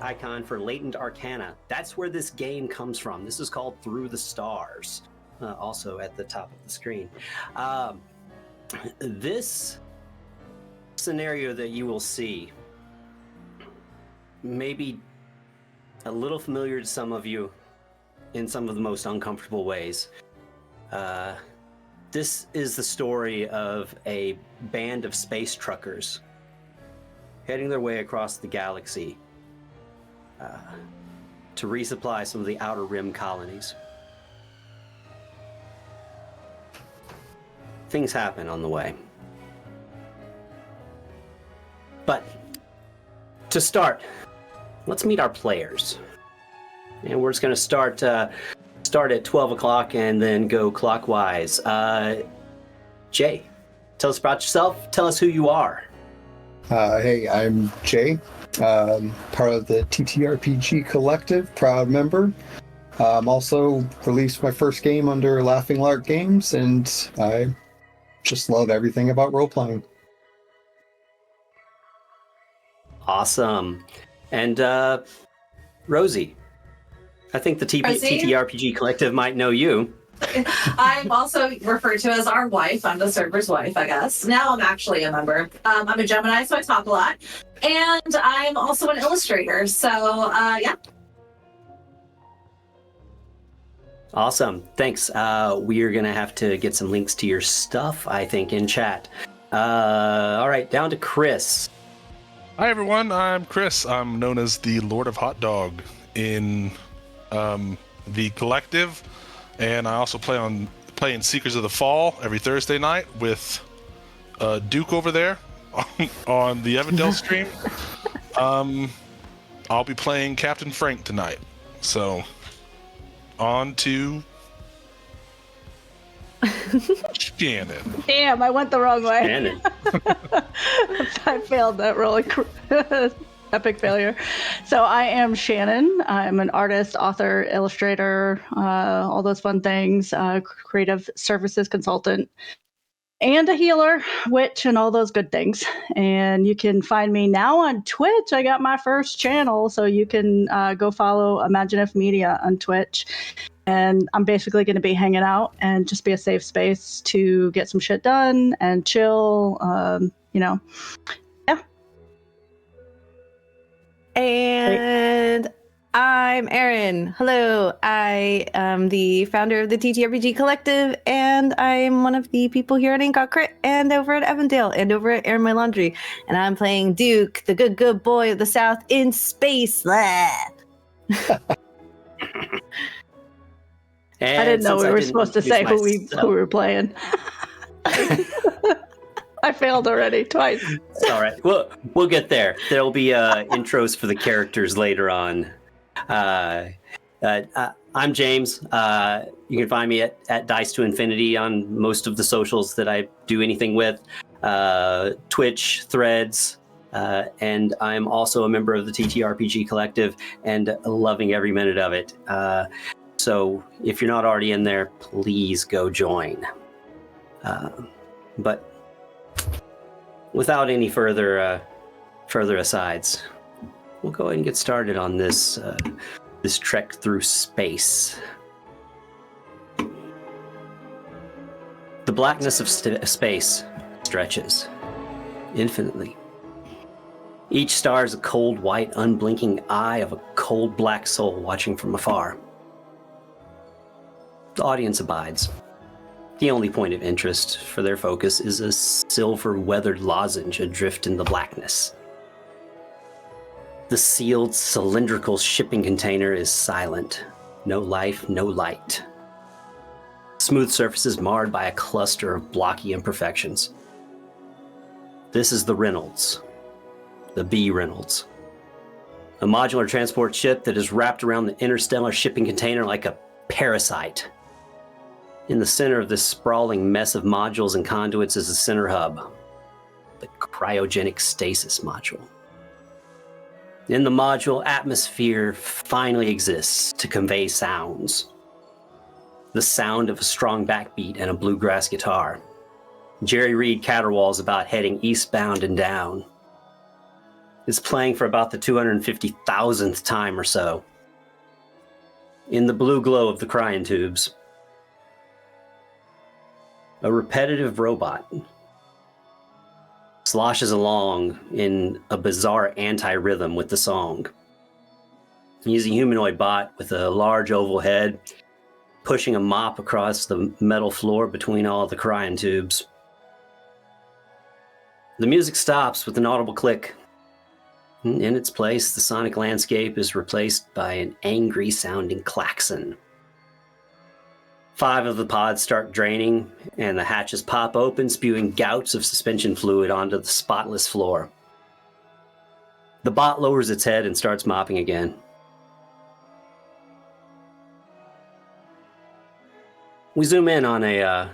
icon for Latent Arcana. That's where this game comes from. This is called Through the Stars, also at the top of the screen. This scenario that you will see may be a little familiar to some of you in some of the most uncomfortable ways. This is the story of a band of space truckers heading their way across the galaxy to resupply some of the Outer Rim colonies. Things happen on the way. But to start, let's meet our players. And we're just going to start at 12 o'clock and then go clockwise. Jay, tell us about yourself. Tell us who you are. Hey, I'm Jay, part of the TTRPG collective, proud member. Also released my first game under Laughing Lark Games, and I just love everything about role-playing. Awesome. And Rosie, I think the TTRPG collective might know you. I'm also referred to as our wife. I'm the server's wife, I guess. Now I'm actually a member. I'm a Gemini, so I talk a lot. And I'm also an illustrator, so yeah. Awesome. Thanks. We are going to have to get some links to your stuff, I think, in chat. All right, down to Chris. Hi, everyone. I'm Chris. I'm known as the Lord of Hot Dog in the collective. And I also play in Seekers of the Fall every Thursday night with Duke over there on the Evandale stream. I'll be playing Captain Frank tonight. So, on to Shannon. Damn, I went the wrong way. Shannon. I failed that really epic failure. So I am Shannon. I'm an artist, author, illustrator, all those fun things, creative services consultant, and a healer, witch, and all those good things. And you can find me now on Twitch. I got my first channel, so you can go follow Imaginif Media on Twitch. And I'm basically going to be hanging out and just be a safe space to get some shit done and chill, Yeah. And I'm Erin. Hello. I am the founder of the TTRPG Collective, and I'm one of the people here at Ain't Got Crit and over at Evandale and over at Erinmylaundry. And I'm playing Duke, the good boy of the South in space. I didn't know we were supposed to say who we were playing. I failed already twice. It's all right. We'll get there. There'll be intros for the characters later on. I'm James. You can find me at DicetoInfinity on most of the socials that I do anything with. Twitch, Threads, and I'm also a member of the TTRPG collective and loving every minute of it. So if you're not already in there, please go join. But without any further asides, we'll go ahead and get started on this trek through space. The blackness of space stretches infinitely. Each star is a cold, white, unblinking eye of a cold, black soul watching from afar. The audience abides. The only point of interest for their focus is a silver weathered lozenge adrift in the blackness. The sealed cylindrical shipping container is silent. No life, no light. Smooth surfaces marred by a cluster of blocky imperfections. This is the Reynolds. The B Reynolds. A modular transport ship that is wrapped around the interstellar shipping container like a parasite. In the center of this sprawling mess of modules and conduits is a center hub, the cryogenic stasis module. In the module, atmosphere finally exists to convey sounds. The sound of a strong backbeat and a bluegrass guitar. Jerry Reed caterwauls about heading eastbound and down. is playing for about the 250,000th time or so. In the blue glow of the cryon tubes, a repetitive robot sloshes along in a bizarre anti-rhythm with the song. He's a humanoid bot with a large oval head, pushing a mop across the metal floor between all the cryon tubes. The music stops with an audible click. In its place, the sonic landscape is replaced by an angry-sounding klaxon. 5 of the pods start draining, and the hatches pop open, spewing gouts of suspension fluid onto the spotless floor. The bot lowers its head and starts mopping again. We zoom in on a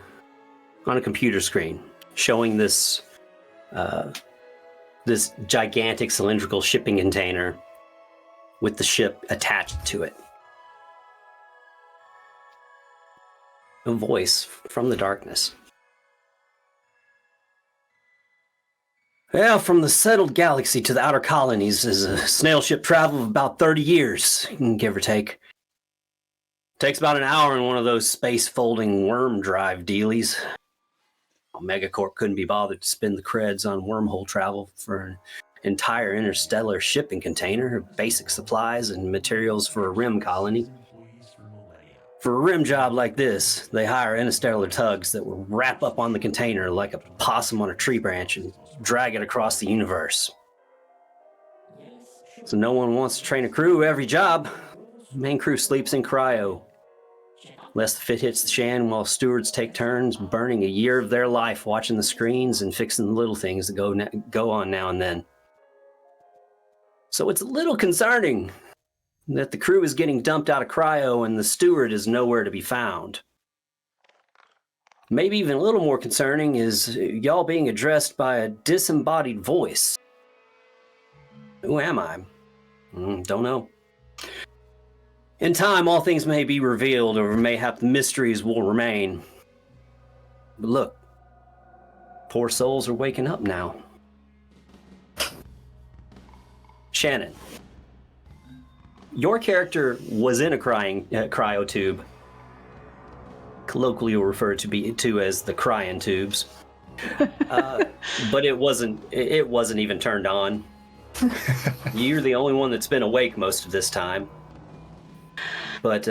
computer screen, showing this gigantic cylindrical shipping container with the ship attached to it. A voice from the darkness. Well, from the settled galaxy to the outer colonies is a snail ship travel of about 30 years, give or take. Takes about an hour in one of those space-folding worm drive dealies. Megacorp couldn't be bothered to spend the creds on wormhole travel for an entire interstellar shipping container, basic supplies and materials for a rim colony. For a rim job like this, they hire interstellar tugs that will wrap up on the container like a possum on a tree branch and drag it across the universe. So no one wants to train a crew every job. The main crew sleeps in cryo. Lest the fit hits the shan while stewards take turns burning a year of their life watching the screens and fixing the little things that go on now and then. So it's a little concerning that the crew is getting dumped out of cryo and the steward is nowhere to be found. Maybe even a little more concerning is y'all being addressed by a disembodied voice. Who am I? Don't know. In time, all things may be revealed, or mayhap the mysteries will remain. But look, poor souls are waking up now. Shannon, your character was in a cryo tube. Colloquially referred to as the cryon tubes. But it wasn't even turned on. You're the only one that's been awake most of this time. But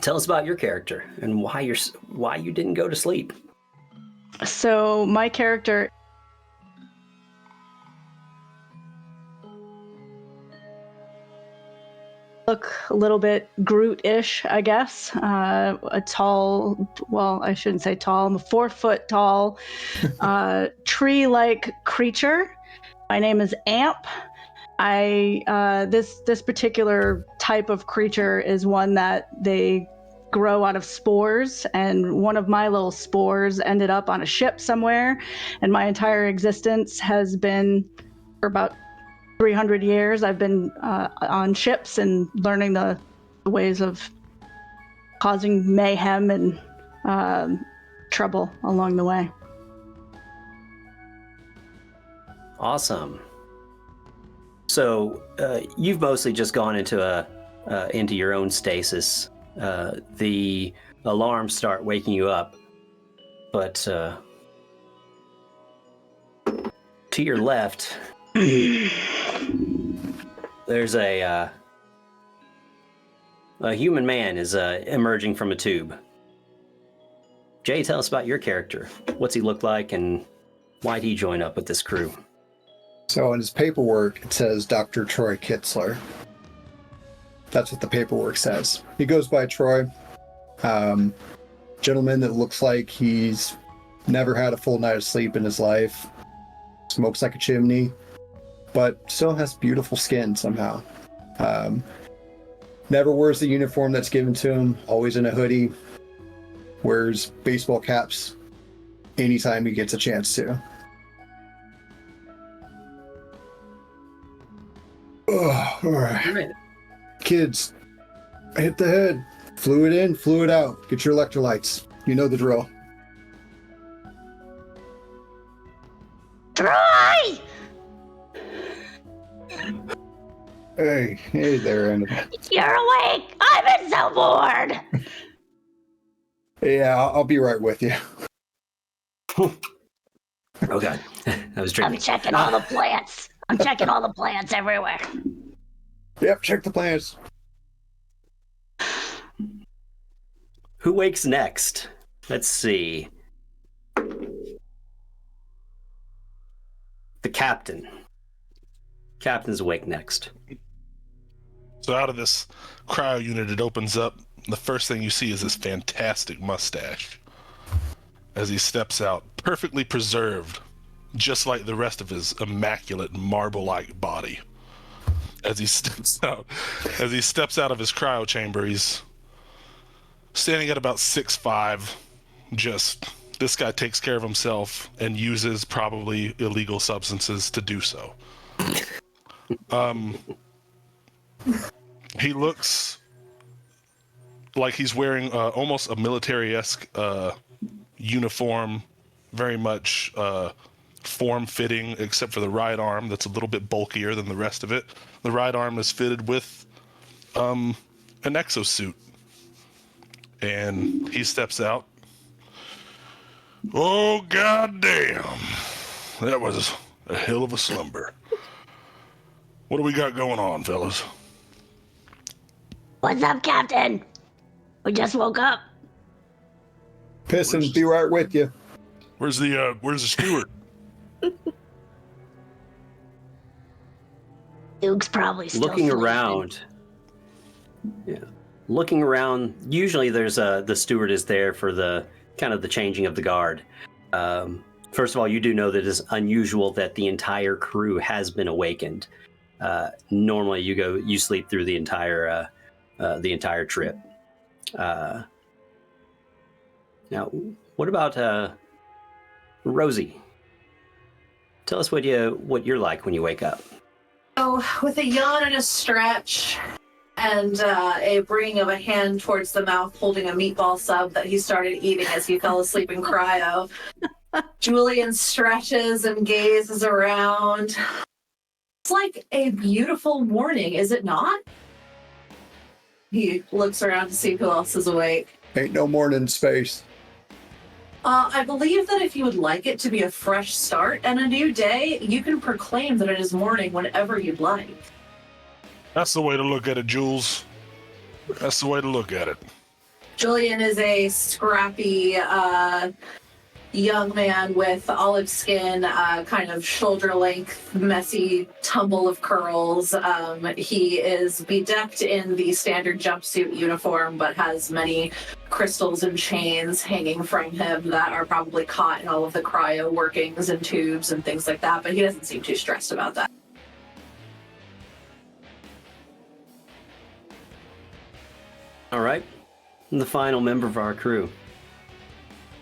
tell us about your character and why you didn't go to sleep. So my character look a little bit Groot-ish, I guess. A tall, well, I shouldn't say tall. I'm a 4-foot tall, tree-like creature. My name is Amp. This particular type of creature is one that they grow out of spores, and one of my little spores ended up on a ship somewhere, and my entire existence has been, for about 300 years, I've been on ships and learning the ways of causing mayhem and trouble along the way. Awesome. So you've mostly just gone into your own stasis. The alarms start waking you up, but to your left, there's a human man is emerging from a tube. Jay, tell us about your character. What's he look like, and why'd he join up with this crew? So in his paperwork, it says Dr. Troy Kitzler. That's what the paperwork says. He goes by Troy. Gentleman that looks like he's never had a full night of sleep in his life. Smokes like a chimney, but still has beautiful skin somehow. Never wears the uniform that's given to him. Always in a hoodie. Wears baseball caps anytime he gets a chance to. Oh, all right. Kids, hit the head. Fluid in, fluid out. Get your electrolytes. You know the drill. Troy! Hey there, Andy. You're awake! I've been so bored! Yeah, I'll be right with you. Oh god, I was drinking. I'm checking all the plants. I'm checking all the plants everywhere. Yep, check the plans. Who wakes next? Let's see. The captain. Captain's awake next. So out of this cryo unit, it opens up. The first thing you see is this fantastic mustache as he steps out, perfectly preserved, just like the rest of his immaculate marble-like body. As he steps out of his cryo chamber, he's standing at about 6'5". This guy takes care of himself and uses probably illegal substances to do so. He looks like he's wearing almost a military-esque uniform, very much form-fitting, except for the right arm that's a little bit bulkier than the rest of it. The right arm is fitted with an exosuit. And he steps out. Oh, goddamn. That was a hell of a slumber. What do we got going on, fellas? What's up, Captain? We just woke up. Pissin', be right with you. Where's the steward? Duke's probably still Looking sleeping. around. Yeah. Looking around, usually there's the steward is there for the kind of the changing of the guard. First of all, you do know that it's unusual that the entire crew has been awakened. Normally you sleep through the entire trip. Now, what about Rosie? Tell us what you're like when you wake up. So, with a yawn and a stretch, and a bringing of a hand towards the mouth, holding a meatball sub that he started eating as he fell asleep in cryo, Julian stretches and gazes around. It's like a beautiful morning, is it not? He looks around to see who else is awake. Ain't no morning in space. I believe that if you would like it to be a fresh start and a new day, you can proclaim that it is morning whenever you'd like. That's the way to look at it, Jules. That's the way to look at it. Julian is a scrappy young man with olive skin, kind of shoulder-length, messy tumble of curls. He is bedecked in the standard jumpsuit uniform, but has many crystals and chains hanging from him that are probably caught in all of the cryo workings and tubes and things like that, but he doesn't seem too stressed about that. All right. And the final member of our crew.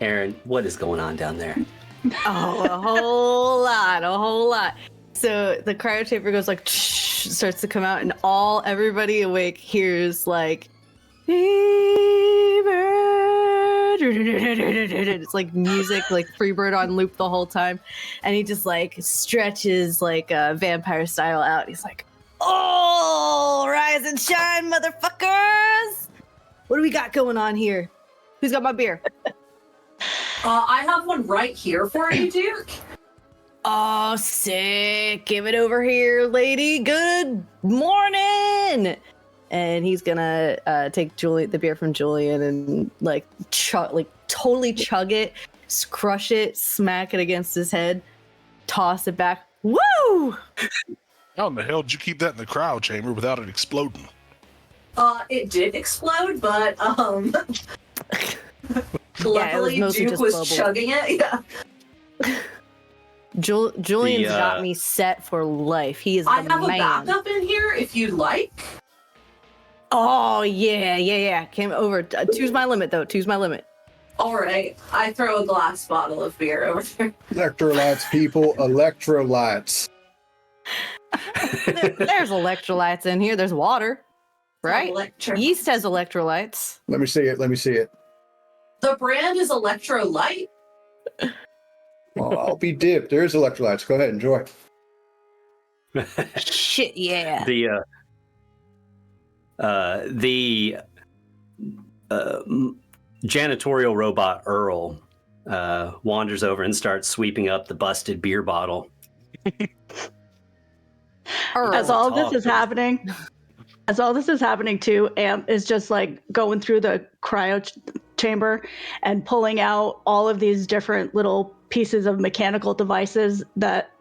Erin, what is going on down there? Oh, a whole lot. So the cryo chamber goes like, starts to come out, and everybody awake hears like, it's like music, like Freebird on loop the whole time, and he just like stretches like vampire style out. He's like, "Oh, rise and shine, motherfuckers! What do we got going on here? Who's got my beer?" I have one right here for you, Duke. Oh, sick. Give it over here, lady. Good morning. And he's gonna take the beer from Julian and totally chug it, crush it, smack it against his head, toss it back. Woo! How in the hell did you keep that in the cryo chamber without it exploding? It did explode, but luckily Duke was chugging it. Yeah. Julian's got me set for life. He is the man. I have a backup in here if you'd like. Oh, yeah. Came over. Two's my limit, though. Two's my limit. All right. I throw a glass bottle of beer over there. Electrolytes, people. Electrolytes. There's electrolytes in here. There's water, right? Yeast has electrolytes. Let me see it. The brand is Electrolyte. Well, I'll be dipped. There's electrolytes. Go ahead, enjoy. Shit, yeah. The janitorial robot Earl wanders over and starts sweeping up the busted beer bottle. As all this is happening, too, Amp is just like going through the cryo chamber and pulling out all of these different little pieces of mechanical devices that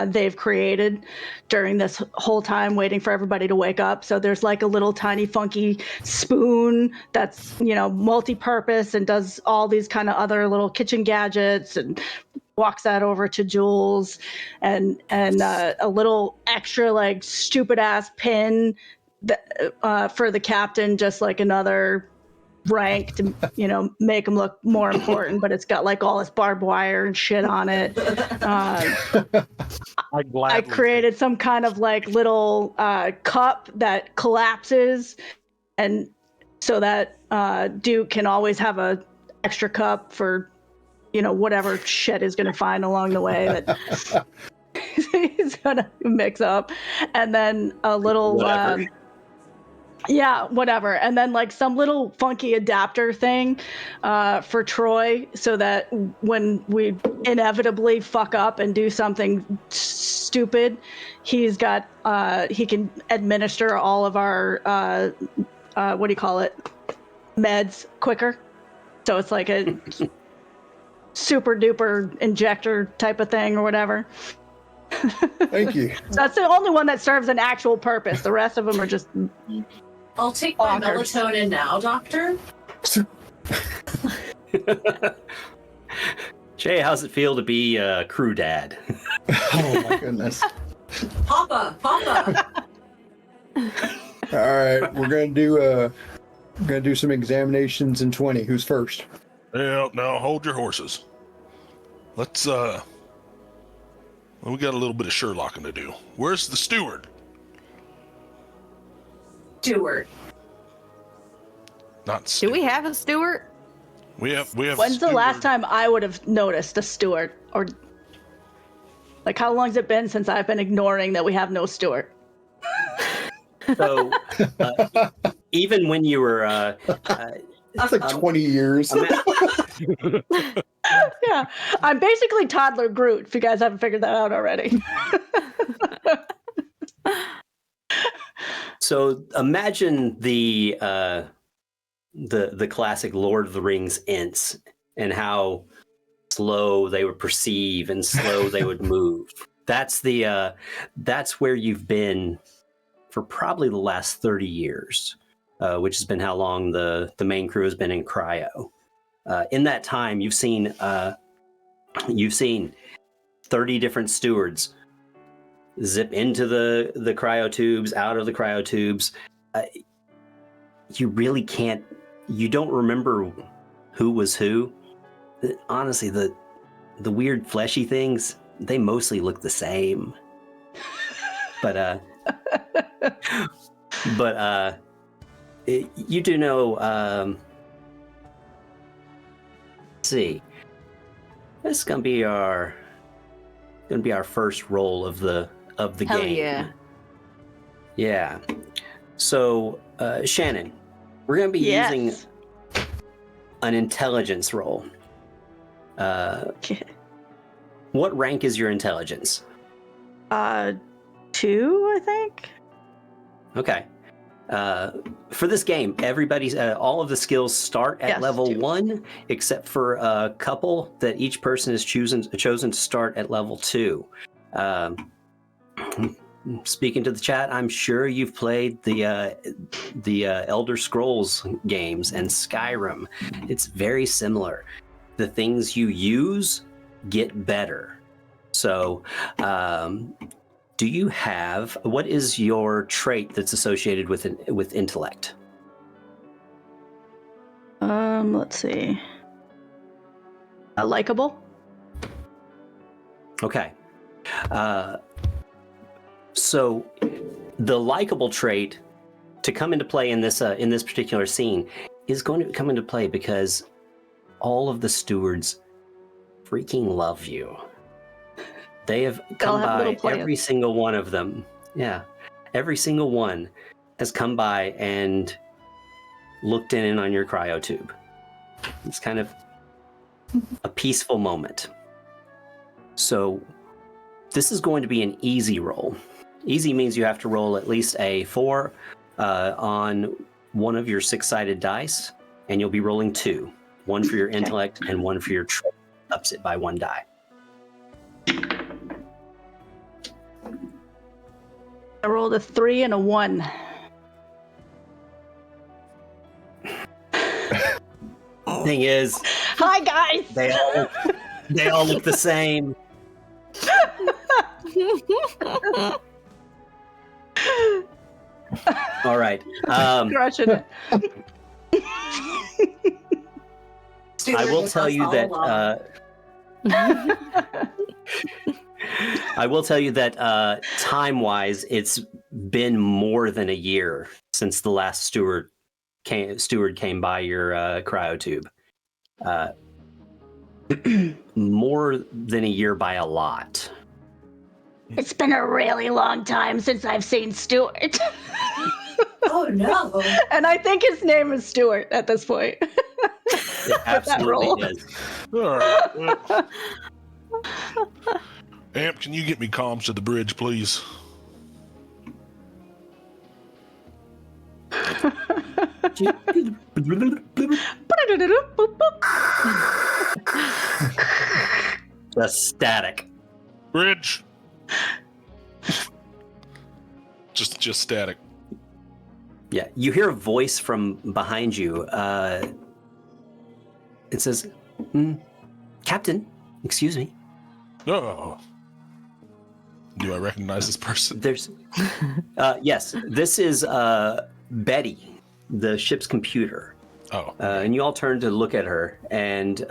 they've created during this whole time waiting for everybody to wake up. So there's like a little tiny funky spoon that's, multi-purpose and does all these kind of other little kitchen gadgets, and walks that over to Jules, and a little extra like stupid ass pin that, for the captain, just like another rank to make him look more important, but it's got like all this barbed wire and shit on it. I created some kind of like little cup that collapses, and so that Duke can always have a extra cup for whatever shit is going to find along the way that he's going to mix up. And then a little whatever. And then like some little funky adapter thing for Troy, so that when we inevitably fuck up and do something stupid, he's got he can administer all of our what do you call it, meds quicker. So it's like a super duper injector type of thing or whatever. Thank you. So that's the only one that serves an actual purpose. The rest of them are just I'll take my melatonin now, Doctor. Jay, how's it feel to be crew dad? Oh my goodness. Papa. All right, we're gonna do some examinations in 20. Who's first? Yeah, now hold your horses. Let's we got a little bit of Sherlocking to do. Where's the steward? Steward. Not Do steward. we have a steward? We have When's the last time I would have noticed a steward? Or like, how long's it been since I've been ignoring that we have no steward? So even when you were That's like 20 years. Yeah, I'm basically toddler Groot, if you guys haven't figured that out already. So imagine the classic Lord of the Rings Ents, and how slow they would perceive and slow they would move. That's where you've been for probably the last 30 years, which has been how long the main crew has been in cryo. In that time, you've seen 30 different stewards zip into the cryo tubes, out of the cryo tubes. You really can't. You don't remember who was who. Honestly, the weird fleshy things, they mostly look the same. But you do know. Let's see, this is gonna be our first roll of the Hell game. Yeah. So Shannon, we're gonna be using an intelligence roll. What rank is your intelligence? 2, I think. Okay. For this game, everybody's all of the skills start at level 2. 1, except for a couple that each person has chosen to start at level 2. Speaking to the chat, I'm sure you've played the Elder Scrolls games and Skyrim. It's very similar. The things you use get better. So, do you have, what is your trait that's associated with intellect? Let's see. Likeable. Okay. So the likable trait to come into play in this particular scene is going to come into play because all of the stewards freaking love you. They have come by, every single one of them. Yeah, every single one. has come by and looked in on your cryotube. It's kind of a peaceful moment. So this is going to be an easy roll. Easy means you have to roll at least a 4 on one of your 6-sided dice, and you'll be rolling 2. 1 for your intellect and 1 for your trait. Ups it by 1 die. I rolled a 3 and a 1. Thing is, Hi guys. they all look the same. All right. Crushing it. I will tell you that. I will tell you that time-wise, it's been more than a year since the last steward came by your cryotube. More than a year by a lot. It's been a really long time since I've seen Stuart. Oh no! And I think his name is Stuart at this point. It absolutely is. All right. Amp, can you get me comms to the bridge, please? Just static. Bridge. just static. Yeah, you hear a voice from behind you. It says, Captain, excuse me. Oh. Do I recognize this person? There's, yes, this is Betty, the ship's computer. Oh. And you all turn to look at her, and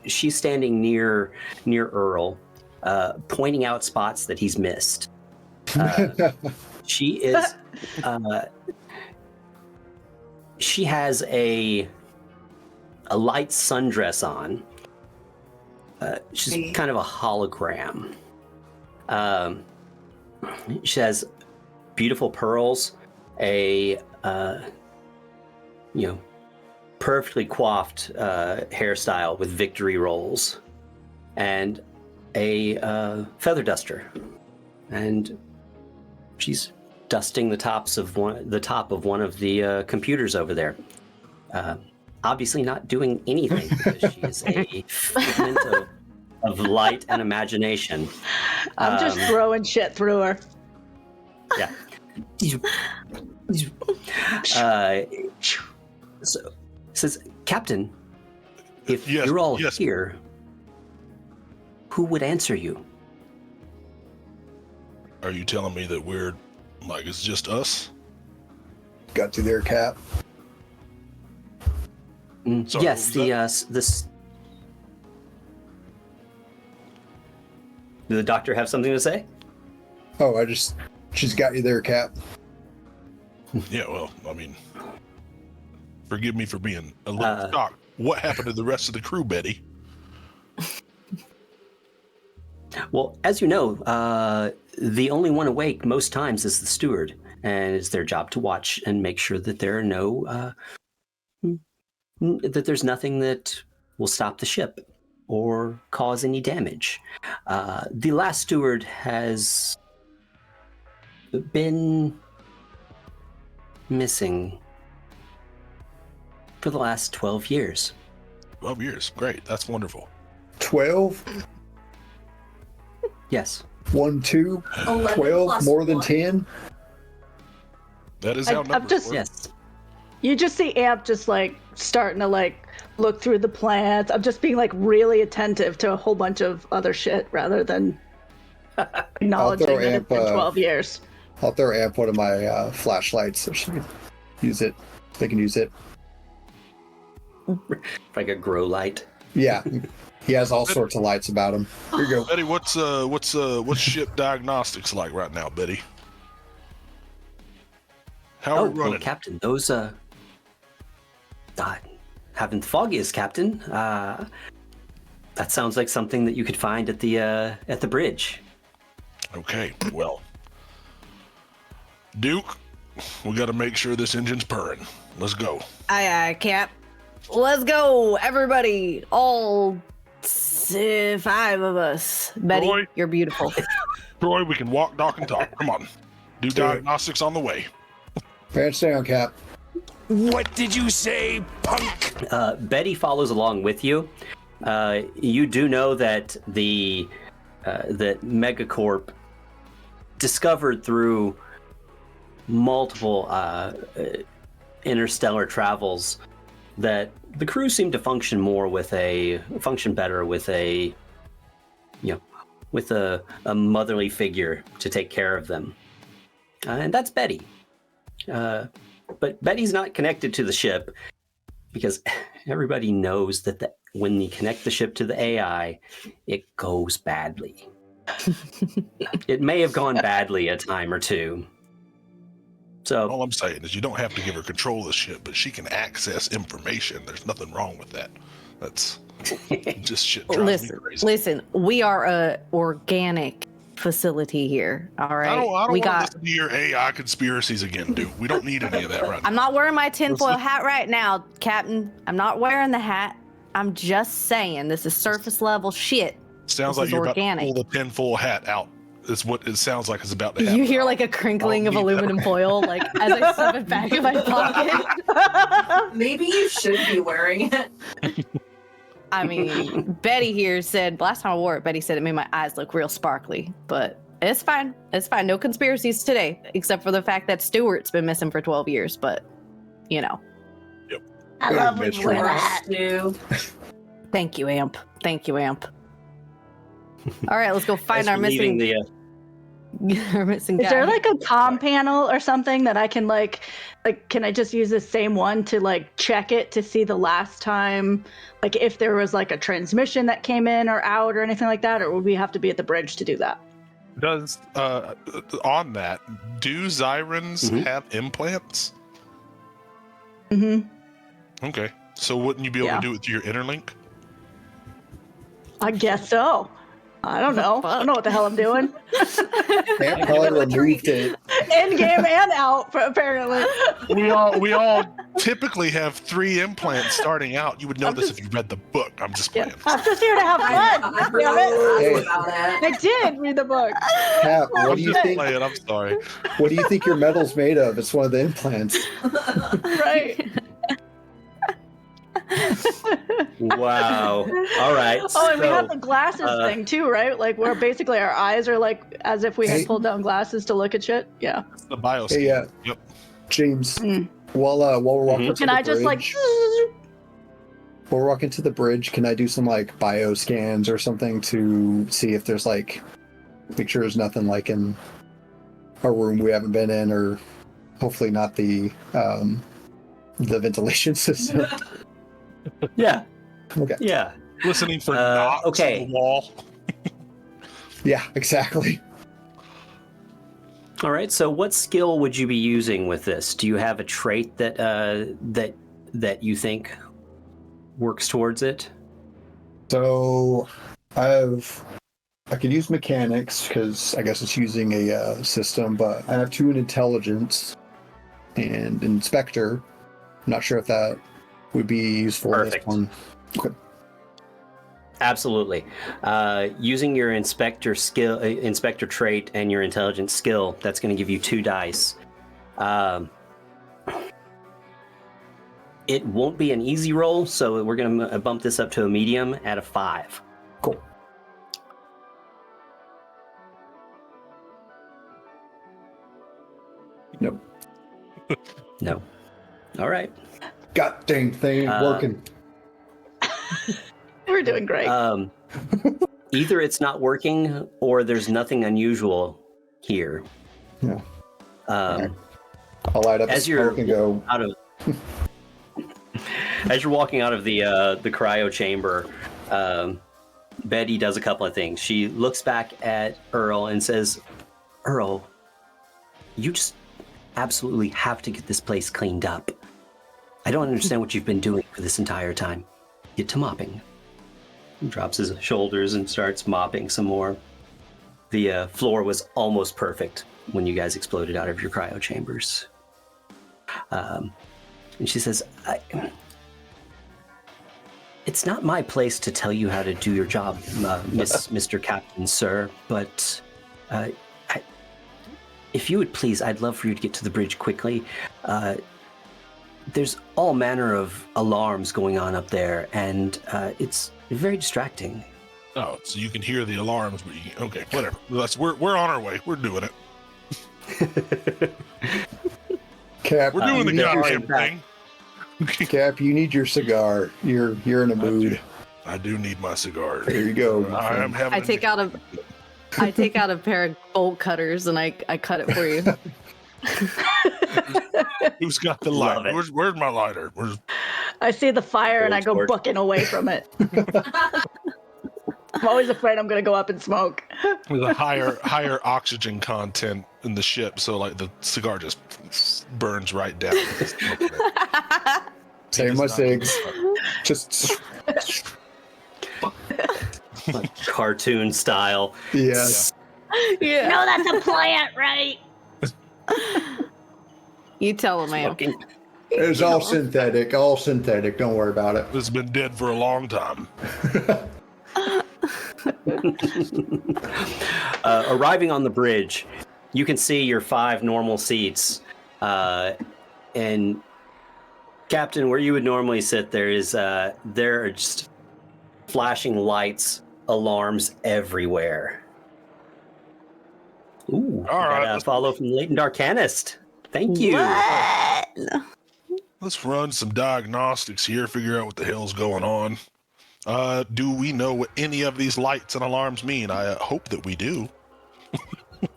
she's standing near Earl, pointing out spots that he's missed. She is. She has a light sundress on. She's kind of a hologram. She has beautiful pearls, a perfectly coiffed hairstyle with victory rolls, and a feather duster, and she's dusting the top of one of the computers over there. Obviously not doing anything because she is a figment of light and imagination. I'm just throwing shit through her. Yeah. So it says, Captain, if you're all here, who would answer you? Are you telling me that we're like it's just us? Got you there, Cap. Sorry, Yes, Did the doctor have something to say? Oh, she's got you there, Cap. Yeah, well, I mean, forgive me for being a little shocked. What happened to the rest of the crew, Betty? Well, as you know, the only one awake most times is the steward, and it's their job to watch and make sure that there are that there's nothing that will stop the ship or cause any damage. The last steward has been missing for the last 12 years. 12 years. Great. That's wonderful. 12? Yes. 1, 2, 11 12, plus more than 1. 10? That is how I'm numbers just work. Yes. You just see Amp just like starting to like look through the plans. I'm just being like really attentive to a whole bunch of other shit rather than acknowledging that it's been 12 years. I'll throw Amp one of my flashlights so she can use it. They can use it. Like a grow light. Yeah. He has all sorts of lights about him. Here you go. Betty, what's ship diagnostics like right now, Betty? How are we running? Well, Captain, those having the foggiest, Captain. That sounds like something that you could find at the bridge. Okay, well, Duke, We got to make sure this engine's purring. Let's go. Aye, aye, Cap. Let's go, everybody. All 5 of us. Betty, Roy. you're beautiful. Troy, we can walk, dock, and talk. Come on. Do diagnostics on the way. Pants down, Cap. What did you say, punk? Betty follows along with you. You do know that that Megacorp discovered through multiple interstellar travels that the crew seemed to function better with a motherly figure to take care of them, and that's Betty. But Betty's not connected to the ship because everybody knows that when you connect the ship to the AI, it goes badly. It may have gone badly a time or two. So All I'm saying is you don't have to give her control of the ship, but she can access information. There's nothing wrong with that. That's just shit drives me crazy. Listen, we are a organic facility here. All right. I don't we want got. to listen to your AI conspiracies again, dude. We don't need any of that right now. I'm not wearing my tinfoil hat right now, Captain. I'm not wearing the hat. I'm just saying this is surface level shit. Sounds This like is you're organic. about to pull the tinfoil hat out. It's what it sounds like it's about to happen. You hear like a crinkling of need that aluminum foil, like as I stuff it back in my pocket. Maybe you should be wearing it. I mean, Betty here said last time I wore it, Betty said it made my eyes look real sparkly, but it's fine. It's fine. No conspiracies today, except for the fact that Stuart's been missing for 12 years, but you know. I Yeah, love when you wear a mystery. hat, Stu. Thank you, Amp. Thank you, Amp. All right, let's go find as our we're leaving missing our missing guy. Is there like a comm panel or something that I can like can I just use the same one to like check it to see the last time, like if there was like a transmission that came in or out or anything like that, or would we have to be at the bridge to do that? Does on that, do Zyrans have implants? Mm-hmm. Okay. So wouldn't you be able Yeah. to do it through your interlink? I guess so. I don't know. I don't know what the hell I'm doing. They probably removed it. In game and out, apparently. We all typically have 3 implants starting out. You would know this if you read the book. I'm just playing. I'm just here to have I fun. heard Damn it. all about it. I did read the book. Cap, what I'm do you just think? playing. I'm sorry. What do you think your metal's made of? It's one of the implants. Right. Wow. All right. Oh, and we so, have the glasses thing too, right? Like where basically our eyes are like as if we had Hey. pulled down glasses to look at shit. Yeah. It's the bios. Hey, Yep. James, Mm. while we're walking to Can the I just like bridge, while we're walking to the bridge, can I do some like bio scans or something to see if there's like, make sure there's nothing like in a room we haven't been in, or hopefully not the ventilation system. Yeah. Okay. Yeah. Listening for knocks okay. on the wall. Yeah, exactly. All right. So, what skill would you be using with this? Do you have a trait that that you think works towards it? So I could use mechanics because I guess it's using a system, but I have 2 in intelligence and inspector. I'm not sure if that would be useful in this Perfect. one. Okay. Absolutely. Using your inspector trait and your intelligence skill, that's going to give you 2 dice. It won't be an easy roll, so we're going to bump this up to a medium at a 5. Cool. Nope. No. All right. God dang thing ain't working. we're doing great. Either it's not working or there's nothing unusual here. Yeah. Um, I'll light up a as you're smoke and go. out of as you're walking out of the cryo chamber, Betty does a couple of things. She looks back at Earl and says, "Earl, you just absolutely have to get this place cleaned up. I don't understand what you've been doing for this entire time. Get to mopping." He drops his shoulders and starts mopping some more. The floor was almost perfect when you guys exploded out of your cryo chambers. And she says, it's not my place to tell you how to do your job, Mr. Captain, sir, but if you would please, I'd love for you to get to the bridge quickly. There's all manner of alarms going on up there, and it's very distracting. Oh, so you can hear the alarms, but okay, whatever. We're on our way. We're doing it. Cap, We're doing the goddamn thing. Cap, you need your cigar. You're in a mood. I do need my cigar. There you go. I am having. I take out a pair of bolt cutters and I cut it for you. Who's got the lighter? Where's my lighter? I see the fire and I go bucking away from it. I'm always afraid I'm going to go up and smoke. There's a higher oxygen content in the ship, so like the cigar just burns right down. Same my cigs. Just Like cartoon style. yes. Yeah. No, that's a plant, right? You tell him, man. Smoking. It's all synthetic. All synthetic. Don't worry about it. It's been dead for a long time. Arriving on the bridge, you can see your 5 normal seats, and Captain, where you would normally sit, there are just flashing lights, alarms everywhere. Ooh, All right, got a follow from Latent Arcanist. Thank you. What? Let's run some diagnostics here, figure out what the hell's going on. Do we know what any of these lights and alarms mean? I hope that we do.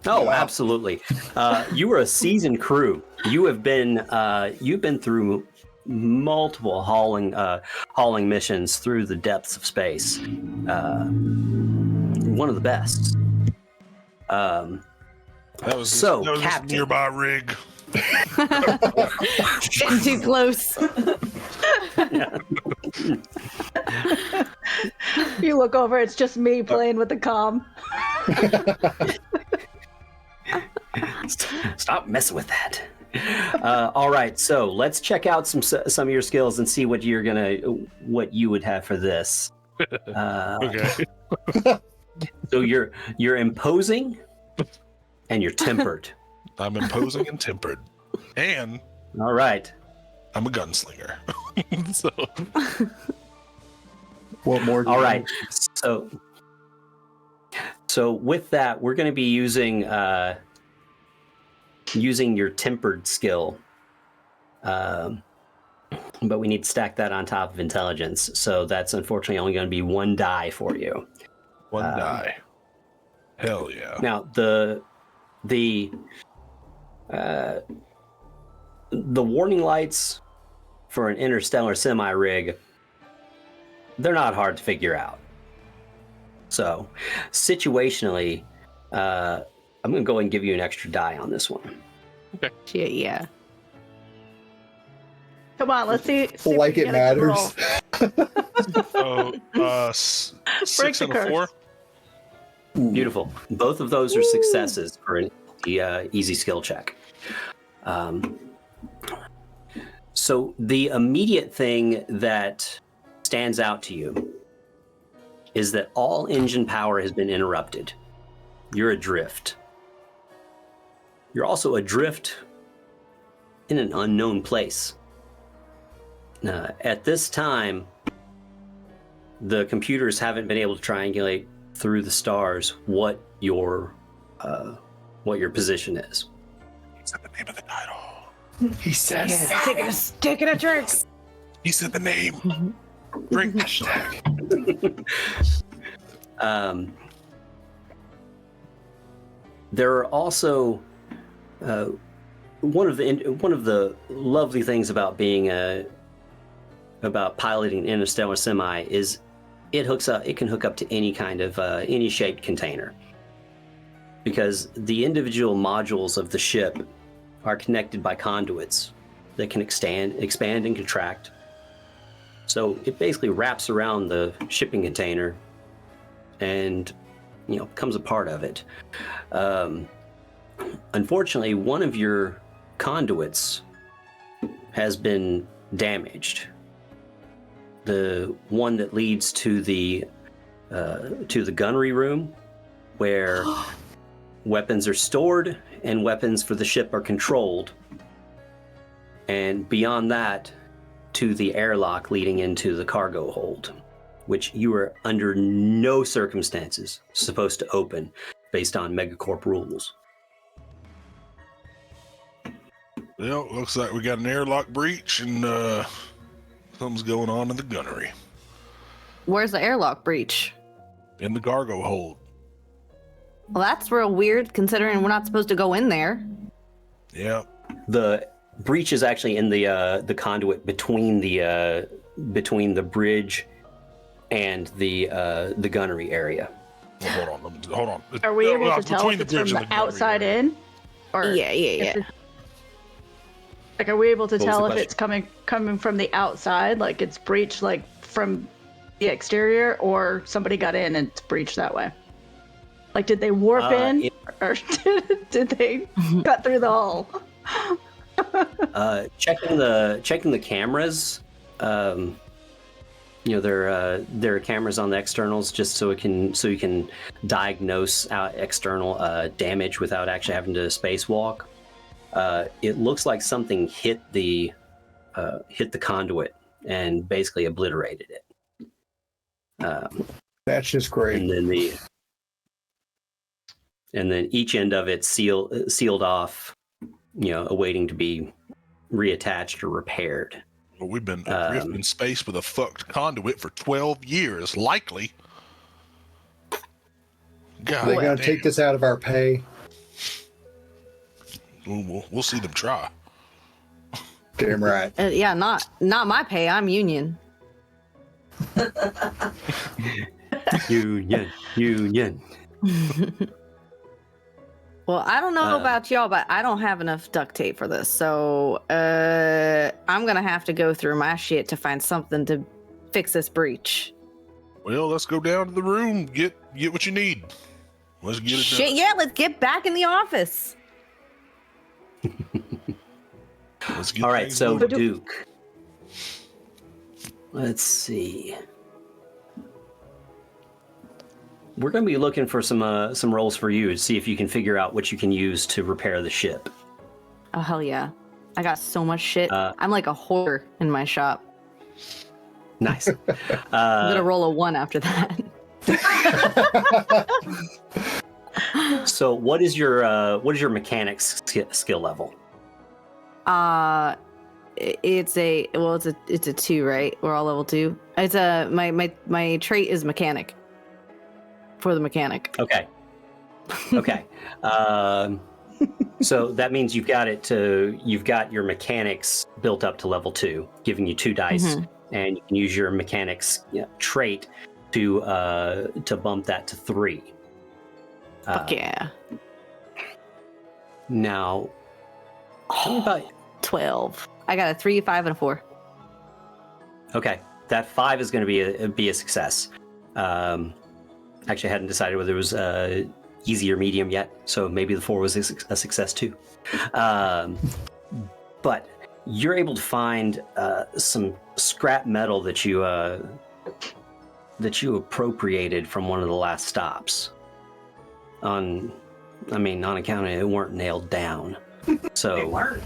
Oh, absolutely. You are a seasoned crew. You've been through multiple hauling missions through the depths of space. One of the best. That was So, just a Captain. nearby rig. Getting too close. You look over, it's just me playing with the comm. Stop messing with that. All right, so let's check out some of your skills and see what you would have for this. Okay. So you're imposing and you're tempered. I'm imposing and tempered. And All right. I'm a gunslinger. So What more? do All you right. need? So with that, we're going to be using your tempered skill, but we need to stack that on top of intelligence. So that's unfortunately only going to be 1 die for you. one die. Hell yeah. Now the warning lights for an interstellar semi rig, they're not hard to figure out. So situationally, I'm going to go ahead and give you an extra die on this one. Shit, yeah. Come on, let's see. see if Like we it can get a roll. matters. So 6 Break the and a 4. Beautiful. Both of those are successes for an easy skill check. So the immediate thing that stands out to you is that all engine power has been interrupted. You're adrift. You're also adrift in an unknown place. At this time, the computers haven't been able to triangulate through the stars what your position is. He said the name of the title. He says. Taking a drink. He said the name. Drink hashtag. There are also one of the lovely things about being about piloting an interstellar semi is it can hook up to any kind of any shaped container, because the individual modules of the ship are connected by conduits that can expand and contract. So it basically wraps around the shipping container and becomes a part of it. Unfortunately, one of your conduits has been damaged. The one that leads to the gunnery room, where weapons are stored and weapons for the ship are controlled, and beyond that, to the airlock leading into the cargo hold, which you are under no circumstances supposed to open based on Megacorp rules. Well, looks like we got an airlock breach and something's going on in the gunnery. Where's the airlock breach? In the cargo hold. Well, that's real weird considering we're not supposed to go in there. Yeah. The breach is actually in the conduit between the bridge and the gunnery area. Well, hold on. Are we able to tell Between if it's from bridge and the gunnery outside area. in? Or Yeah. like, are we able to What was tell the if it's coming from the outside, like it's breached like from the exterior, or somebody got in and it's breached that way? Like, did they warp in, or did they cut through the hull? Checking the cameras. There are cameras on the externals just so you can diagnose external damage without actually having to spacewalk. It looks like something hit the conduit and basically obliterated it. That's just great. And then each end of it sealed off, awaiting to be reattached or repaired. Well, we've been adrift in space with a fucked conduit for 12 years, likely. God, They're going to take this out of our pay. We'll see them try. Damn right. Yeah, not my pay. I'm union. Union. Well, I don't know about y'all, but I don't have enough duct tape for this. So I'm going to have to go through my shit to find something to fix this breach. Well, let's go down to the room. Get what you need. Let's get it Shit, done. yeah, let's get back in the office. Let's get All right, things so moving. Duke. Let's see. We're going to be looking for some roles for you to see if you can figure out what you can use to repair the ship. Oh, hell yeah. I got so much shit. I'm like a hoarder in my shop. Nice. I'm going to roll a 1 after that. So, what is your mechanics skill level? It's a 2, right? We're all level 2. It's my trait is mechanic. For the mechanic. Okay. So that means you've got your mechanics built up to level 2, giving you 2 dice, and you can use your mechanics trait to bump that to 3. Fuck yeah. Now, tell me about 12. I got a 3, 5, and a 4. Okay, that 5 is going to be a success. Actually, I hadn't decided whether it was easy or medium yet, so maybe the 4 was a success too. But you're able to find some scrap metal that you appropriated from one of the last stops. On account of it weren't nailed down. So They weren't.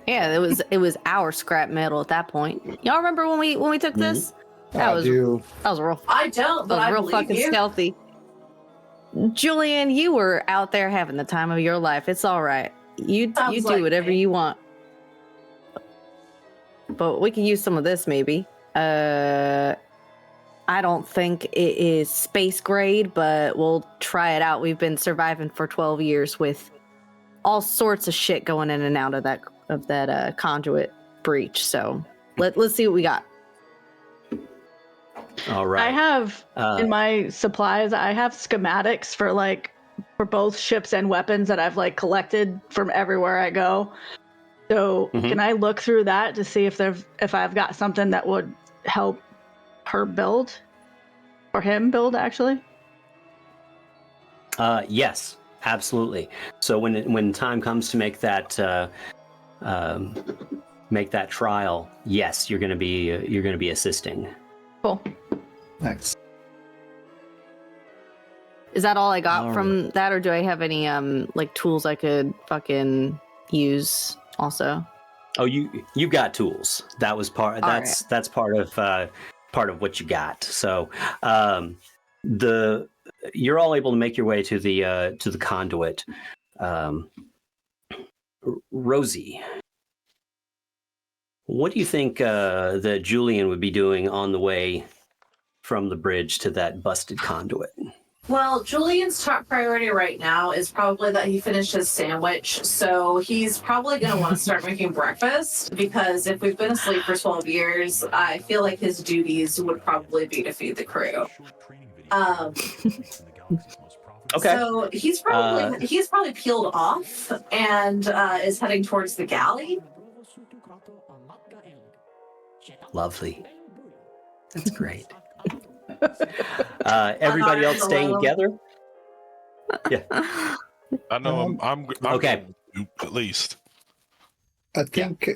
Yeah, it was our scrap metal at that point. Y'all remember when we took this? That was real. I don't, but That was I real believe fucking you. stealthy. Julian, you were out there having the time of your life. It's all right. You Sounds do like whatever me. you want. But we could use some of this maybe. I don't think it is space grade, but we'll try it out. We've been surviving for 12 years with all sorts of shit going in and out of that conduit breach. So let's see what we got. all right. I have in my supplies, I have schematics for both ships and weapons that I've collected from everywhere I go. So can I look through that to see if I've got something that would help her build, or him build actually? Yes, absolutely. So when time comes to make that make that trial, yes, you're going to be assisting. Cool. Nice. Is that all I got All from that, or do I have any like tools I could fucking use also? Oh, you got tools. That was part. That's part of what you got. So, you're all able to make your way to the conduit. Rosie, what do you think that Julian would be doing on the way from the bridge to that busted conduit? Well, Julian's top priority right now is probably that he finished his sandwich. So he's probably going to want to start making breakfast, because if we've been asleep for 12 years, I feel like his duties would probably be to feed the crew. Okay. So he's probably peeled off and is heading towards the galley. Lovely. That's great. Everybody else staying together? Yeah. I know I'm okay. At least. I think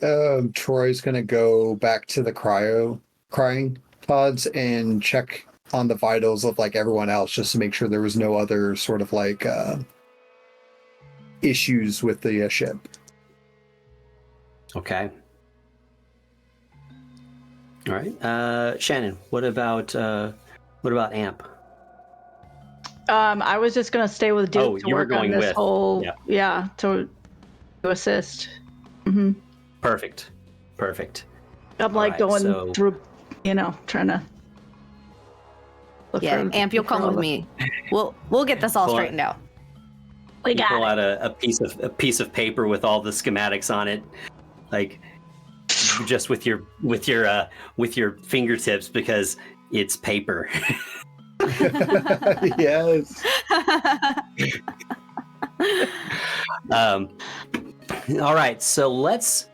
Troy's going to go back to the crying pods and check on the vitals of like everyone else, just to make sure there was no other sort of like issues with the ship. Okay. All right. Shannon, what about Amp? I was just gonna stay with Duke to you were work on going this with. whole to assist. Mm-hmm. Perfect. I'm like going so... through, trying to. Yeah, Amp, you'll come with me. We'll get this all straightened out. We got pull out a piece of paper with all the schematics on it, like just with your fingertips, because it's paper. Yes. All right, so let's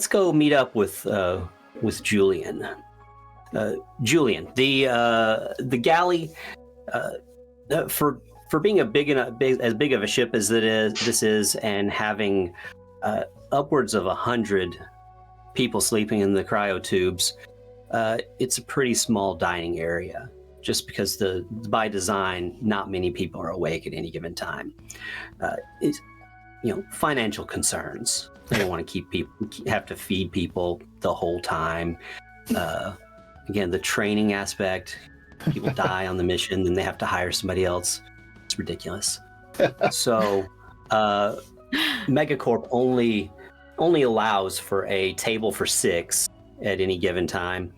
go meet up with Julian. Julian, the galley, for being as big of a ship as this is, and having upwards of 100 people sleeping in the cryo tubes, it's a pretty small dining area. Just because by design, not many people are awake at any given time. It's financial concerns. They don't want to have to feed people the whole time. Again, the training aspect, people die on the mission, then they have to hire somebody else. It's ridiculous. So Megacorp only allows for a table for 6 at any given time.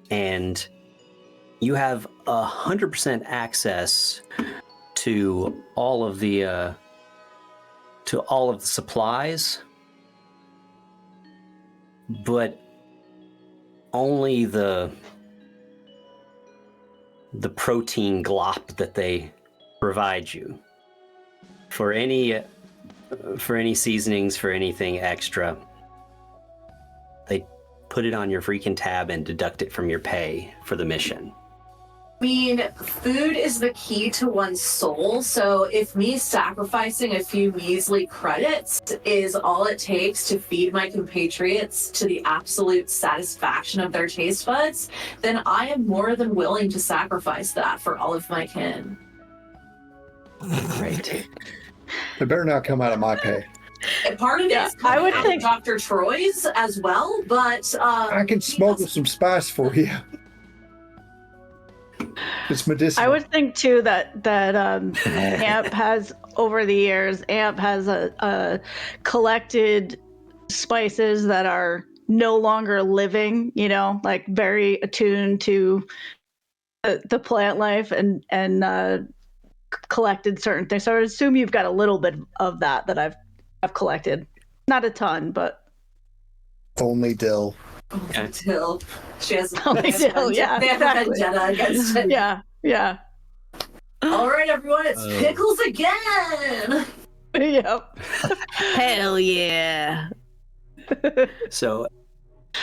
And you have 100% access to all of the supplies, but only the protein glop that they provide you. For any seasonings, for anything extra, they put it on your freaking tab and deduct it from your pay for the mission. I mean, food is the key to one's soul, so if me sacrificing a few measly credits is all it takes to feed my compatriots to the absolute satisfaction of their taste buds, then I am more than willing to sacrifice that for all of my kin. Great. It better not come out of my pay. And part of it is I would out think of Dr. Troy's as well, but I can smuggle some spice for you. It's medicinal. I would think too that Amp has, over the years, Amp has collected spices that are no longer living, like very attuned to the plant life, and collected certain things. So I would assume you've got a little bit of that I've collected. Not a ton, but only dill. Okay. Dill. She has only dill. Yeah, they have a vendetta against it. Yeah. All right, everyone, it's pickles again. Yep. Hell yeah. So,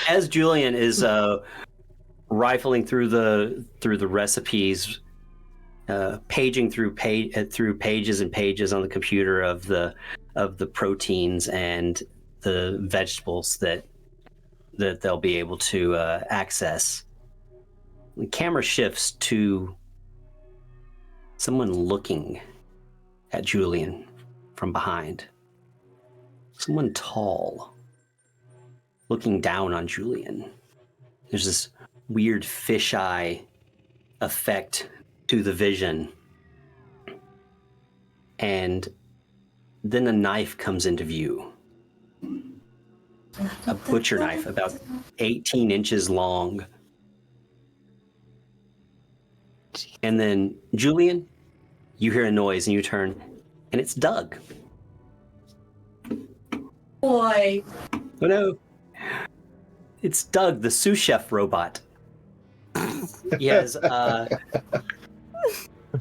as Julian is rifling through the recipes, paging through pages and pages on the computer of the proteins and the vegetables that they'll be able to access. The camera shifts to someone looking at Julian from behind. Someone tall looking down on Julian. There's this weird fisheye effect to the vision. And then a knife comes into view. A butcher knife about 18 inches long. And then, Julian, you hear a noise and you turn, and it's Doug. Boy. Oh no. It's Doug, the sous chef robot. He has a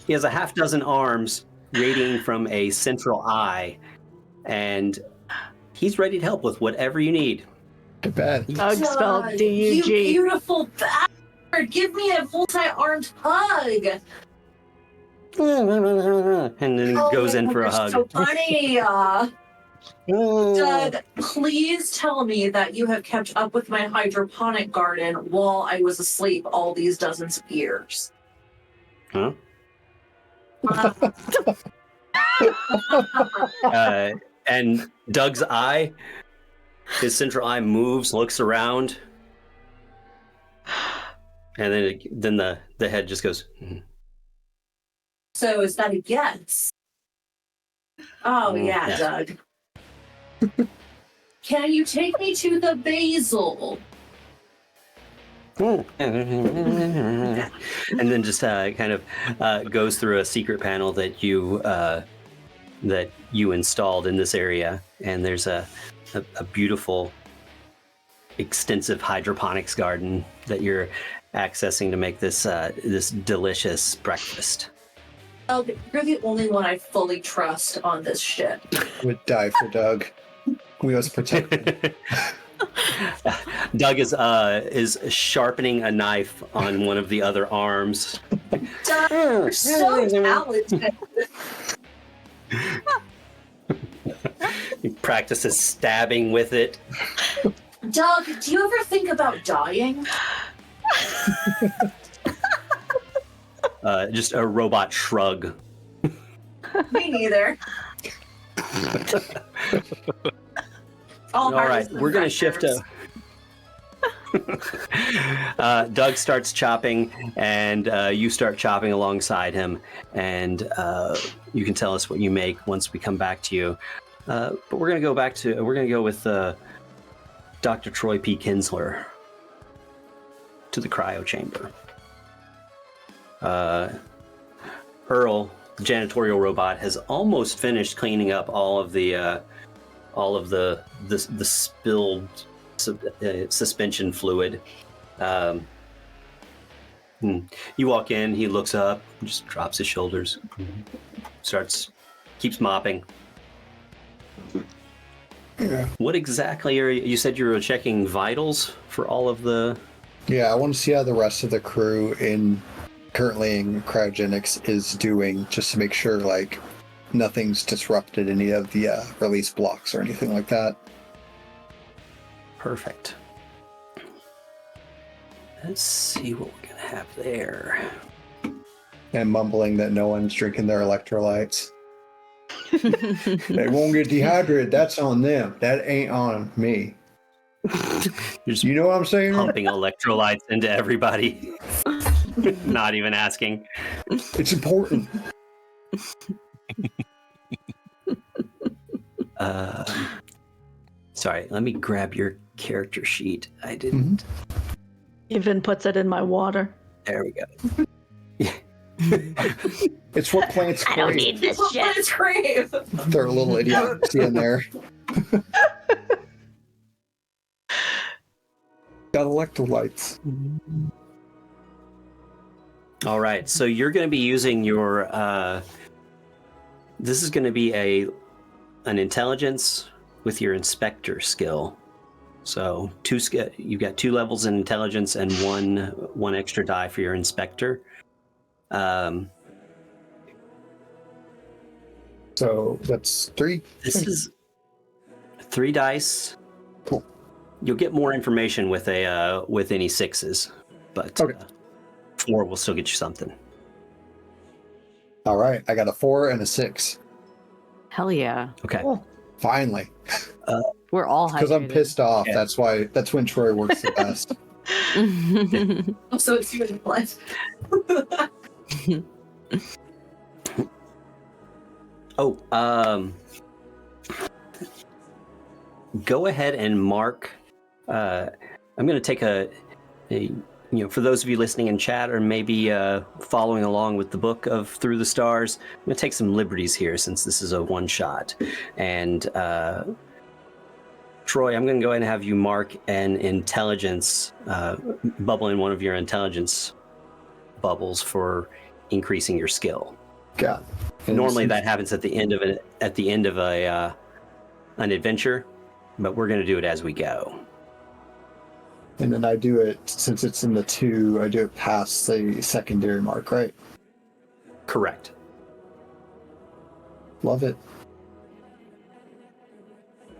half dozen arms radiating from a central eye, and he's ready to help with whatever you need. I bet. Doug spelled You D-U-G. beautiful bastard! Give me a multi-armed hug! And then he goes in for a you're hug. So funny! Doug, please tell me that you have kept up with my hydroponic garden while I was asleep all these dozens of years. Huh? And Doug's eye, his central eye moves, looks around, and then the head just goes. So is that a yes? Oh yeah, yeah. Doug. Can you take me to the basil? And then just kind of goes through a secret panel that you installed in this area, and there's a beautiful, extensive hydroponics garden that you're accessing to make this this delicious breakfast. Doug, you're the only one I fully trust on this ship. I would die for Doug. We must protect him. Doug is sharpening a knife on one of the other arms. Doug, you're so talented. He practices stabbing with it. Doug, do you ever think about dying? Just a robot shrug. Me neither. All right, we're going to shift to... Doug starts chopping, and you start chopping alongside him, and you can tell us what you make once we come back to you. But we're going to go with Dr. Troy P. Kinsler to the cryo chamber. Earl, the janitorial robot, has almost finished cleaning up all of the spilled suspension fluid. You walk in, he looks up, just drops his shoulders, keeps mopping. Yeah. What exactly you said you were checking vitals for all of the... Yeah, I want to see how the rest of the crew currently in cryogenics is doing, just to make sure like nothing's disrupted any of the release blocks or anything like that. Perfect. Let's see what we're gonna have there. And mumbling that no one's drinking their electrolytes. They won't get dehydrated. That's on them. That ain't on me. You know what I'm saying? Pumping electrolytes into everybody. Not even asking. It's important. Sorry, let me grab your character sheet. I didn't. Even puts it in my water. There we go. It's what plants crave. I don't need this shit. Let's crave. They're a little idiots in there. Got electrolytes. All right, so you're going to be using your. This is going to be an intelligence with your inspector skill. So you've got 2 levels in intelligence and one extra die for your inspector. So that's 3. This is 3 dice. Cool. You'll get more information with any 6s, but Okay. 4 will still get you something. All right, I got a 4 and a 6. Hell yeah. Okay. Finally, We're all because I'm hydrated. pissed off. Yeah. That's when Troy works the best. Oh, so it's you in blood. Go ahead and mark. I'm going to take a for those of you listening in chat or maybe following along with the book of Through the Stars, I'm going to take some liberties here since this is a one shot. And Troy, I'm going to go ahead and have you mark an intelligence bubble in one of your intelligence bubbles for increasing your skill. God. And Normally since- that happens at the end of an adventure, but we're going to do it as we go. And then I do it, since it's in the 2, I do it past the secondary mark, right? Correct. Love it.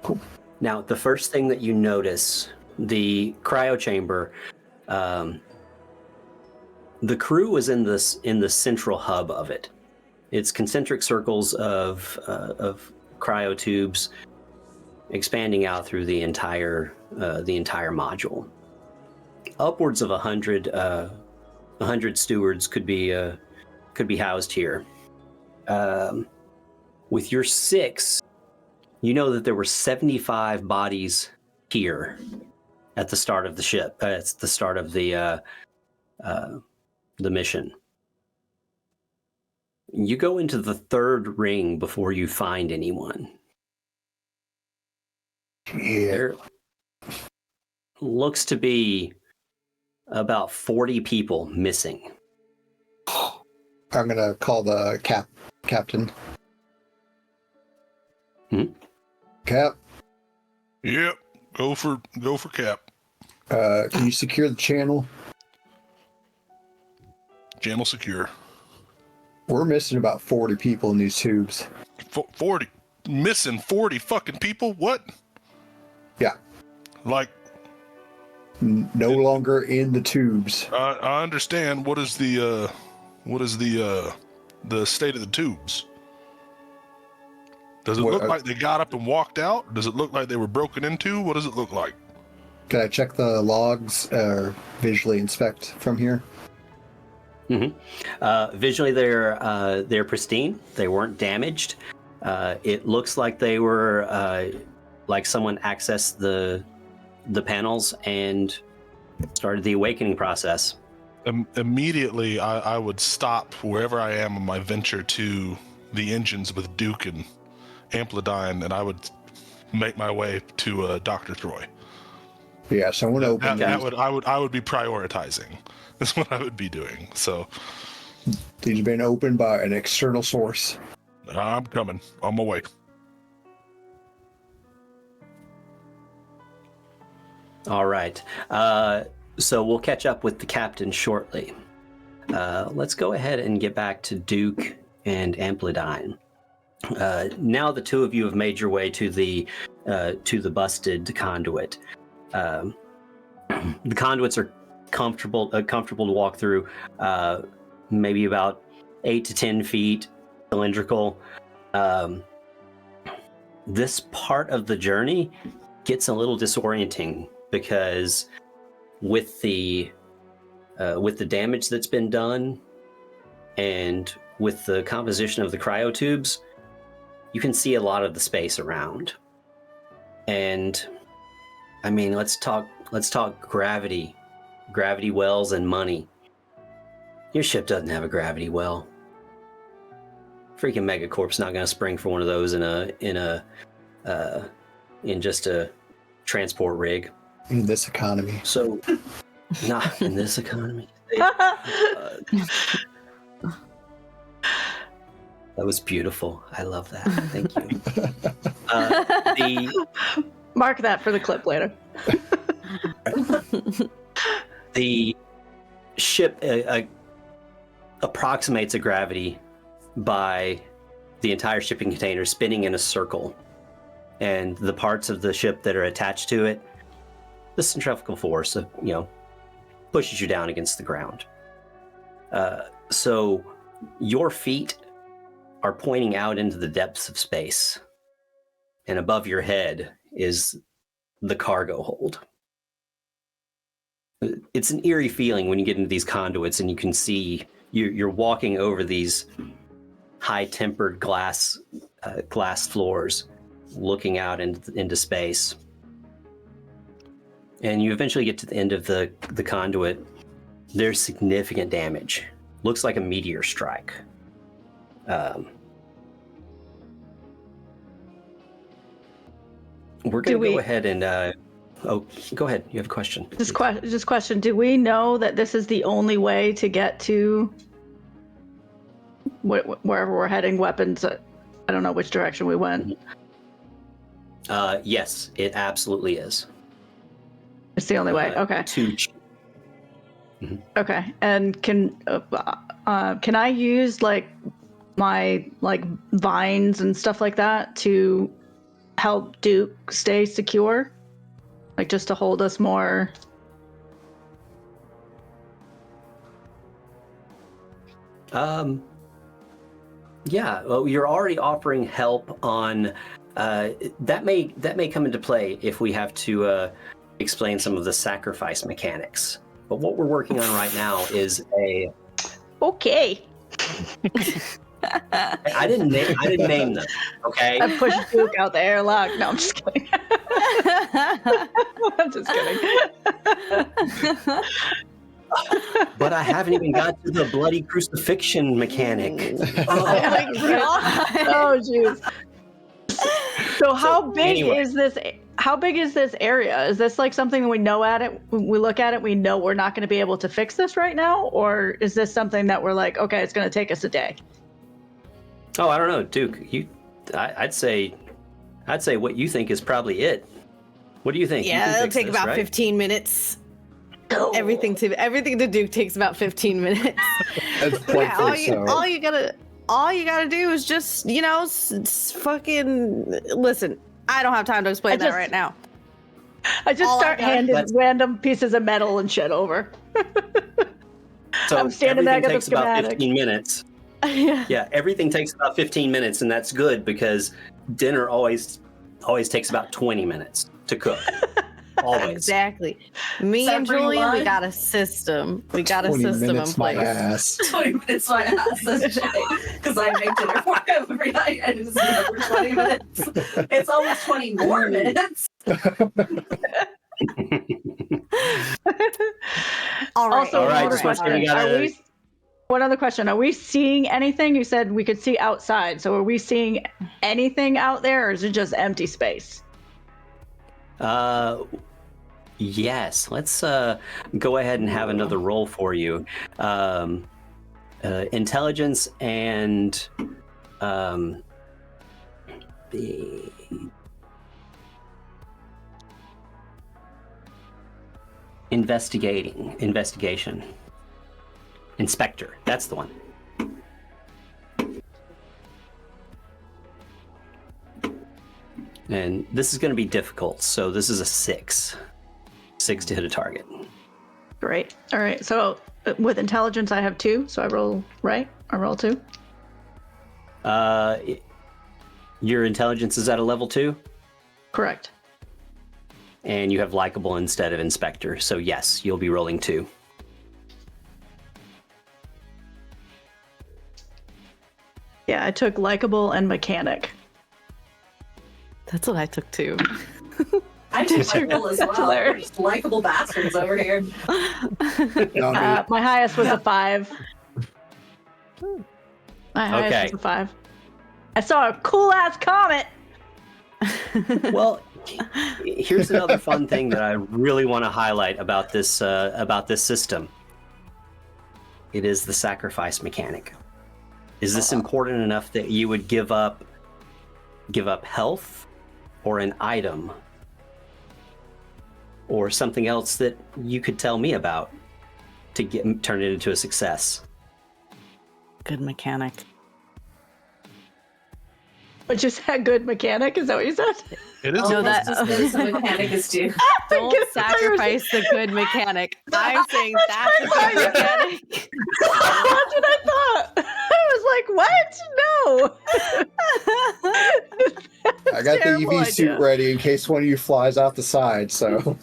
Cool. Now, the first thing that you notice, the cryo chamber, the crew was in the central hub of it. It's concentric circles of cryo tubes expanding out through the entire module. Upwards of 100 stewards could be housed here. With your 6, you know that there were 75 bodies here at the start of the ship. It's the start of the mission. You go into the 3rd ring before you find anyone. Yeah. There looks to be about 40 people missing. I'm gonna call the captain. Cap, Yep. Go for Cap. can you secure the channel? Channel secure. We're missing about 40 people in these tubes. 40. Missing 40 fucking people? What? Yeah. Like, No longer in the tubes. I understand. What is the state of the tubes? Does it What, look like they got up and walked out? Does it look like they were broken into? What does it look like? Can I check the logs or visually inspect from here? Visually, they're pristine. They weren't damaged. It looks like they were like someone accessed the panels and started the awakening process. Immediately, I would stop wherever I am on my venture to the engines with Duke and Amplidyne, and I would make my way to Dr. Troy. Yeah, so I want to open I would be prioritizing. That's what I would be doing. So these have been opened by an external source. I'm coming on my way. All right. So we'll catch up with the captain shortly. Let's go ahead and get back to Duke and Amplidyne. Now the two of you have made your way to the busted conduit. The conduits are comfortable to walk through, maybe about 8 to 10 feet, cylindrical. This part of the journey gets a little disorienting because with the damage that's been done and with the composition of the cryotubes, you can see a lot of the space around. And I mean, let's talk gravity wells and money. Your ship doesn't have a gravity well. Freaking Megacorp's not going to spring for one of those in just a transport rig. In this economy. So, not in this economy. That was beautiful. I love that. Thank you. Mark that for the clip later. The ship approximates a gravity by the entire shipping container spinning in a circle and the parts of the ship that are attached to it, the centrifugal force, pushes you down against the ground. So your feet are pointing out into the depths of space, and above your head is the cargo hold. It's an eerie feeling when you get into these conduits and you can see you're walking over these high-tempered glass floors, looking out into space. And you eventually get to the end of the conduit. There's significant damage. Looks like a meteor strike. We're going to go ahead and... go ahead. You have a question. Just question. Do we know that this is the only way to get to wherever we're heading? Weapons. I don't know which direction we went. Yes, it absolutely is. It's the only way. Okay. Mm-hmm. Okay. And can I use my vines and stuff like that to help Duke stay secure? Just to hold us more. Yeah. Well, you're already offering help on. That may come into play if we have to explain some of the sacrifice mechanics. But what we're working on right now is a. Okay. I didn't name them. Okay. I pushed Duke out the airlock. No, I'm just kidding. I'm just kidding. But I haven't even got to the bloody crucifixion mechanic. Oh my god! Oh jeez. So how big anyway. is this? How big is this area? Is this something we know at it? We look at it, we know we're not going to be able to fix this right now, or is this something that we're okay, it's going to take us a day? Oh, I don't know, Duke. I'd say what you think is probably it. What do you think? Yeah, it'll take about 15 minutes. Go. Everything to Duke takes about 15 minutes. All you gotta do is just fucking listen. I don't have time to explain that right now. I just start handing random pieces of metal and shit over. So I'm standing there, everything I got takes the about schematic. 15 minutes. Yeah, Everything takes about 15 minutes, and that's good because dinner always takes about 20 minutes to cook. Always. exactly. Me and Julian, we got a system. We got a 20 system in minutes, my place. ass. 20 minutes my ass, says Jay, because I make dinner for him every night and it's never 20 minutes. It's almost 20 more minutes. All right. Also, All right, one other just want you question. to gotta- One other question. Are we seeing anything? You said we could see outside. So are we seeing anything out there, or is it just empty space? Yes. Let's go ahead and have another roll for you. Intelligence and the investigation. Inspector. That's the one. And this is going to be difficult, so this is a 6. 6 to hit a target. Great. All right. So with intelligence, I have 2. So I roll right. I roll 2. Your intelligence is at a level 2, Correct. and you have likable instead of inspector. So yes, you'll be rolling 2. Yeah, I took likable and mechanic. That's what I took too. I took likable as well. hilarious. Just likable bastards over here. No, My highest was a 5. My highest Okay. was a 5. I saw a cool ass comet. Well, here's another fun thing that I really want to highlight about this system. It is the sacrifice mechanic. Is this important enough that you would give up health or an item or something else that you could tell me about to turn it into a success? Good mechanic. But just had good mechanic. Is that what you said? It is. No, that- Justice the mechanic is due. Don't sacrifice the good mechanic. I'm saying that's a good mechanic. That's what I thought. I was like, what? No. I got the Terrible EV suit idea. ready in case one of you flies out the side. So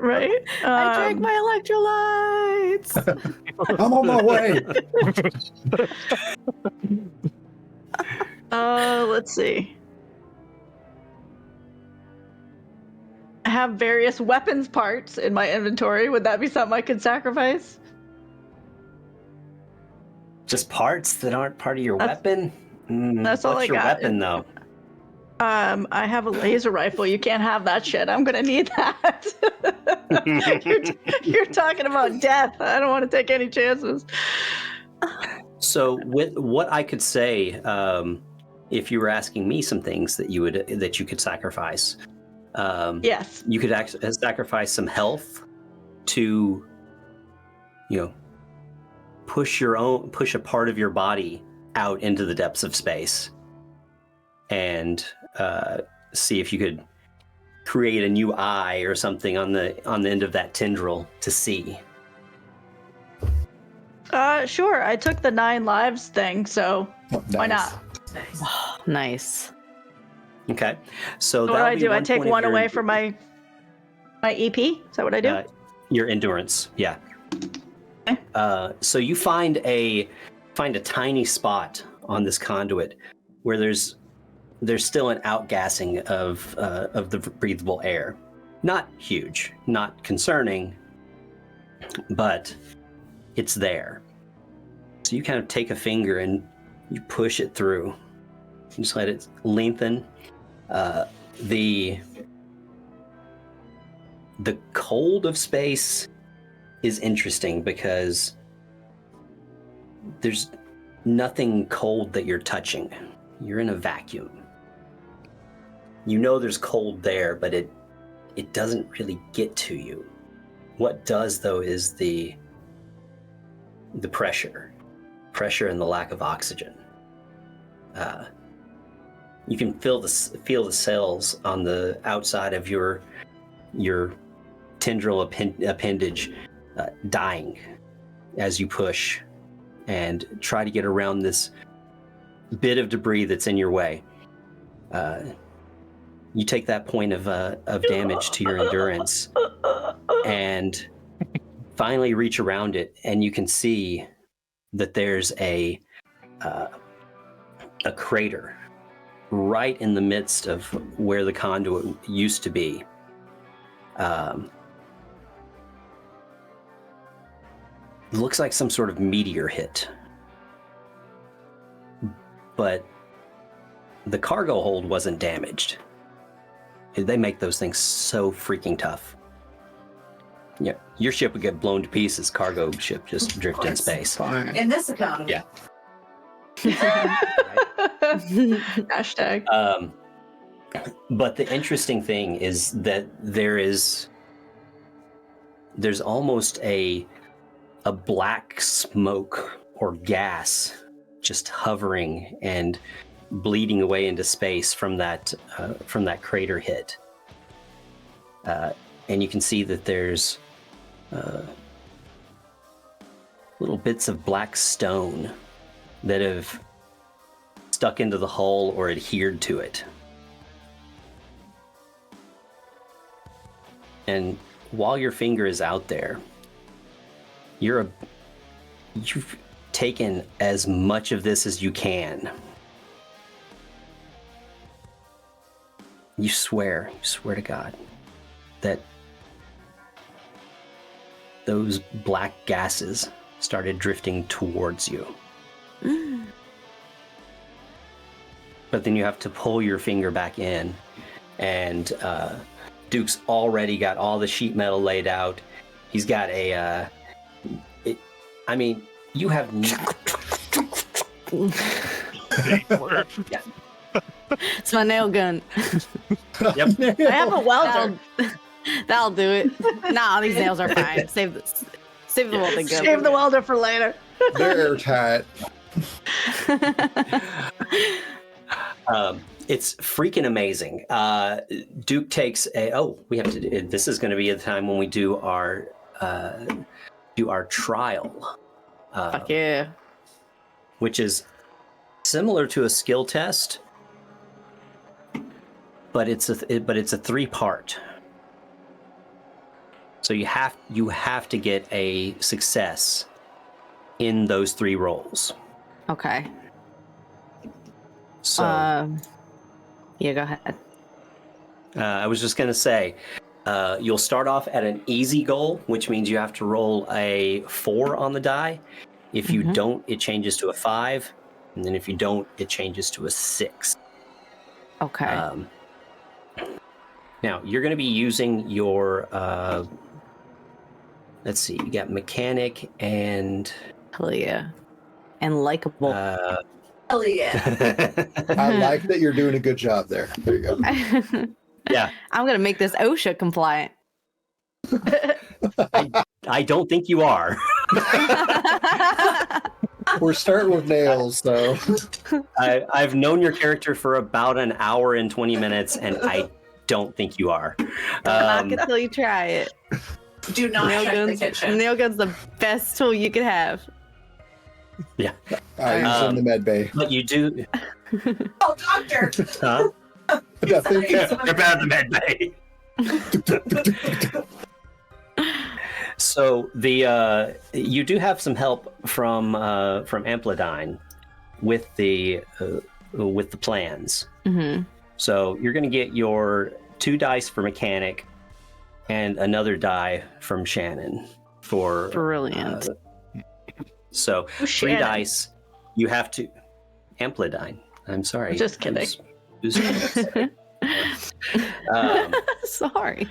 Right? I drank my electrolytes. I'm on my way. Let's see. I have various weapons parts in my inventory. Would that be something I could sacrifice? Just parts that aren't part of your That's- weapon? that's all what's I your got. weapon, though? I have a laser rifle. You can't have that shit. I'm gonna need that. you're talking about death. I don't want to take any chances. So, with what I could say, if you were asking me some things that you could sacrifice, Yes. you could actually sacrifice some health to, push a part of your body out into the depths of space, and see if you could create a new eye or something on the end of that tendril to see. Sure. I took the 9 lives thing, so why not? Nice. Okay, so What do I do? I take one away from my EP. Is that what I do? Your endurance, yeah. Okay. So you find a tiny spot on this conduit where there's still an outgassing of the breathable air. Not huge, not concerning, but it's there. So you kind of take a finger and you push it through. You just let it lengthen. The cold of space is interesting because there's nothing cold that you're touching. You're in a vacuum. You know there's cold there, but it doesn't really get to you. What does, though, is the pressure and the lack of oxygen. You can feel the cells on the outside of your tendril appendage dying as you push and try to get around this bit of debris that's in your way. You take that point of damage to your endurance and finally reach around it, and you can see that there's a crater right in the midst of where the conduit used to be. Looks like some sort of meteor hit. But the cargo hold wasn't damaged. They make those things so freaking tough. Yeah, your ship would get blown to pieces. Cargo ship just drift in space. Fine. In this economy. Yeah. Hashtag. But the interesting thing is that there's almost a black smoke or gas just hovering and bleeding away into space from that crater hit. And you can see that there's little bits of black stone that have stuck into the hull or adhered to it. And while your finger is out there, you've taken as much of this as you can. You swear to God that those black gases started drifting towards you. But then you have to pull your finger back in, and Duke's already got all the sheet metal laid out. He's got you have It's my nail gun. Yep. I have a welder. That'll do it. Nah, these nails are fine. Save the welding gun. Save the welder for later. They're airtight. It's freaking amazing. Duke takes a. Oh, we have to. This is going to be the time when we do our trial. Fuck yeah. Which is similar to a skill test, but it's a 3-part. So you have to get a success in those 3 rolls. Okay. So yeah, go ahead. I was just gonna say, you'll start off at an easy goal, which means you have to roll a 4 on the die. If you don't, it changes to a 5, and then if you don't, it changes to a 6. Okay. Now you're going to be using your. Let's see. You got mechanic and. Hell yeah. And likable. Hell yeah. I like that you're doing a good job there. There you go. Yeah. I'm gonna make this OSHA compliant. I don't think you are. We're starting with nails, so. I've known your character for about an hour and 20 minutes, and I don't think you are. Knock it till you try it. Do not check the kitchen. Nail gun's the best tool you could have. Yeah. I use in the med bay. But you do. Oh, doctor! Huh? Nothing. You're bad at the med bay. So you do have some help from Amplidine with the plans. Mm-hmm. So you're going to get your 2 dice for mechanic and another die from Shannon for Brilliant. So 3 dice. You have to Amplidine. I'm sorry. Just kidding. Sorry.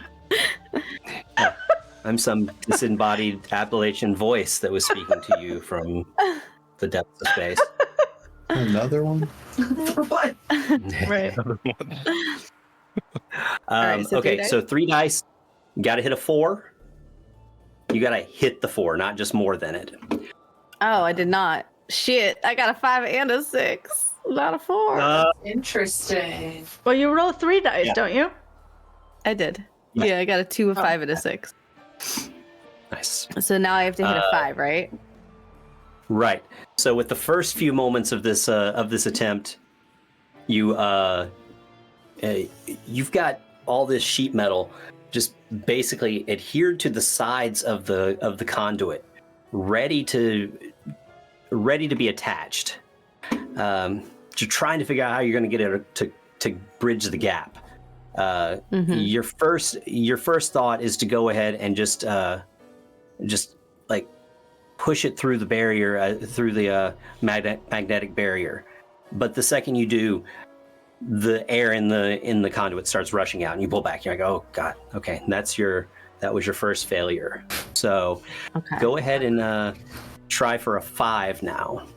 I'm some disembodied Appalachian voice that was speaking to you from the depths of space. Another one? What? Right. Alright, so 3 okay, dice? so 3 dice. You got to hit a 4. You got to hit the 4, not just more than it. Oh, I did not. Shit, I got a 5 and a 6. Not a 4. Interesting. Well, you roll 3 dice, Yeah. don't you? I did. Yeah. Yeah, I got a 2, a 5, and a 6. Nice. So now I have to hit a 5, right? Right. So with the first few moments of this attempt, you've got all this sheet metal just basically adhered to the sides of the conduit, ready to be attached. You're trying to figure out how you're going to get it to bridge the gap. Your first thought is to go ahead and just like push it through the barrier, through the magnetic barrier. But the second you do, the air in the conduit starts rushing out, and you pull back. You're like, oh god, okay, that was your first failure. So go ahead and try for a 5 now.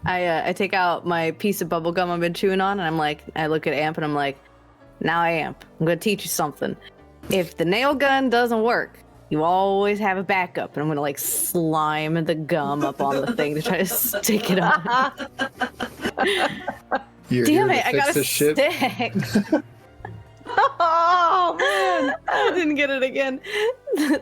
I take out my piece of bubble gum I've been chewing on, and I look at Amp, and I'm like, now Amp, I'm gonna teach you something. If the nail gun doesn't work, you always have a backup, and I'm gonna like slime the gum up on the thing to try to stick it on. Damn it, I got a stick. Oh man, I didn't get it again.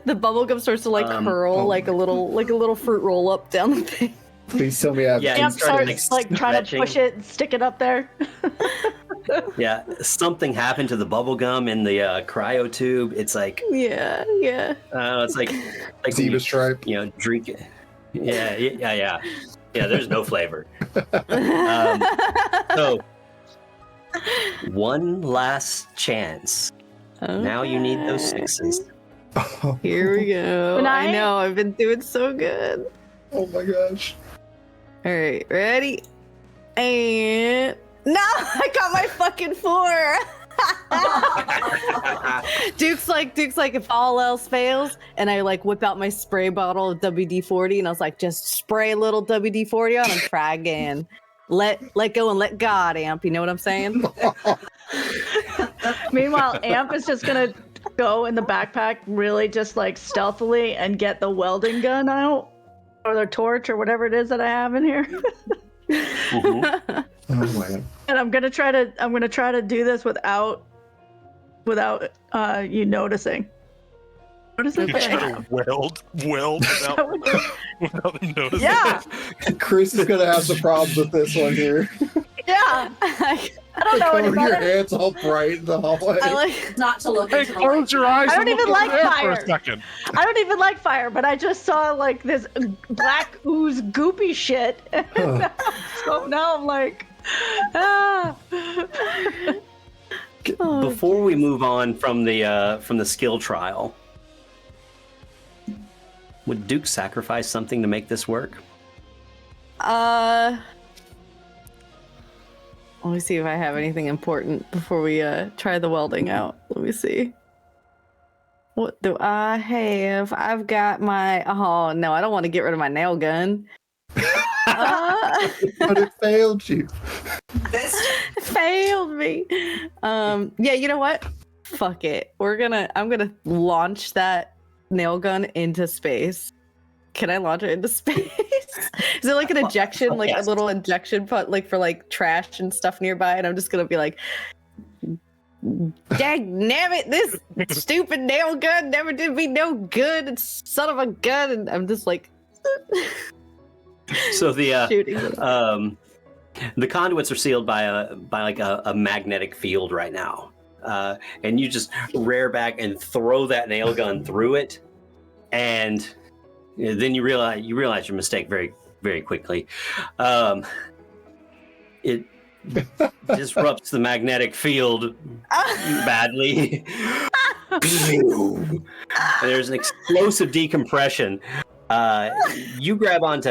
The bubble gum starts to like curl like a little fruit roll up down the thing. Please tell me I have. Yeah, Amp you started, starts like trying to push it and stick it up there. Yeah, something happened to the bubble gum in the cryo tube. It's like Yeah. it's like Zebra stripe. Drink it. Yeah. There's no flavor. So one last chance. Now you need those 6s. Here we go. Good I night. know, I've been doing so good. Oh my gosh. All right, ready? And no, I got my fucking 4. Duke's like, if all else fails, and I like whip out my spray bottle of WD-40, and I was like, just spray a little WD-40 on and try again. Let go and let God, Amp. You know what I'm saying? Meanwhile, Amp is just gonna go in the backpack really just like stealthily and get the welding gun out or the torch or whatever it is that I have in here. Oh my. And I'm gonna try to do this without you noticing. What is it? You try to weld without them noticing. Yeah, Chris is gonna have some problems with this one here. yeah. I don't know Cover anybody. your hands all bright in the hallway. I like. Not to look Hey, into the close light. your eyes. I don't and even look like over there fire. for a second. I don't even like fire, but I just saw like this black ooze goopy shit. So now I'm like, ah. Before we move on from the skill trial, would Duke sacrifice something to make this work? Let me see if I have anything important before we try the welding out. Let me see. What do I have? I've got my. Oh no, I don't want to get rid of my nail gun. But it failed you. This Failed me. Yeah, you know what? Fuck it. I'm gonna launch that nail gun into space. Can I launch it into space? Is it like an ejection, like a little ejection pot, like for like trash and stuff nearby? And I'm just gonna be like, dang this stupid nail gun never did me no good. It's son of a gun. And I'm just like So the shooting it. the conduits are sealed by a magnetic field right now, and you just rear back and throw that nail gun through it, and then you realize your mistake very, very quickly. It disrupts the magnetic field badly. There's an explosive decompression. You grab onto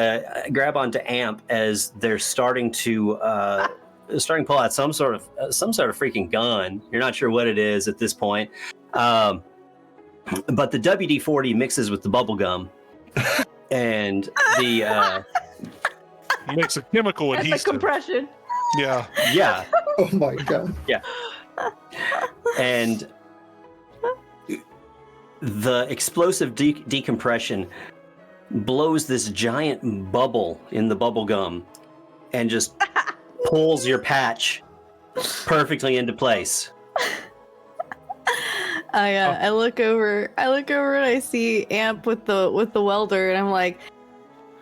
Amp as they're starting to pull out some sort of freaking gun. You're not sure what it is at this point, but the WD-40 mixes with the bubble gum, and the Makes a chemical And the adhesive. compression. Yeah. yeah. Oh my god. And the explosive decompression blows this giant bubble in the bubble gum and just pulls your patch perfectly into place. I look over and I see Amp with the welder, and I'm like,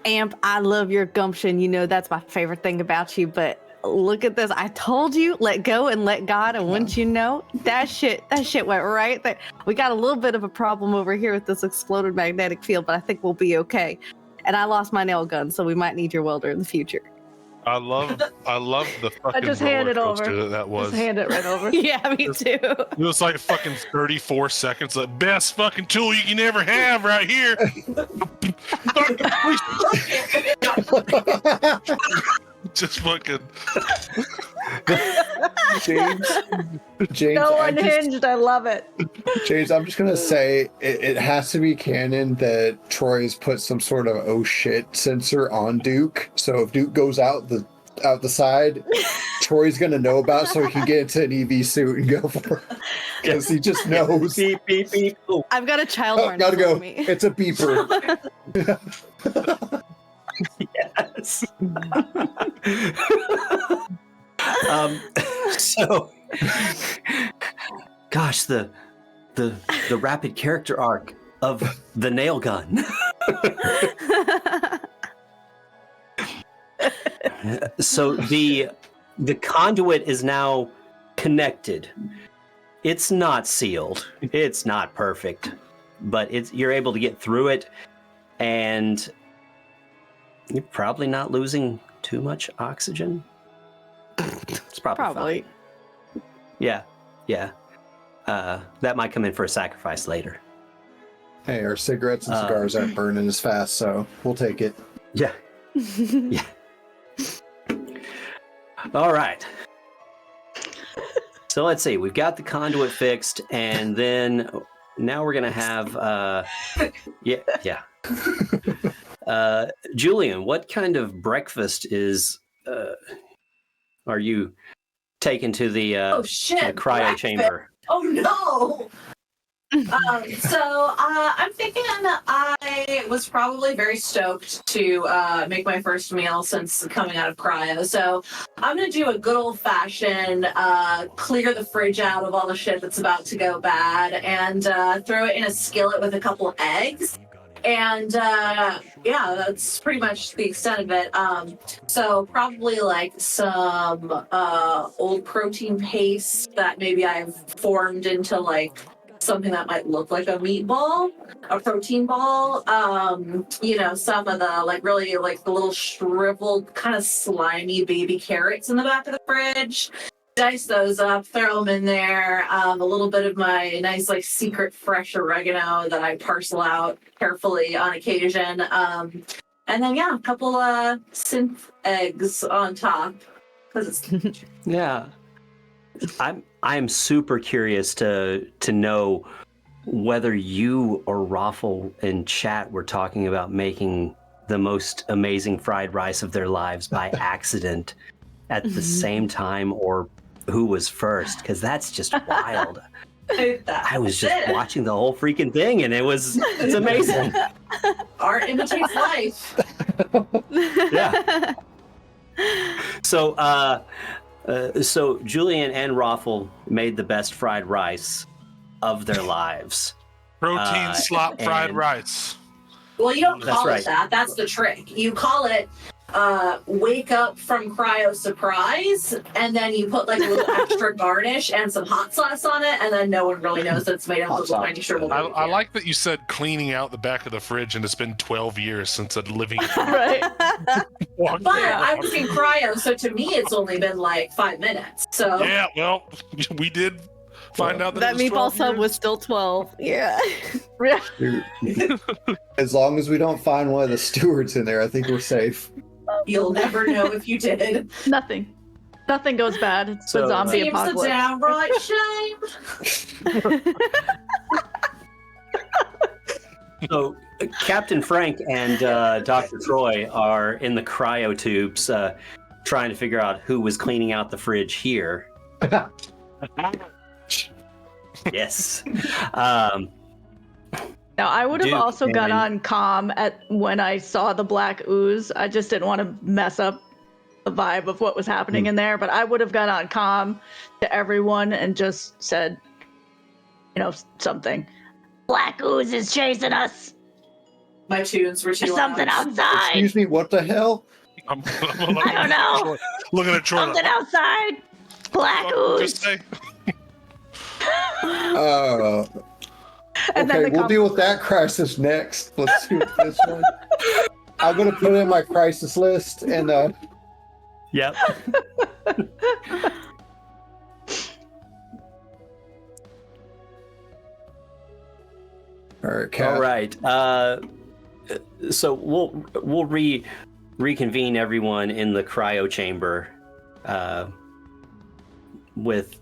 Amp, I love your gumption. You know that's my favorite thing about you, but look at this. I told you, let go and let God, and wouldn't you know, that shit went right there. We got a little bit of a problem over here with this exploded magnetic field, but I think we'll be okay. And I lost my nail gun, so we might need your welder in the future. I love the fucking just hand roller it over. coaster that was. Just hand it right over. Yeah, me too. It was like fucking 34 seconds. Like, best fucking tool you can ever have right here. Just fucking. James, So unhinged. I love it. James, I'm just gonna say it has to be canon that Troy's put some sort of oh shit sensor on Duke. So if Duke goes out the side, Troy's gonna know about, so he can get into an EV suit and go for it. Because he just knows. Beep, beep, beep. Oh. I've got a child Oh, harness gotta go. with me. It's a beeper. Yes. So, gosh, the rapid character arc of the nail gun. So the conduit is now connected. It's not sealed. It's not perfect, but you're able to get through it, and you're probably not losing too much oxygen. It's probably fine. Yeah. That might come in for a sacrifice later. Hey, our cigarettes and cigars aren't burning as fast, so we'll take it. Yeah. Yeah. All right. So let's see. We've got the conduit fixed, and then now we're gonna have yeah. Julian, what kind of breakfast are you taking to the oh shit! cryo breakfast. chamber? Oh no! I'm thinking I was probably very stoked to make my first meal since coming out of cryo. So I'm gonna do a good old fashioned clear the fridge out of all the shit that's about to go bad and throw it in a skillet with a couple eggs. And yeah, that's pretty much the extent of it. So probably like some old protein paste that maybe I've formed into like something that might look like a meatball, a protein ball. Some of the like really like the little shriveled kind of slimy baby carrots in the back of the fridge. Dice those up, throw them in there. A little bit of my nice, like, secret fresh oregano that I parcel out carefully on occasion. And then, yeah, a couple synth eggs on top. Yeah, I'm super curious to know whether you or Raffle in chat were talking about making the most amazing fried rice of their lives by accident at the same time, or who was first, because that's just wild. I was just watching the whole freaking thing, and it's amazing. Art imitates life. Yeah. So Julian and Raffle made the best fried rice of their lives. Protein slop fried and- rice. Well, you don't That's call right. it that. That's the trick. You call it wake up from cryo surprise, and then you put like a little extra garnish and some hot sauce on it, and then no one really knows that it's made out of tiny shriveled. I like that you said cleaning out the back of the fridge, and it's been 12 years since a living. Right. But I was in cryo, so to me it's only been like 5 minutes. So Yeah, well, we did find out that That it was meatball 12 sub years. was still 12. Yeah. Dude, as long as we don't find one of the stewards in there, I think we're safe. you'll never know if you did. Nothing goes bad. It's So, the zombie Seems a apocalypse. downright shame. So Captain Frank and Dr. Troy are in the cryo tubes trying to figure out who was cleaning out the fridge here. Yes. Now, I would have Duke also got and- on comm when I saw the black ooze. I just didn't want to mess up the vibe of what was happening in there, but I would have got on comm to everyone and just said, something. Black ooze is chasing us. My tunes were too There's something loud. outside. Excuse me, what the hell? I'm I don't know. Looking at Troy. Something outside. Black ooze. Just say, And then Okay, the we'll deal with that crisis next. Let's do this one. I'm gonna put it in my crisis list, and Yep. all right, Kat. All right. So we'll reconvene everyone in the cryo chamber with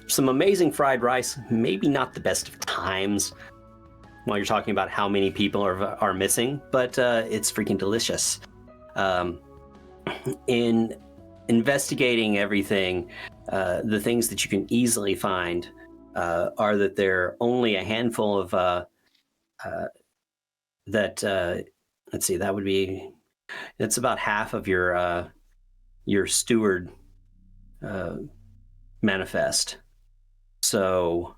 some amazing fried rice. Maybe not the best of times while you're talking about how many people are missing, but it's freaking delicious. In investigating everything, the things that you can easily find are that there are only a handful of let's see, that would be, it's about half of your steward manifest. So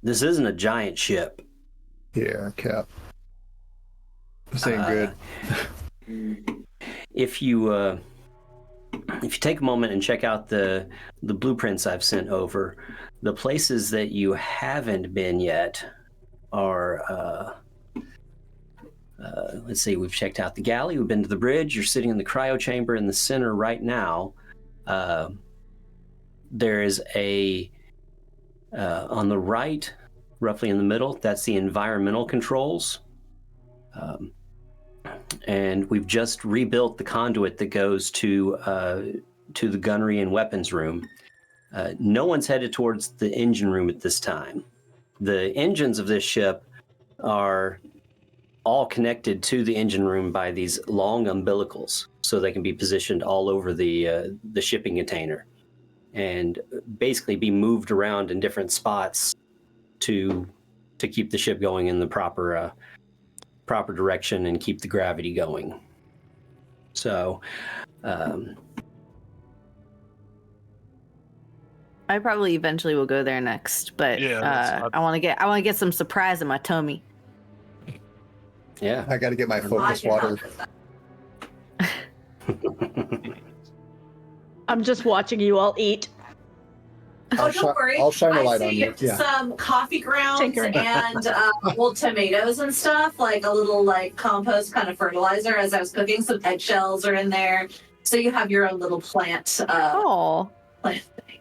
this isn't a giant ship. Yeah, Kat. This ain't good. If you take a moment and check out the blueprints I've sent over, the places that you haven't been yet are let's see, we've checked out the galley, we've been to the bridge, you're sitting in the cryo chamber in the center right now. There is a on the right, roughly in the middle, that's the environmental controls. And we've just rebuilt the conduit that goes to the gunnery and weapons room. No one's headed towards the engine room at this time. The engines of this ship are all connected to the engine room by these long umbilicals, so they can be positioned all over the shipping container. and basically be moved around in different spots to keep the ship going in the proper direction and keep the gravity going. So I probably eventually will go there next, but Yeah, I want to get some surprise in my tummy. yeah. I got to get my I focus can water. help with that. I'm just watching you all eat. Oh, don't worry. I'll shine a I light on see you. Yeah. some coffee grounds Tinkering. and old tomatoes and stuff, like a little like compost kind of fertilizer. As I was cooking, some eggshells are in there, so you have your own little plant. Oh, Plant thing.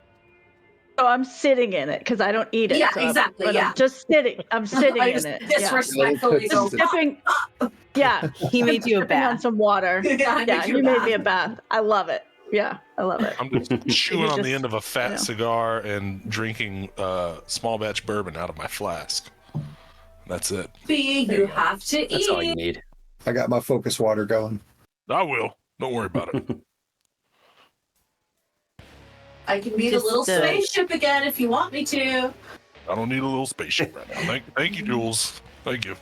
So I'm sitting in it because I don't eat it. Yeah, so exactly, but yeah. I'm just sitting. I'm sitting I in just it. disrespectfully Little go. Just dipping. Yeah, he made you a dipping on bath. some water. Yeah, I Yeah, made you you a made bath. me a bath. I love it. Yeah, I love it. I'm just chewing You on the just- end of a fat yeah. cigar and drinking small batch bourbon out of my flask. That's it. You have to eat. That's all you need. I got my focus water going. I will. Don't worry about it. I can be Just, the little spaceship again if you want me to. I don't need a little spaceship right now. Thank you, Jules. Thank you.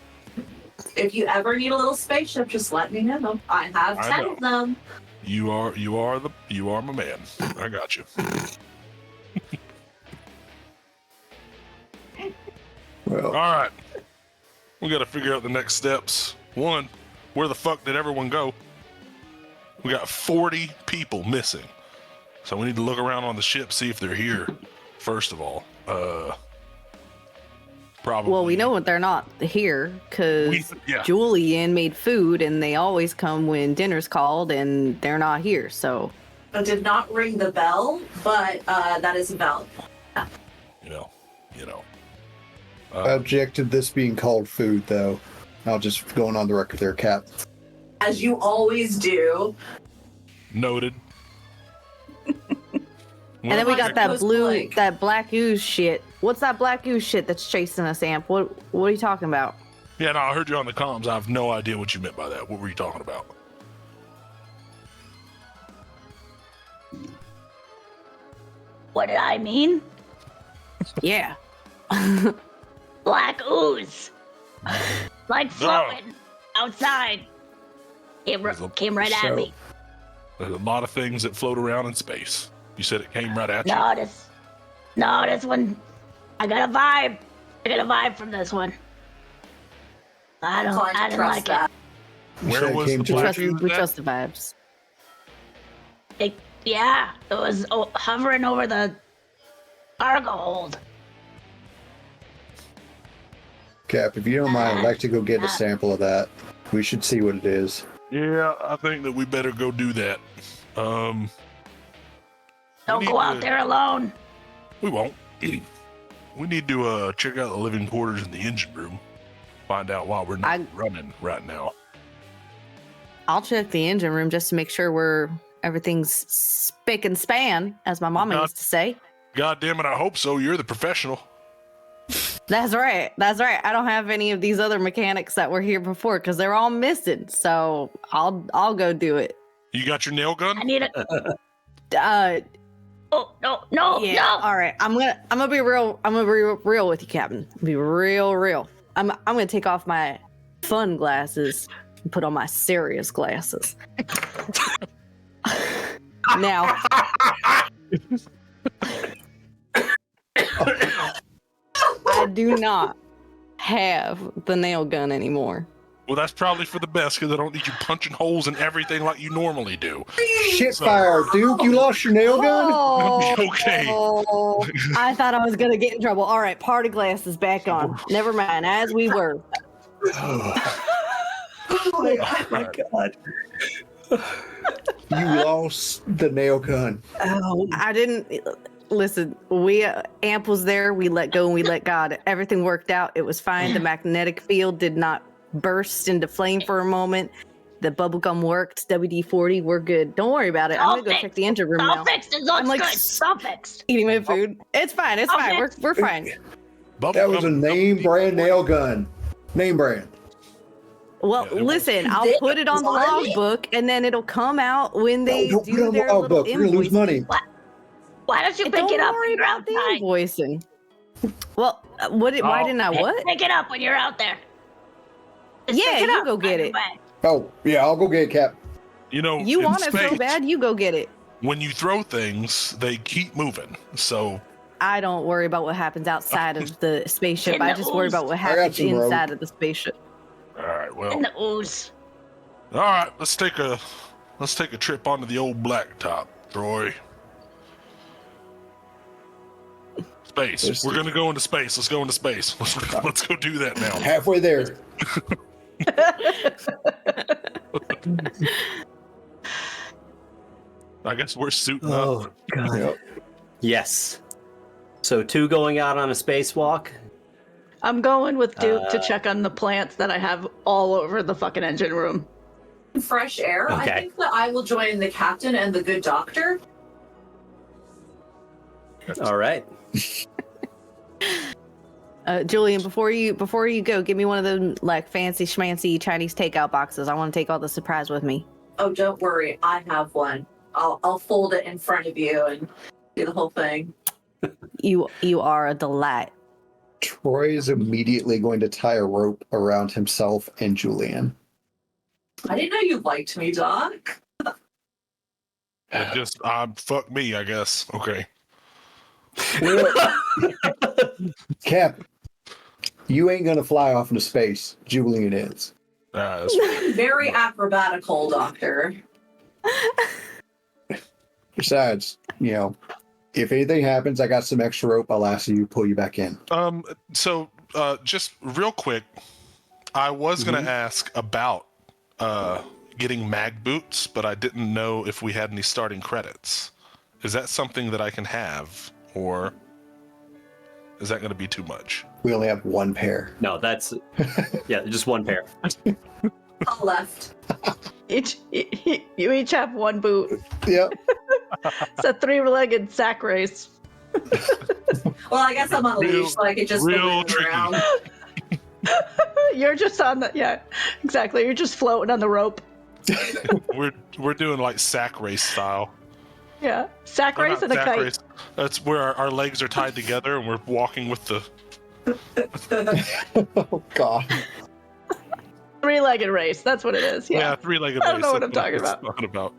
If you ever need a little spaceship, just let me know. I have I 10 know. of them. You are my man. I got you. Well, All right. We got to figure out the next steps. One, where the fuck did everyone go? We got 40 people missing. So we need to look around on the ship, see if they're here. First of all, probably. Well, we know they're not here because Yeah. Julian made food, and they always come when dinner's called, and they're not here. So I did not ring the bell, but that is a bell. You know. I object to this being called food, though. I'll just going on the record there, Cap. As you always do. Noted. and then we got that Goes blue, blank. that black ooze shit. What's that black ooze shit that's chasing us, Amp? What are you talking about? Yeah, no, I heard you on the comms. I have no idea what you meant by that. What were you talking about? What did I mean? Yeah. Black ooze. Like floating outside. Came right at me. There's a lot of things that float around in space. You said it came right at you. No, this one. I got a vibe. I got a vibe from this one. I don't like that. Where was the We black trust, ooze we at? trust the vibes. it. Yeah, it was hovering over the cargo hold. Cap, if you don't mind, I'd like to go get a sample of that. We should see what it is. Yeah, I think that we better go do that. Don't need go out to- there alone. We won't. We need to check out the living quarters in the engine room. Find out why we're not running right now. I'll check the engine room just to make sure everything's spick and span, as my mama used to say. God damn it, I hope so. You're the professional. That's right. I don't have any of these other mechanics that were here before because they're all missing. So I'll go do it. You got your nail gun? I need it. Oh no! Yeah. All right. I'm gonna be real. I'm gonna be real with you, Captain. Be real. I'm gonna take off my fun glasses and put on my serious glasses. Now, I do not have the nail gun anymore. Well, that's probably for the best because I don't need you punching holes in everything like you normally do. Shit fire, Duke, you lost your nail gun? Oh, Okay. I thought I was gonna get in trouble. All right, party glasses back on. Never mind, as we were. Oh my god. You lost the nail gun. I didn't listen. Amp was there. We let go and we let God. Everything worked out. It was fine. The magnetic field did not burst into flame for a moment. The bubblegum worked. WD-40, we're good. Don't worry about it. I'm gonna go check the engine room now. All fixed. It looks I'm like good. It's all fixed. eating my food. It's fine. It's fine. We're fine. That was a name brand nail gun. Name brand. Well, Yeah, listen, I'll put it on the logbook and then it'll come out when they Don't do put it on the their little logbook. We're gonna lose invoice. money. Why don't you pick Don't it up worry when you're about the outside? invoicing. Well, why didn't I what? Pick it up when you're out there. Just Yeah, pick it you up go get on your it. way. Oh, yeah, I'll go get it, Cap. You know, You in want it so space, bad, you go get it. when you throw things, they keep moving. So I don't worry about what happens outside of the spaceship. In I the just worry ooze. about what I got happens you, bro. inside of the spaceship. all right, well, In the ooze. all right. Let's take a trip onto the old blacktop, Troy. Space. We're gonna go into space. Let's go into space. Let's go do that now. Halfway there. I guess we're suiting Oh, up. God. Yep. Yes. So 2 going out on a spacewalk. I'm going with Duke to check on the plants that I have all over the fucking engine room. Fresh air. I Okay. think that I will join the captain and the good doctor. All right. Julian, before you go, give me one of them like fancy schmancy Chinese takeout boxes. I want to take all the surprise with me. Oh, don't worry. I have one. I'll fold it in front of you and do the whole thing. You are a delight. Troy is immediately going to tie a rope around himself and Julian. I didn't know you liked me, Doc. And just fuck me, I guess. Okay. Cap, you ain't gonna fly off into space. Julian is. That's Very acrobatical, Doctor. Besides, if anything happens, I got some extra rope. I'll ask you to pull you back in. So just real quick, I was gonna ask about getting mag boots, but I didn't know if we had any starting credits. Is that something that I can have, or is that gonna be too much? We only have one pair. No, that's just 1 pair. All left. You each have 1 boot. Yep. It's a 3-legged sack race. Well, I guess I'm on a leash, so I could just real balloon tricky. around. You're just on the exactly. You're just floating on the rope. We're doing like sack race style. Yeah, sack Or race not and a sack kite. race. That's where our legs are tied together and we're walking with the. Oh God. 3-legged race. That's what it is. Yeah, Yeah. 3-legged I race. don't know what I'm That's talking it's about. talking about.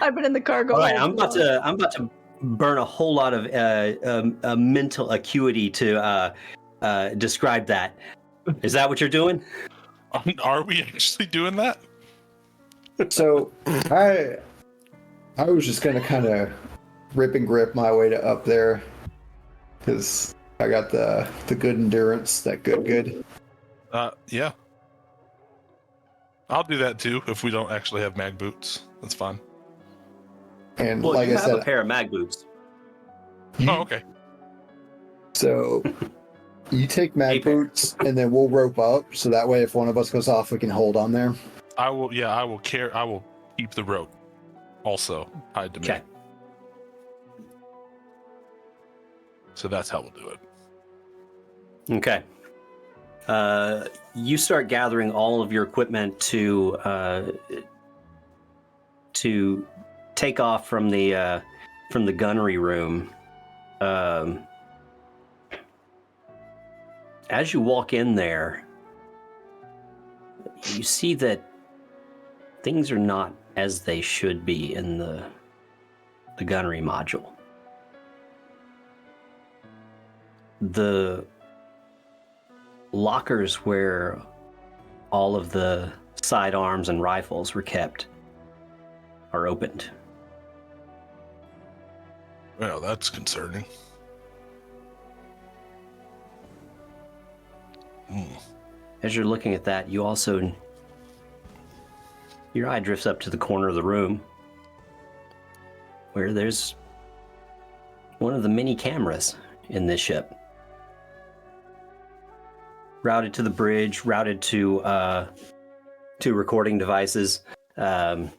I've been in the cargo. All right, hold I'm about to burn a whole lot of mental acuity to describe that. Is that what you're doing? Are we actually doing that? So I was just gonna kind of rip and grip my way to up there because I got the good endurance, that good. Yeah. I'll do that too if we don't actually have mag boots. That's fine. And Well, like you I have said, a pair of mag boots. Oh, okay. so you take mag boots and then we'll rope up so that way if one of us goes off, we can hold on there. I will keep the rope also tied to me. Okay. So that's how we'll do it. Okay. You start gathering all of your equipment to take off from the gunnery room. As you walk in there, you see that things are not as they should be in the gunnery module. The lockers where all of the sidearms and rifles were kept are opened. Well, that's concerning. As you're looking at that, you also, your eye drifts up to the corner of the room where there's one of the mini cameras in this ship. Routed to the bridge, routed to recording devices, and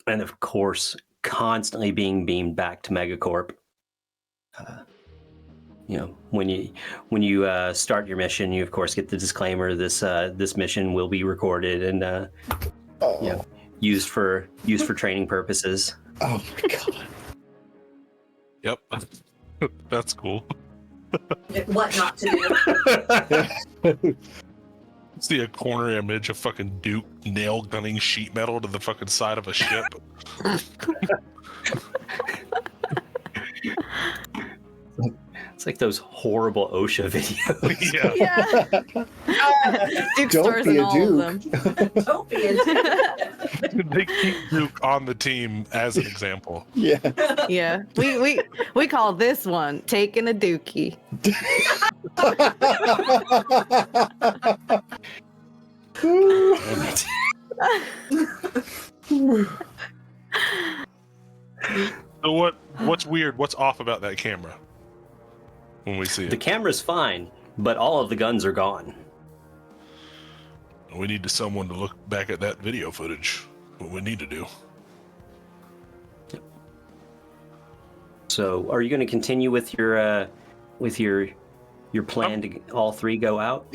of course, constantly being beamed back to Megacorp. When you start your mission, you of course get the disclaimer: this mission will be recorded, and used for training purposes. Oh my god. Yep. That's cool. What not to do. See a corner image of fucking Duke nail gunning sheet metal to the fucking side of a ship. It's like those horrible OSHA videos. Yeah. Duke Don't stars be in a all of Duke. them. Don't be intimidated. They keep Duke on the team as an example. Yeah. Yeah, we call this one taking a dookie. So what's weird? What's off about that camera when we see The it? camera's fine, but all of the guns are gone. We need someone to look back at that video footage. What we need to do. So, are you going to continue with your plan to all three go out?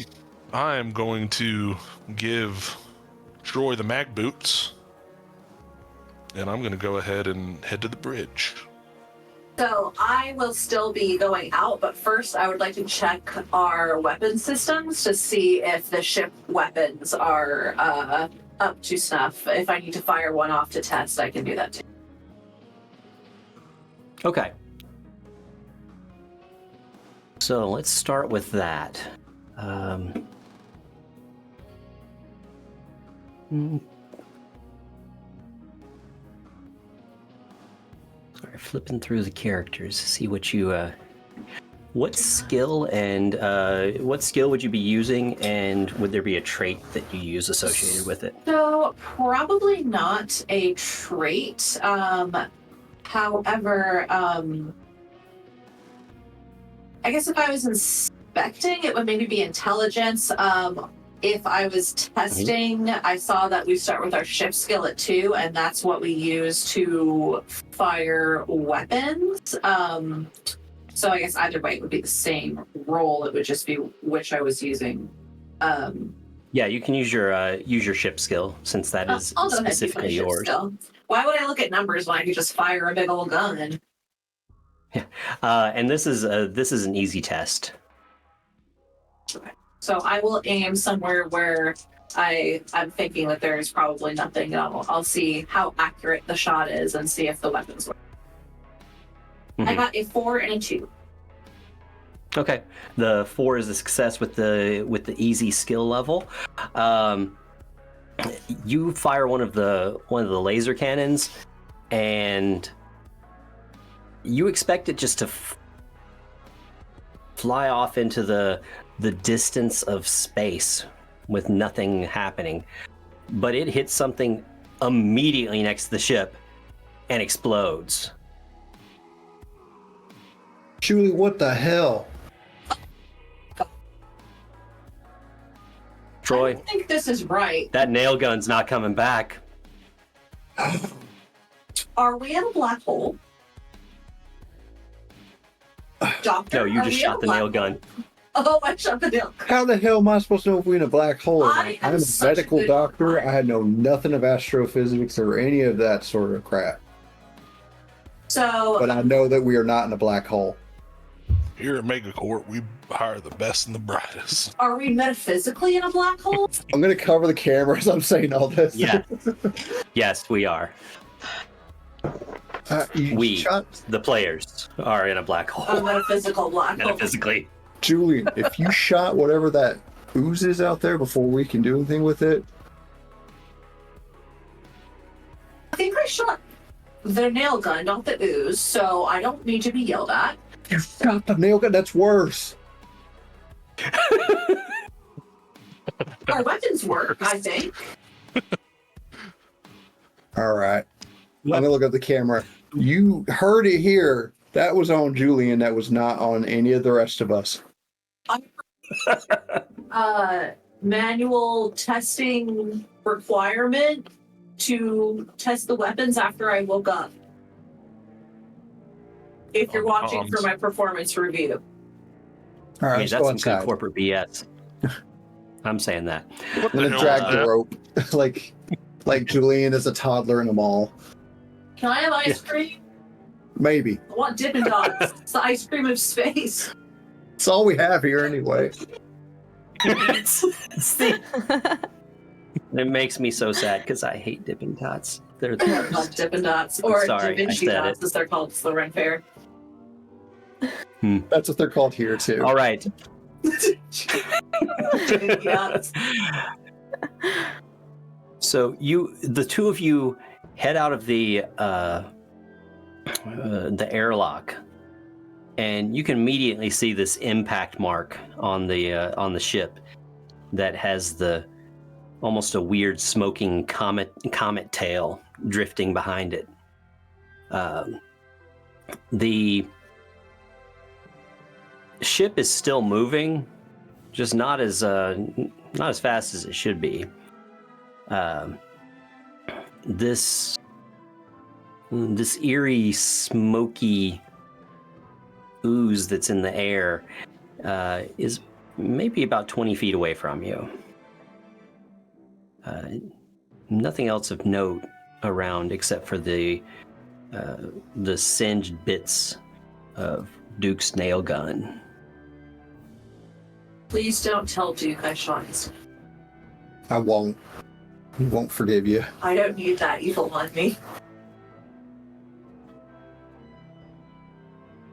I am going to give Troy the mag boots, and I'm going to go ahead and head to the bridge. So I will still be going out, but first I would like to check our weapon systems to see if the ship weapons are up to snuff. If I need to fire one off to test, I can do that too. Okay. So let's start with that. Sorry, flipping through the characters to see what you what skill would you be using, and would there be a trait that you use associated with it? So probably not a trait. However, I guess if I was inspecting, it would maybe be intelligence. If I was testing, I saw that we start with our ship skill at 2, and that's what we use to fire weapons. So I guess either way it would be the same roll. It would just be which I was using. Yeah, you can use your ship skill, since that is I'll go ahead and use my specifically ship yours. skill. Why would I look at numbers when I could just fire a big old gun? And this is an easy test. So I will aim somewhere where I'm thinking that there is probably nothing, and I'll see how accurate the shot is and see if the weapons work. I got a 4 and a 2. Okay, the 4 is a success with the easy skill level. You fire one of the laser cannons, and you expect it just to fly off into the distance of space with nothing happening, but it hits something immediately next to the ship and explodes. Julie, what the hell? Troy, I don't think this is right. that nail gun's not coming back. Are we in a black hole? Doctor, No, you are just we in shot a the black nail hole? gun. Oh, I shot the nail gun. How the hell am I supposed to know if we're in a black hole? I am I'm a such a medical good doctor. pilot. I know nothing of astrophysics or any of that sort of crap. So But I know that we are not in a black hole. Here at Megacorp, we hire the best and the brightest. are we metaphysically in a black hole? I'm going to cover the camera as I'm saying all this. Yeah. Yes, we are. You We, shot the players, are in a black hole. A metaphysical black hole. Metaphysically. Julian, if you shot whatever that ooze is out there before we can do anything with it, I think I shot the nail gun, not the ooze, so I don't need to be yelled at. you shot the nail gun. That's worse. Our weapons work, I think. All right. I'm going to look at the camera. You heard it here. That was on Julian. That was not on any of the rest of us. Manual testing requirement to test the weapons after I woke up. If you're watching for my performance review. All right, Hey, let's that's go some good inside. corporate BS. I'm saying that. What I'm the going to hell drag was the that? rope. Like, Like Julian is a toddler in a mall. Can I have ice cream? Maybe. I want Dippin' Dots. It's the ice cream of space. It's all we have here anyway. See, it makes me so sad because I hate Dippin' Dots. They're the They're called worst. Dippin' Dots, or Sorry, Da I Vinci said Dots, it. as they're called. It's the Ren Fair. That's what they're called here too. All right. Dots. So the two of you, head out of the airlock, and you can immediately see this impact mark on the ship that has almost a weird smoking comet tail drifting behind it. The ship is still moving, just not as fast as it should be. This eerie, smoky ooze that's in the air is maybe about 20 feet away from you. Nothing else of note around except for the singed bits of Duke's nail gun. Please don't tell Duke I shot his. I won't. He won't forgive you. I don't need that evil on me.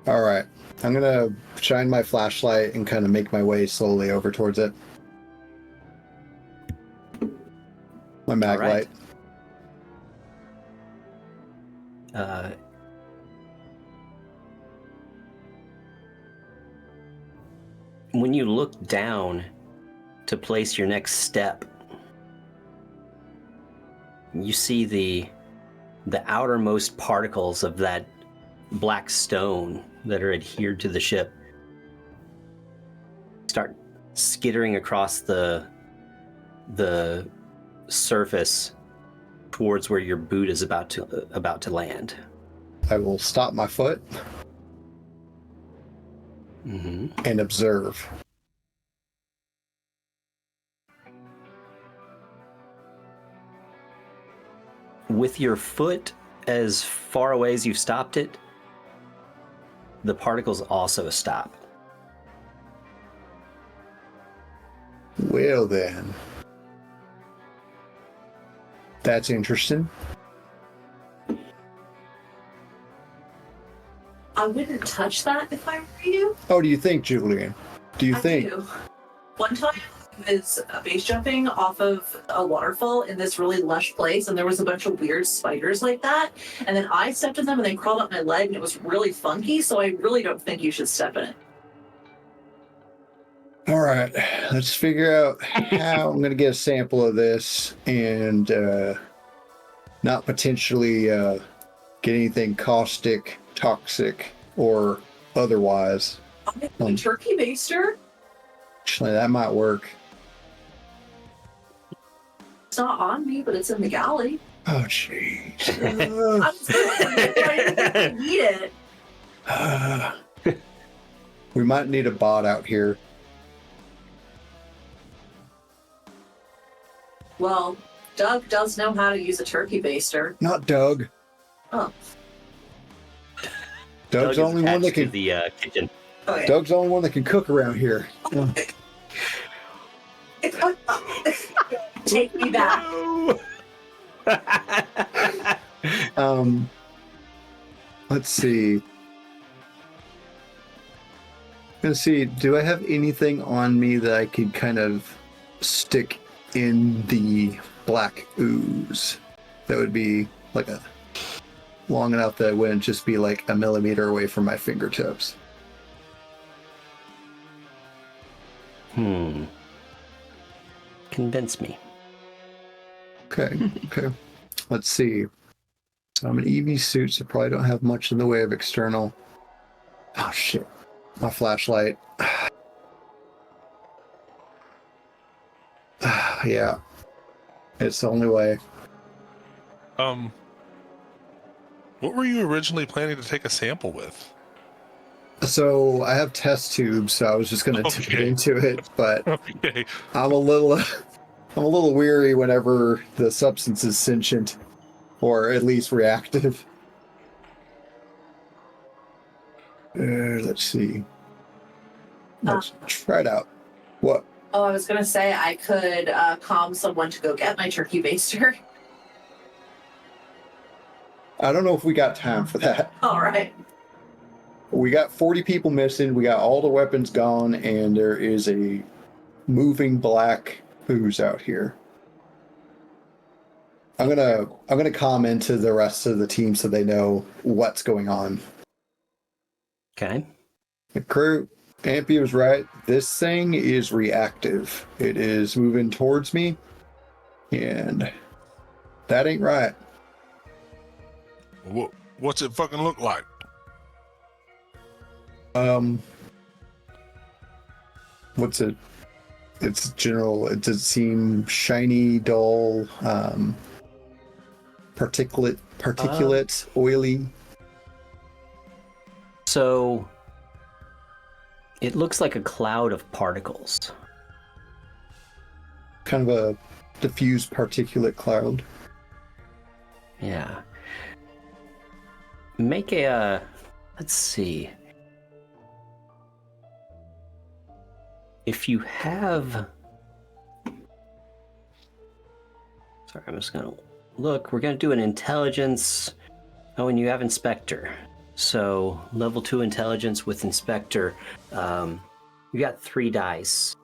All right. I'm going to shine my flashlight and kind of make my way slowly over towards it. My mag All right. light. When you look down to place your next step, you see the outermost particles of that black stone that are adhered to the ship start skittering across the surface towards where your boot is about to land. I will stop my foot and observe. With your foot as far away as you've stopped it, the particles also stop. Well then. That's interesting. I wouldn't touch that if I were you. Oh, do you think, Julian? Do you I think? do. One time I was base jumping off of a waterfall in this really lush place, and there was a bunch of weird spiders like that. And then I stepped in them, and they crawled up my leg, and it was really funky. So I really don't think you should step in it. All right, let's figure out how I'm going to get a sample of this and not potentially get anything caustic, toxic, or otherwise. A turkey baster? Actually, that might work. It's not on me, but it's in the galley. Oh, jeez. I'm trying to eat it. We might need a bot out here. Well, Doug does know how to use a turkey baster. Not Doug. Oh. Doug's the only one that to can. the kitchen. Okay. Doug's the only one that can cook around here. Take me back. Let's see. Let's see. Do I have anything on me that I could kind of stick in the black ooze? That would be like a long enough that it wouldn't just be like a millimeter away from my fingertips. Convince me. Okay. Okay. Let's see. I'm an EV suit, so probably don't have much in the way of external. Oh shit. My flashlight. Yeah. It's the only way. What were you originally planning to take a sample with? So I have test tubes, so I was just gonna tip Okay. into it, but Okay. I'm a little I'm a little weary whenever the substance is sentient, or at least reactive. Let's see. Let's try it out. What? Oh, I was gonna say I could calm someone to go get my turkey baster. I don't know if we got time for that. All right. We got 40 people missing. We got all the weapons gone, and there is a moving black ooze out here. I'm gonna comment to the rest of the team so they know what's going on. Okay. The crew, Ampy was right. This thing is reactive. It is moving towards me, and that ain't right. What's it fucking look like? What's it? It's general. It does seem shiny, dull, particulate, oily. So it looks like a cloud of particles. Kind of a diffused particulate cloud. Yeah. Make a, let's see. If you have, sorry, I'm just gonna look. We're gonna do an intelligence. Oh, and you have inspector. So level 2 intelligence with inspector. You got 3 dice.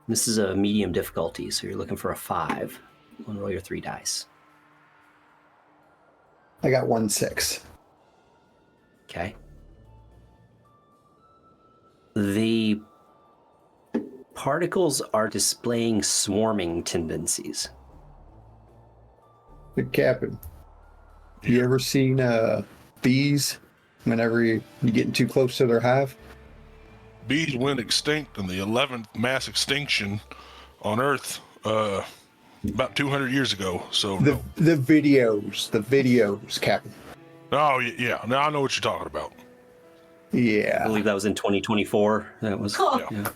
This is a medium difficulty, so you're looking for a 5. You want to roll your 3 dice. I got 1-6. Okay. The particles are displaying swarming tendencies. Good Captain. You ever seen bees whenever you're getting too close to their hive? Bees went extinct in the 11th mass extinction on Earth about 200 years ago. So The videos, Captain. Oh yeah, now I know what you're talking about. I Yeah. believe that was in 2024. That was. Yeah.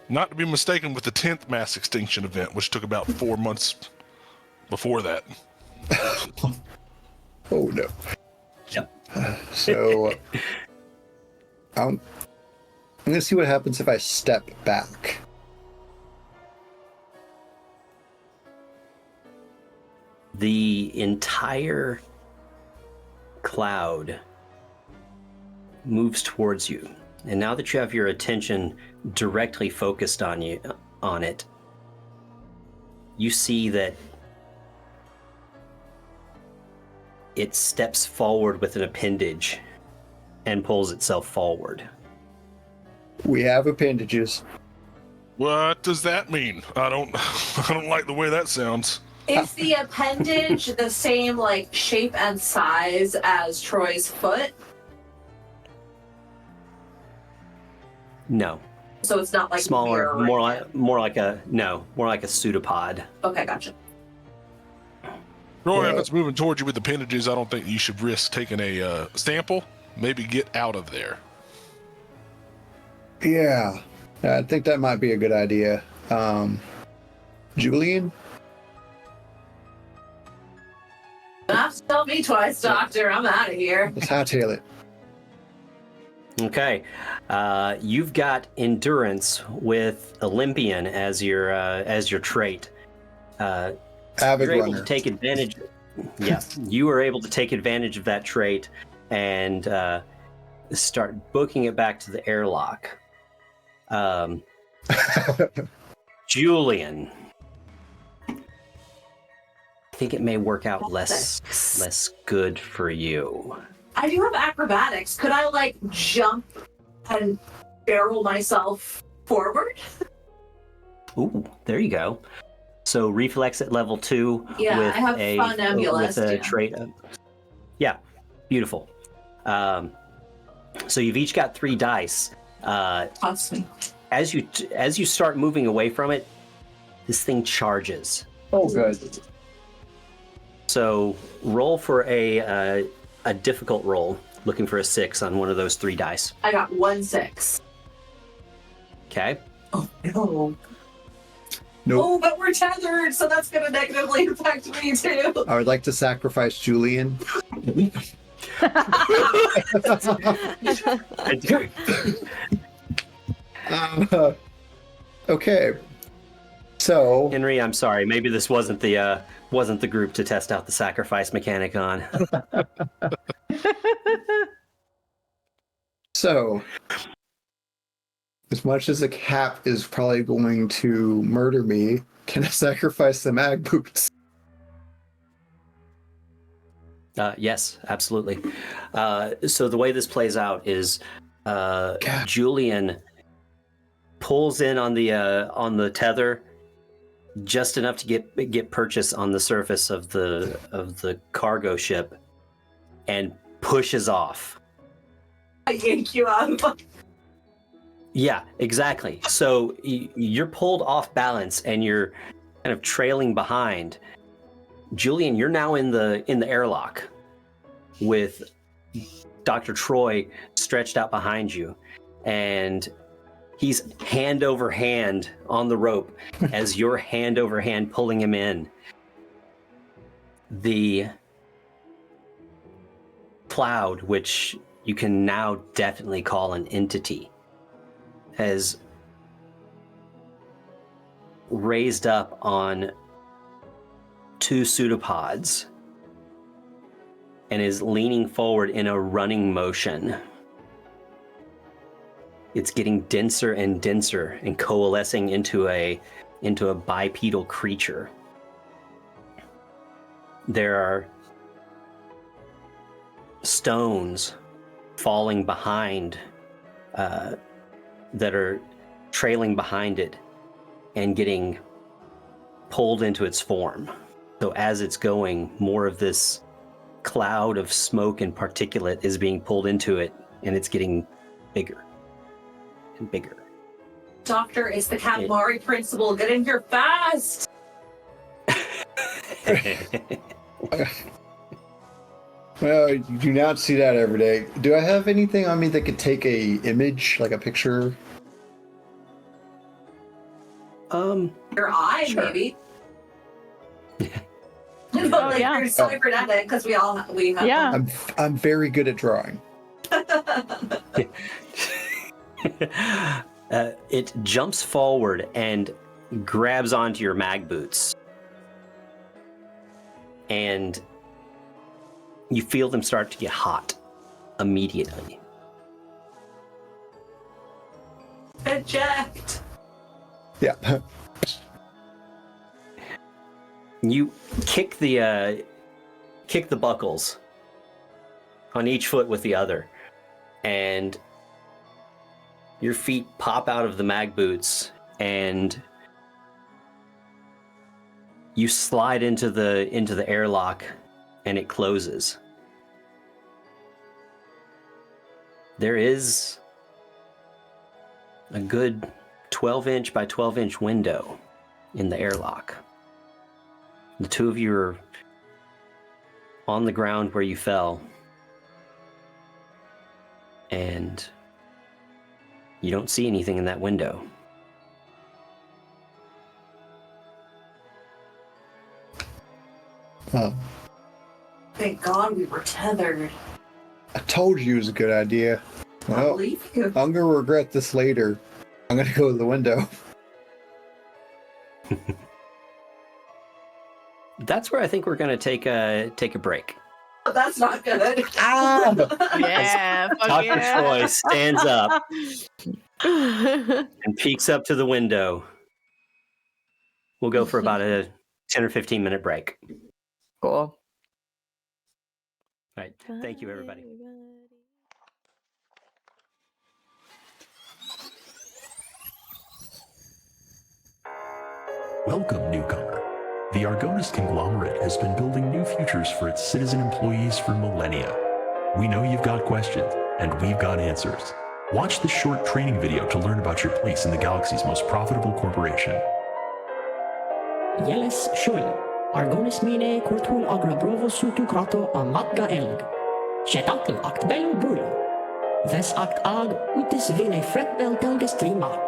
Not to be mistaken with the 10th mass extinction event, which took about 4 months before that. Oh no. Yep. So I'm gonna see what happens if I step back. The entire cloud moves towards you, and now that you have your attention directly focused on it, you see that it steps forward with an appendage and pulls itself forward. We have appendages. What does that mean? I don't like the way that sounds. Is the appendage the same like shape and size as Troy's foot? No, So it's not like smaller, mirror more like a pseudopod. Okay, gotcha. Roy, if it's moving towards you with appendages, I don't think you should risk taking a sample. Maybe get out of there. Yeah. I think that might be a good idea. Julian? Don't have to tell me twice, Doctor. I'm out of here. Let's hightail it. Okay, you've got endurance with Olympian as your trait. Avid You're able runner. to take advantage. Yeah, you are able to take advantage of that trait and start booking it back to the airlock. Julian, I think it may work out less good for you. I do have acrobatics. Could I like jump and barrel myself forward? Ooh, there you go. So reflex at level 2 Yeah, with I have funambulist, with a yeah. trait. Yeah, beautiful. So you've each got 3 dice. Toss me. As you start moving away from it, this thing charges. Oh, good. So roll for a difficult roll, looking for a 6 on one of those 3 dice. I got 1-6. Okay. Oh no. Nope. Oh, but we're tethered, so that's going to negatively impact me too. I would like to sacrifice Julian. Okay. So Henry, I'm sorry. Maybe this wasn't the group to test out the sacrifice mechanic on. So, as much as a cap is probably going to murder me, can I sacrifice the mag boots? Yes, absolutely. So the way this plays out is Julian pulls in on the tether just enough to get purchase on the surface of the cargo ship and pushes off. I yank you up. Yeah, exactly. So you're pulled off balance and you're kind of trailing behind. Julian, you're now in the airlock with Dr. Troy stretched out behind you, and he's hand over hand on the rope as you're hand over hand pulling him in. The cloud, which you can now definitely call an entity, has raised up on 2 pseudopods and is leaning forward in a running motion. It's getting denser and denser and coalescing into a bipedal creature. There are stones falling behind that are trailing behind it and getting pulled into its form. So as it's going, more of this cloud of smoke and particulate is being pulled into it, and it's getting bigger and bigger. Doctor, it's the Katamari principle. Get in here fast! Well, you do not see that every day. Do I have anything on me that could take a image, like a picture? Your eye, Sure. maybe. Oh, Like yeah. you're cybernetic, because we have Yeah. I'm very good at drawing. It jumps forward and grabs onto your mag boots. And you feel them start to get hot immediately. Eject! Yeah. You kick the buckles on each foot with the other, and your feet pop out of the mag boots, and you slide into the airlock, and it closes. There is a good 12-inch by 12-inch window in the airlock. The two of you are on the ground where you fell, and you don't see anything in that window. Oh, Thank God we were tethered. I told you it was a good idea. I Well, believe you. I'm gonna regret this later. I'm gonna go to the window. That's where I think we're going to take a break. That's not good. Yeah, fuck Dr. yeah. Troy stands up and peeks up to the window. We'll go for about a 10 or 15 minute break. Cool. All right. Thank you, everybody. Welcome, newcomer. The Argonis conglomerate has been building new futures for its citizen employees for millennia. We know you've got questions, and we've got answers. Watch this short training video to learn about your place in the galaxy's most profitable corporation. Jeles Shul, Argonis mine kurtul agra brovo sutu krato amatga elg. Shetakl act bel bulu. Ves act ag utis vine fretbel telges trimak.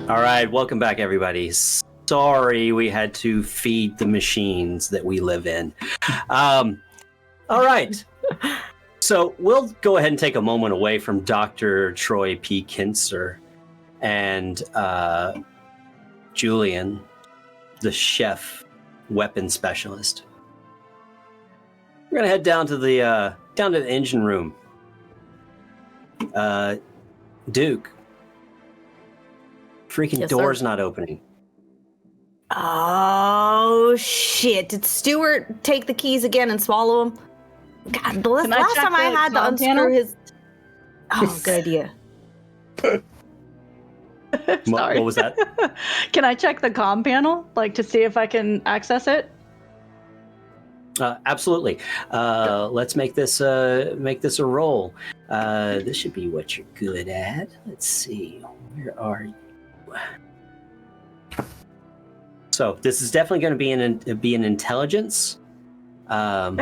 All right, welcome back, everybody. Sorry we had to feed the machines that we live in. All right. So we'll go ahead and take a moment away from Dr. Troy P. Kinser and Julian, the chef weapon specialist. We're gonna head down to the engine room. Duke, freaking Yes, door's sir. not opening. Oh shit! Did Stuart take the keys again and swallow them? God, the Can I last check time I the had to comm unscrew panel? his. Oh, good idea. Sorry. What was that? Can I check the comm panel, like to see if I can access it? Absolutely. Let's make this a roll. This should be what you're good at. Let's see. Where are you? So this is definitely going to be an intelligence. And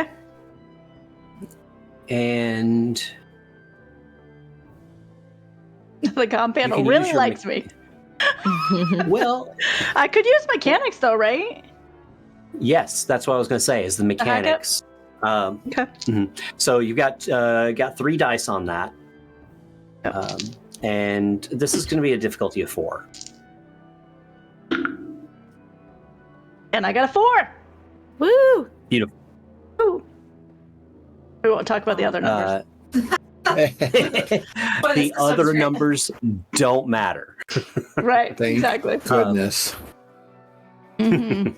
The comm panel can use really your likes me. well, I could use mechanics though, right? yes, that's what I was going to say. Is the mechanics. Okay. So you've got 3 dice on that, and this is going to be a difficulty of 4. And I got a 4. Woo! Beautiful. Woo. We won't talk about the other numbers. The other numbers don't matter. Right. Thank Exactly. goodness. Mhm.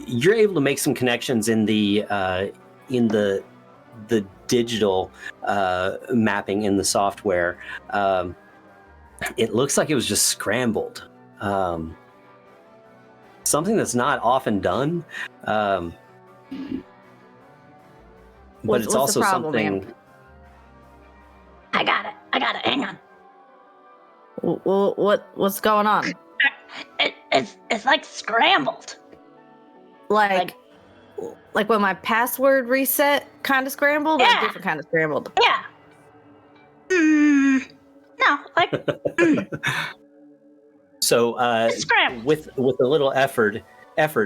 You're able to make some connections in the digital mapping in the software. It looks like it was just scrambled. Something that's not often done. But What's it's the also problem, something. ma'am? I got it. Hang on. What's going on? It's like scrambled. Like when my password reset, kind of scrambled, or Yeah. a different kind of scrambled? Yeah. No, like So scrambled. with a little effort,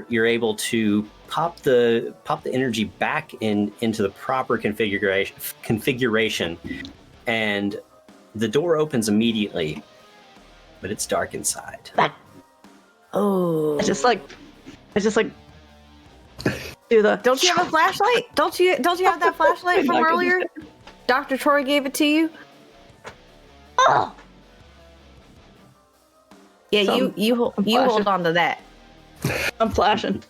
you're able to pop the energy back into the proper configuration, and the door opens immediately, but it's dark inside. Oh. I just like do the. Don't you have a flashlight? Don't you have that flashlight from earlier? Dr. Troy gave it to you? Oh, Yeah, Some- you flashing. hold on to that. I'm flashing.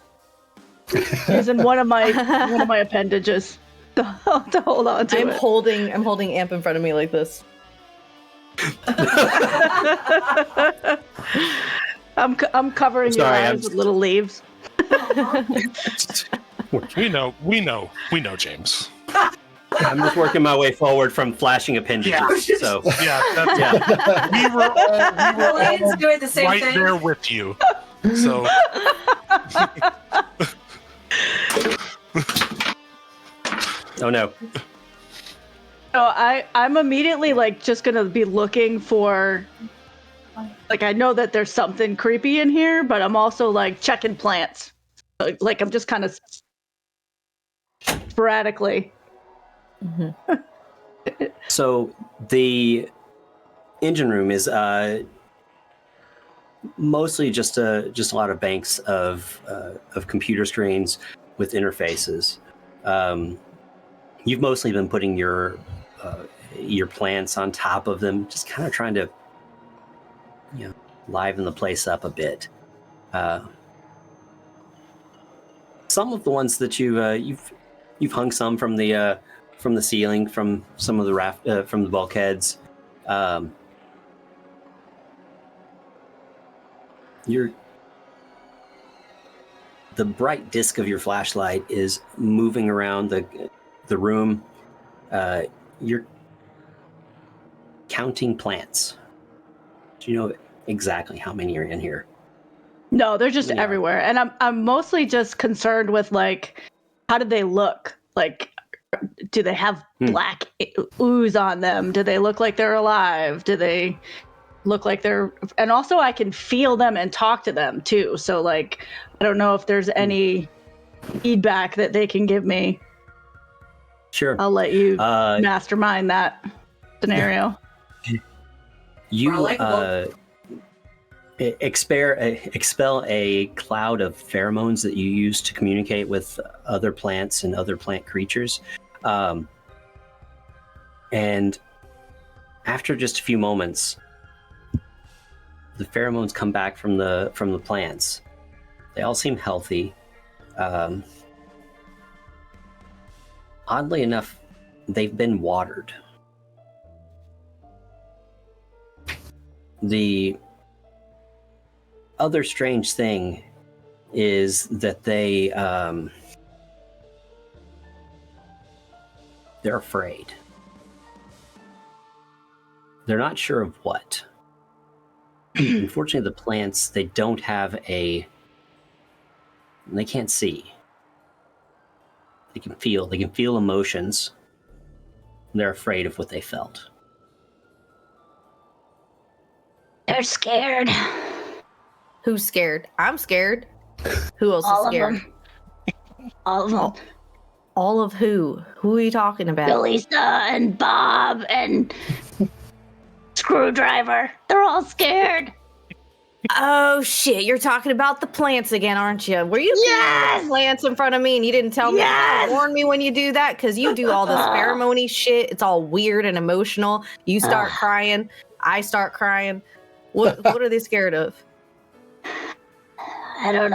Using one of my appendages to hold on to I'm it. holding amp in front of me like this. I'm covering your Sorry, eyes with little leaves. We know, James. I'm just working my way forward from flashing appendages. So Yeah, that's, yeah. we were Julian's all doing the same right thing. there with you. So Oh no. So I'm immediately like just gonna be looking for, like, I know that there's something creepy in here, but I'm also like checking plants. Like I'm just kind of sporadically. So the engine room is mostly just a lot of banks of computer screens with interfaces. You've mostly been putting your plants on top of them, just kind of trying to, liven the place up a bit. Some of the ones that you've hung some from the ceiling, from some of the from the bulkheads. The bright disk of your flashlight is moving around the room. You're counting plants. Do you know exactly how many are in here? No, they're just Yeah. everywhere, and I'm mostly just concerned with, like, how do they look? Like, do they have black ooze on them? Do they look like they're alive? Do they look like they're, and also I can feel them and talk to them too. So like, I don't know if there's any feedback that they can give me. Sure. I'll let you mastermind that scenario. You expel a cloud of pheromones that you use to communicate with other plants and other plant creatures. And after just a few moments, the pheromones come back from the plants. They all seem healthy. Oddly enough, they've been watered. The other strange thing is that they're afraid. They're not sure of what. Unfortunately, the plants, they don't have they can't see. They can feel emotions. They're afraid of what they felt. They're scared. Who's scared? I'm scared. Who else All is scared? of them. All of them. All of who? Who are you talking about? Lisa and Bob and Screwdriver. They're all scared. Oh shit, you're talking about the plants again, aren't you? Were you Yes! the plants in front of me and you didn't tell me? Yes! Warn me when you do that, because you do all this pheromone shit. It's all weird and emotional. You start crying. I start crying. What are they scared of? I don't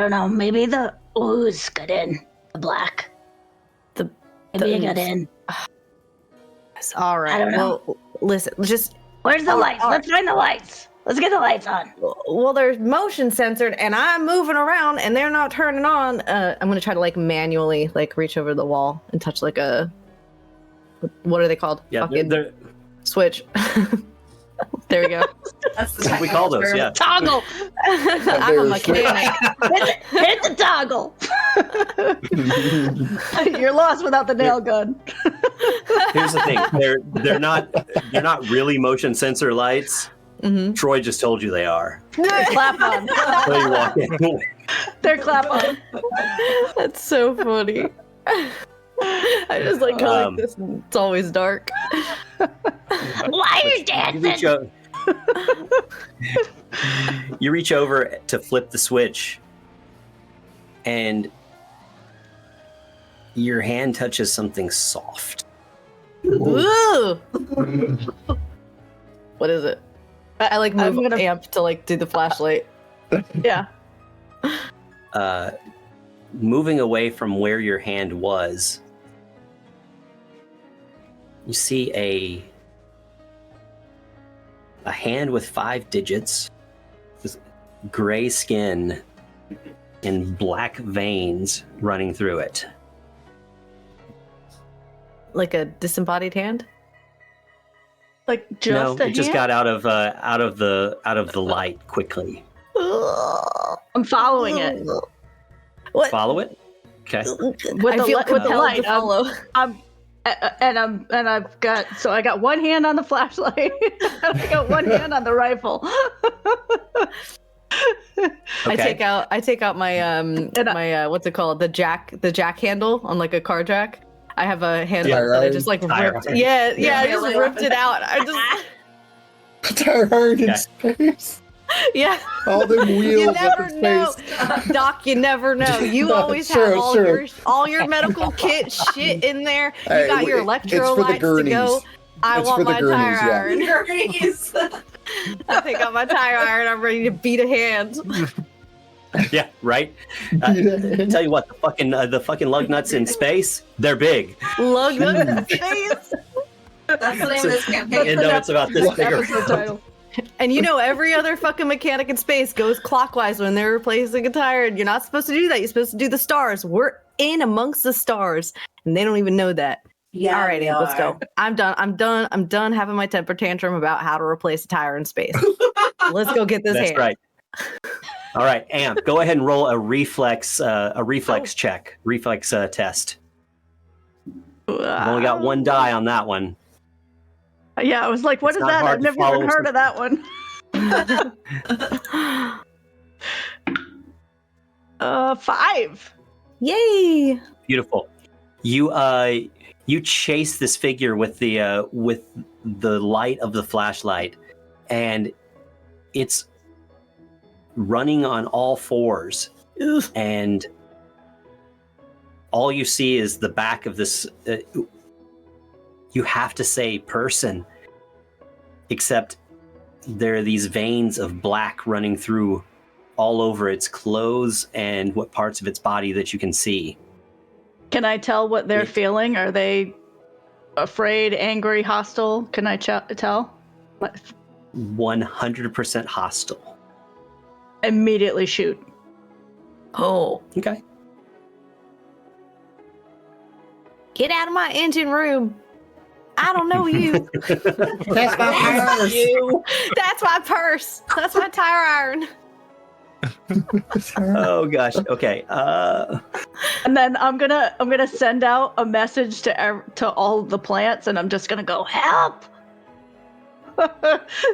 know. Maybe the ooze got in. The black. Maybe it got in. All right. I don't know. Well, listen, just... Where's the lights? Let's find the lights. Let's get the lights on. Well, they're motion censored, and I'm moving around, and they're not turning on. I'm gonna try to like manually like reach over the wall and touch like a... What are they called? Yeah, fucking switch. There we go. That's the We call those, yeah. Toggle. I'm a mechanic. Hit the toggle. You're lost without the nail gun. Here's the thing: they're not really motion sensor lights. Mm-hmm. Troy just told you they are. They're clap on. So you walk in. They're clap on. That's so funny. I just like go like this, and it's always dark. Why are you dancing? You reach over to flip the switch, and your hand touches something soft. Ooh. What is it? I like move amp to like do the flashlight. Yeah. Moving away from where your hand was, you see a hand with 5 digits, with gray skin and black veins running through it. Like a disembodied hand? Like just no, a it just hand? got out of the light quickly. I'm following it. What? Follow it. Okay. With I feel with the compelled light. to follow. I've got one hand on the flashlight. And I got one hand on the rifle. Okay. I take out my my what's it called? The jack handle on like a car jack. I have a handle that I just like ripped. Yeah, I just ripped it out. I just Tire iron in space. yeah. All them You wheels up never in know, space. Doc. You never know. You No, always sure, have sure. all your medical kit shit in there. You Hey, got your it's for the electrolytes to go. gurneys. I It's want for the my gurneys, tire yeah. iron. Gurneys. I take out my tire iron. I'm ready to beat a hand. Yeah, right. Tell you what, the fucking lug nuts in space, they're big. Lug in face. That's the name of this campaign. And no, it's about this bigger. Episode title. And you know, every other fucking mechanic in space goes clockwise when they're replacing a tire. And you're not supposed to do that. You're supposed to do the stars. We're in amongst the stars, and they don't even know that. Yeah, All right, we Amp, let's are. go. I'm done having my temper tantrum about how to replace a tire in space. Let's go get this That's hand. right. All right, Amp, go ahead and roll a reflex check, reflex test. I've only got one die on that one. Yeah, I was like, what It's is not that? hard I've to never follow even heard of that one. 5. Yay! Beautiful. You chase this figure with the light of the flashlight, and it's running on all fours. Ugh. And all you see is the back of this. You have to say person, except there are these veins of black running through all over its clothes and what parts of its body that you can see. Can I tell what they're feeling? Are they afraid, angry, hostile? Can I tell? 100% hostile. Immediately shoot. Oh. Okay. Get out of my engine room. I don't know you. That's my purse. That's my purse. That's my tire iron. Oh gosh. Okay. And then I'm gonna send out a message to all the plants, and I'm just gonna go help,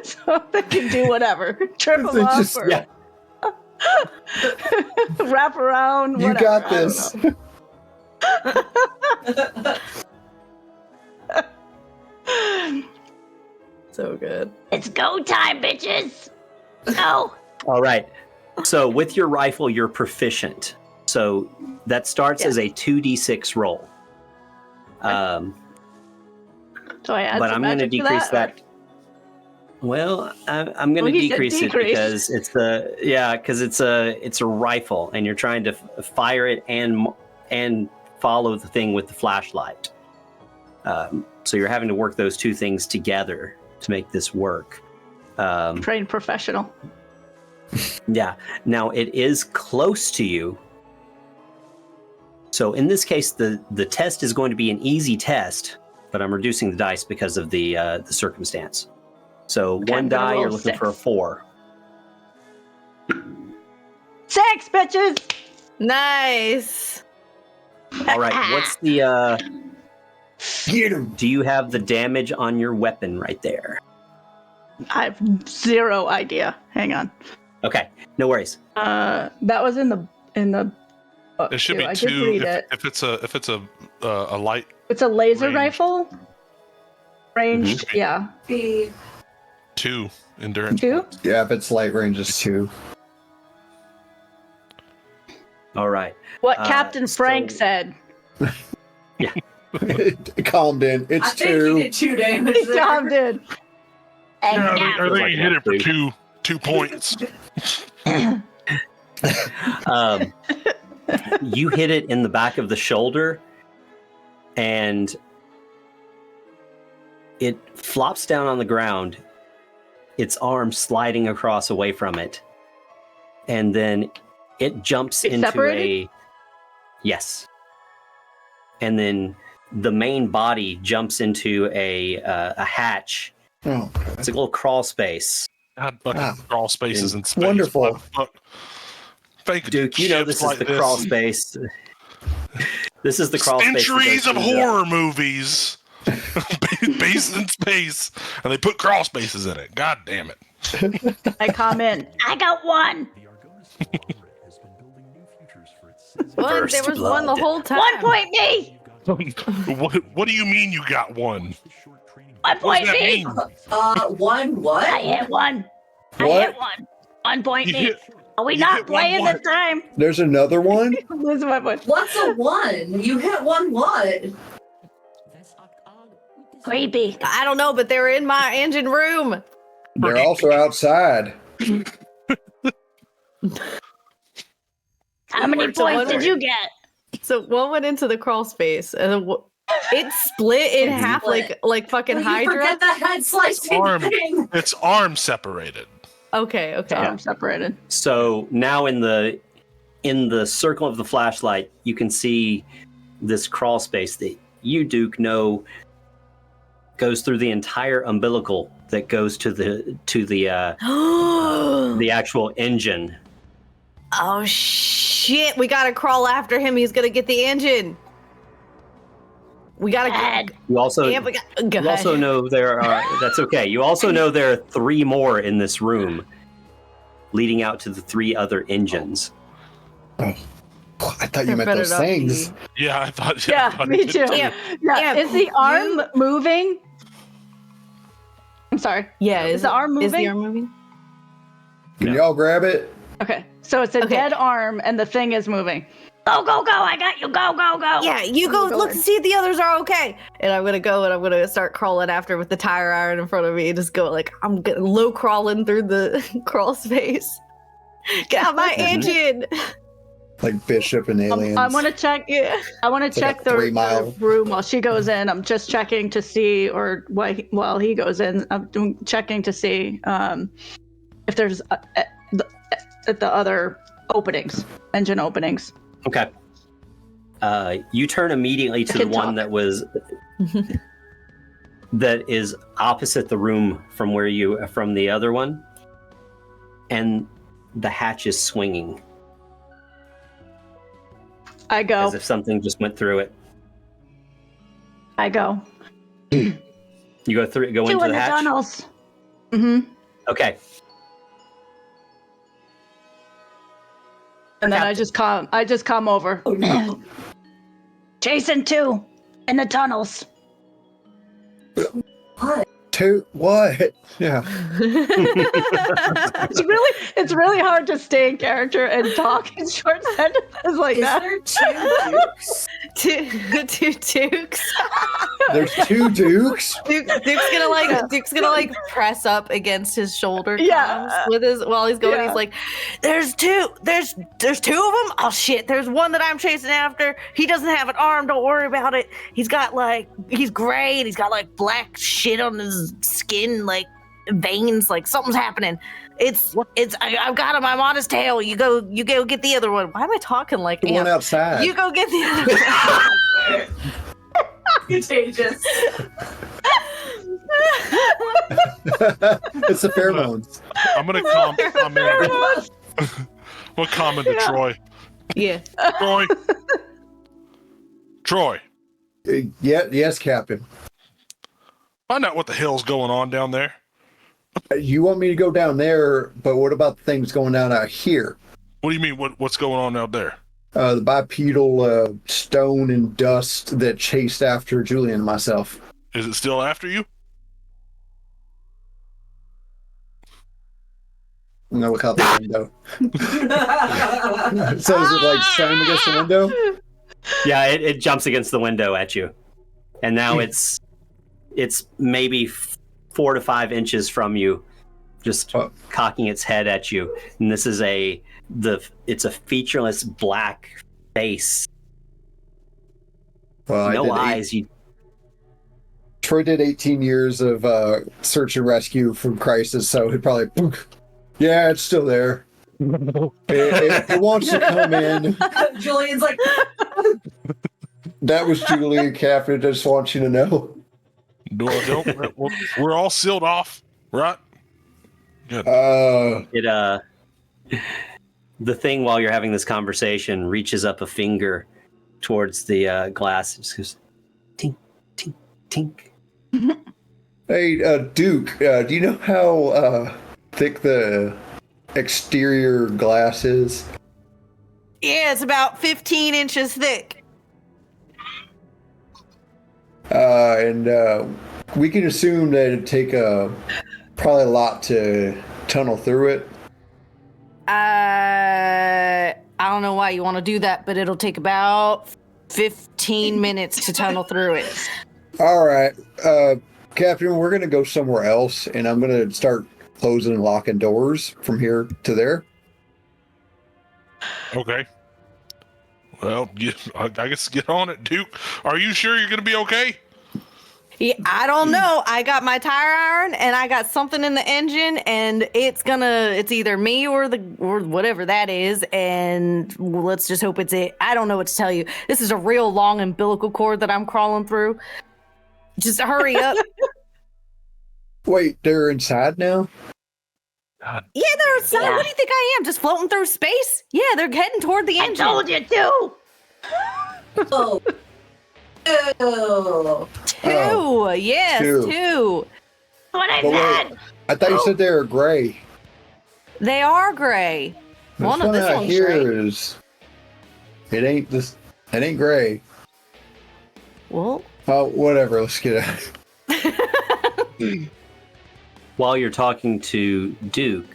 so they can do whatever, trip them up, Just- or Yeah. wrap around. You Whatever. got I don't this. know. So good. It's go time, bitches. Go. All right. So with your rifle, you're proficient. So that starts as a 2d6 roll. So I add But some I'm going to magic decrease or- that. Well, I'm going Well, to he said decrease it decrease. because it's a rifle, and you're trying to fire it and follow the thing with the flashlight. So you're having to work those two things together to make this work. Trained professional. Yeah. Now it is close to you. So in this case, the test is going to be an easy test, but I'm reducing the dice because of the circumstance. So Okay, one I'm gonna die, roll you're looking 6. for a 4. 6, bitches. Nice. All right. What's the? Get him. Do you have the damage on your weapon right there? I have 0 idea. Hang on. Okay. No worries. That was in the book. It should too. be I 2 did read it. if it's a light. It's a laser Ranged. rifle. Ranged, Mhm. yeah. 2 endurance. 2? Yeah, if it's light range, it's 2. All right. What Captain Frank so- said. It calmed in. It's I think 2. he did 2 damage there. Tom did. And Yeah, now, I think like you hit it for that, 2 points. You hit it in the back of the shoulder, and it flops down on the ground, its arm sliding across away from it, and then it jumps It's into separated? yes, and then the main body jumps into a hatch. Oh, It's a little crawl space. God, fucking Ah. crawl spaces in space. Wonderful. Why the fuck? Fake Duke, you know ships this is like the this. crawl space. This is the crawl space. that Centuries goes of through the- horror movies based in space, and they put crawl spaces in it. God damn it. I comment. I got 1. The Argonis conglomerate has been building new futures for its citizens. What? First There was one the blood. whole time. 1 point me. What do you mean you got 1? 1 What point does that me. mean? 1 what? I hit 1. I What? hit 1. 1 point You me. hit- Are we you not hit one playing what? this time? There's another one? Lose my voice. What's a 1? You hit 1 what? Creepy. I don't know, but they were in my engine room. They're also outside. How many So points one did more. you get? So one went into the crawl space, and it split in half like fucking You Hydra. forget the head slicing Arm. thing. It's arm separated. Okay. I'm separated. So now in the circle of the flashlight, you can see this crawl space that you, Duke, know goes through the entire umbilical that goes to the actual engine. Oh shit! We gotta crawl after him. He's gonna get the engine. We gotta Dad. You also go you ahead. also know there are. That's okay. You also know there are 3 more in this room, leading out to the 3 other engines. Oh, I thought you There meant better those not things. be. Yeah, I thought. I Yeah, thought me it did too. Yeah. Yeah, is the arm moving? I'm sorry. Yeah, Is the arm Is the moving? arm moving? Can y'all grab it? Okay, so it's a Okay. dead arm and the thing is moving. Go, go, go. I got you. Go, go, go. Yeah, you go Go look ahead. and see if the others are okay. And I'm gonna go and I'm gonna start crawling after with the tire iron in front of me and just go like I'm low crawling through the crawl space. Get out my engine. Like Bishop and Aliens. I want to check. Yeah. I want to It's like check a 3-mile. the room while she goes in. I'm just checking to see, or while he goes in, I'm checking to see if there's the other openings, engine openings. Okay. You turn immediately to the can one talk. that is opposite the room from the other one, and the hatch is swinging I go. as if something just went through it. I go. You go Two into in the the hatch. tunnels. Mm-hmm. Okay. And then I just come over. Oh, no. Jason, 2 in the tunnels. What? Yeah. It's really hard to stay in character and talk in short sentences like Is that. there 2 dukes? Two Dukes. There's 2 Dukes. Duke's gonna like press up against his shoulder Yeah. comms with his while he's going. Yeah. He's like, there's 2 of them. Oh shit, there's one that I'm chasing after. He doesn't have an arm, don't worry about it. He's gray and he's got like black shit on his skin, like veins, like something's happening. I've got him, I'm on his tail. You go get the other one. Why am I talking like The one Amp? outside. You go get the other one. Contagious. It's the pheromones. I'm gonna comment. What comment to Troy? Yeah. Troy, Yes, Captain. find out what the hell's going on down there. You want me to go down there, but what about the things going down out here? What do you mean? What's going on out there? The bipedal stone and dust that chased after Julian and myself. Is it still after you? I'm gonna look out the window. So is it like slammed against the window? Yeah, it jumps against the window at you, and now it's maybe 4 to 5 inches from you, just cocking its head at you. And this is it's a featureless black face, Well, no eyes. Troy did 18 years of search and rescue from Crisis, so he probably, yeah, it's still there. It wants to come in. Julian's like, That was Julian Captain. Just want you to know. We're all sealed off, right? Good. The thing, while you're having this conversation, reaches up a finger towards the glass. It just goes tink, tink, tink. Hey, Duke, do you know how thick the exterior glass is? Yeah, it's about 15 inches thick. And we can assume that it'd take probably a lot to tunnel through it. I don't know why you want to do that, but it'll take about 15 minutes to tunnel through it. All right, Captain, we're gonna go somewhere else, and I'm gonna start closing and locking doors from here to there. Okay. Well, I guess get on it, Duke. Are you sure you're gonna be okay? Yeah, I don't know. I got my tire iron and I got something in the engine, and it's either me or whatever that is, and let's just hope it's it. I don't know what to tell you. This is a real long umbilical cord that I'm crawling through. Just hurry up. Wait, they're inside now? God. Yeah, they're inside. Yeah. What do you think I am? Just floating through space? Yeah, they're heading toward the I engine. told you to. oh, Ew. Two. Yes, two. two. What I But said. wait, I thought you said they were gray. They are gray. This One of one this out one's here gray. is. It ain't this. It ain't gray. Well, Oh, whatever. Let's get it. While you're talking to Duke,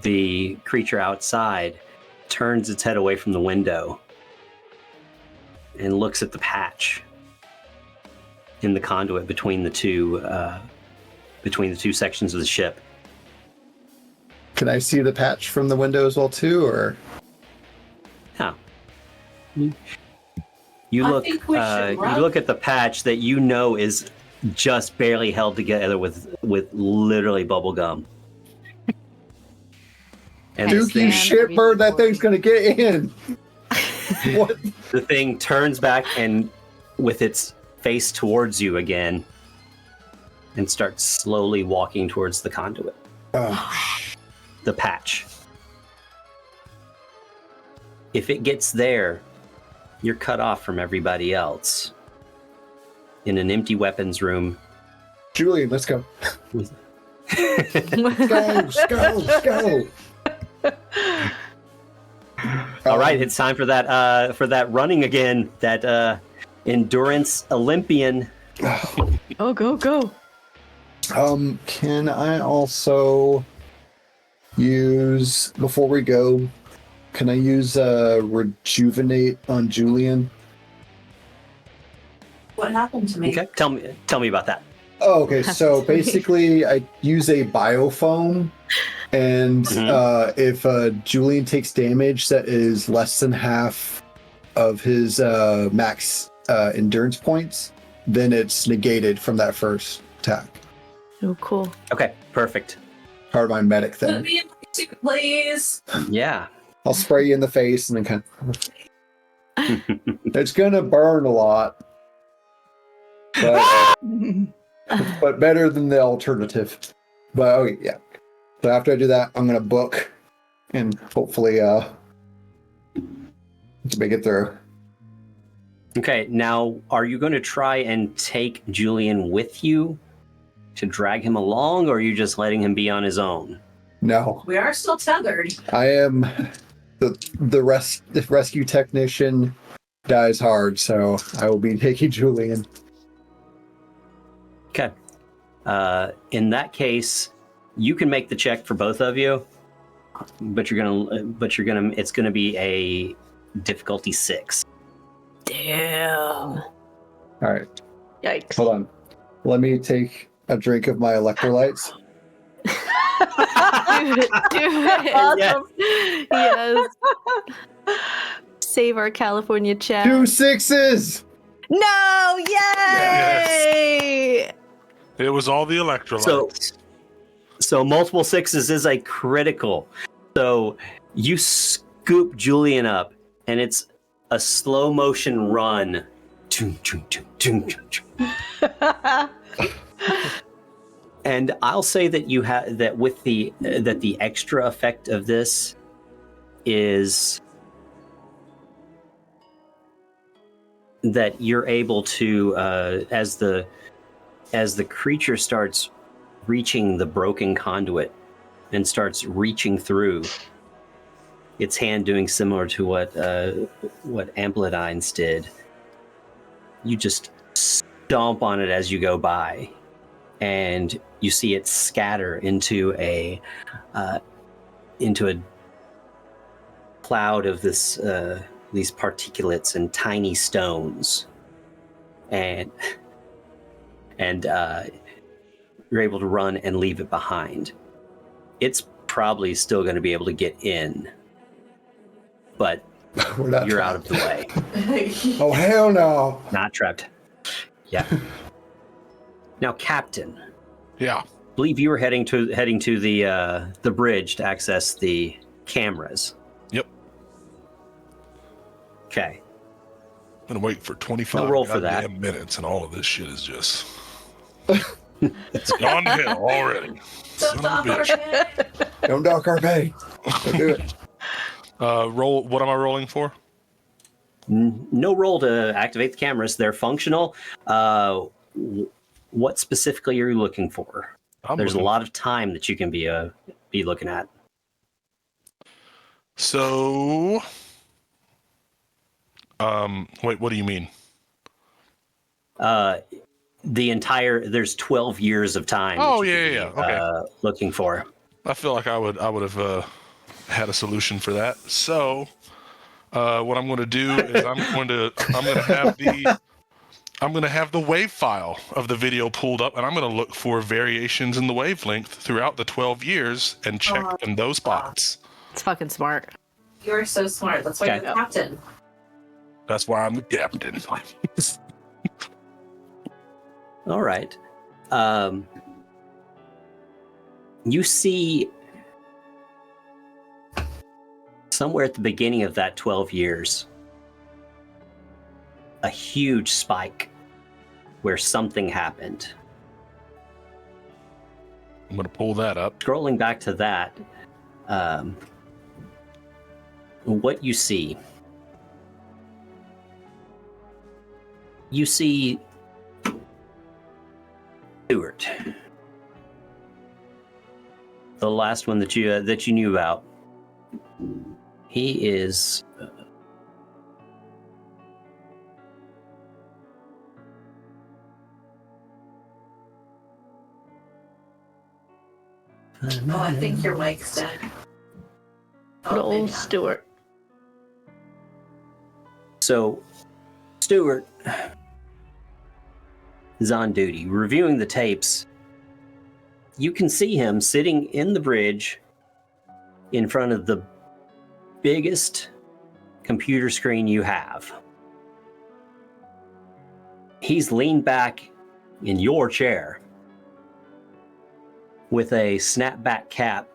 the creature outside turns its head away from the window and looks at the patch in the conduit between the two sections of the ship. Can I see the patch from the window as well too, or? Yeah. You I look. think we should You run. look at the patch that you know is just barely held together with literally bubble gum. And Duke, you stand to be shitbird! That supported. thing's gonna get in. What? the thing turns back and with its face towards you again and starts slowly walking towards the conduit. The patch. If it gets there, you're cut off from everybody else. In an empty weapons room. Julian, let's go. Let's go. All right, it's time for that running again. That endurance Olympian. Oh, go. Can I also use, before we go, can I use rejuvenate on Julian? What happened to me? Okay, tell me about that. Oh, okay. So basically, I use a biofoam, and if Julian takes damage that is less than half of his max endurance points, then it's negated from that first attack. Oh, cool. Okay, perfect. Part of my medic Put thing. me in my suit, please. Yeah. I'll spray you in the face and then kind of. It's gonna burn a lot, but better than the alternative. But okay, yeah. So after I do that, I'm gonna book and hopefully to make it through. Okay, now are you going to try and take Julian with you to drag him along, or are you just letting him be on his own? No, We are still tethered. I am the rescue technician dies hard, so I will be taking Julian. Okay. In that case, you can make the check for both of you, but it's gonna be a difficulty 6. Damn. All right, Yikes. hold on. Let me take a drink of my electrolytes. Do it. Awesome. Yes. Save our California chat. 2 6s. No! Yay! It was all the electrolytes. So multiple 6s is a critical. So you scoop Julian up, and it's a slow motion run. And I'll say that you have that with the extra effect of this is that you're able to as the creature starts reaching the broken conduit and starts reaching through, its hand doing similar to what Amplidine's did. You just stomp on it as you go by, and you see it scatter into a cloud of these particulates and tiny stones, and you're able to run and leave it behind. It's probably still going to be able to get in, but We're not you're trapped. out of the way. Oh hell no! Not trapped. Yeah. Now, Captain, Yeah. I believe you were heading to the bridge to access the cameras. Yep. Okay. I'm gonna wait for 25 No roll for that. goddamn minutes, and all of this shit is just it's gone to hell already. Son of a bitch. Don't dock our pay. Don't do it. Roll. What am I rolling for? No roll to activate the cameras. They're functional. What specifically are you looking for? There's a lot of time that you can be looking at. So, wait, what do you mean? There's 12 years of time. Oh, that Okay. Looking for. I feel like I would have had a solution for that. So, what I'm going to do is I'm going to have the wave file of the video pulled up, and I'm going to look for variations in the wavelength throughout the 12 years and check in those spots. It's fucking smart. You're so smart. That's why you're the captain. That's why I'm the captain. All right. You see somewhere at the beginning of that 12 years, a huge spike where something happened. I'm going to pull that up. Scrolling back to that, what you see Stuart, the last one that you knew about. He is I think your mic's dead. Good old Stuart. So, Stuart is on duty, reviewing the tapes. You can see him sitting in the bridge in front of the biggest computer screen you have. He's leaned back in your chair with a snapback cap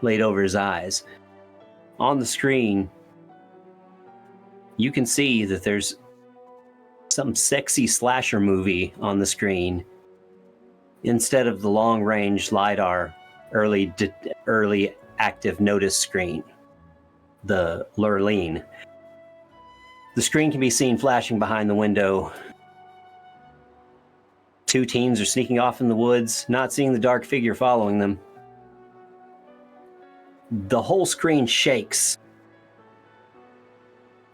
laid over his eyes. On the screen, you can see that there's some sexy slasher movie on the screen instead of the long-range LiDAR early active notice screen, the Lurleen. The screen can be seen flashing behind the window. Two teens are sneaking off in the woods, not seeing the dark figure following them. The whole screen shakes,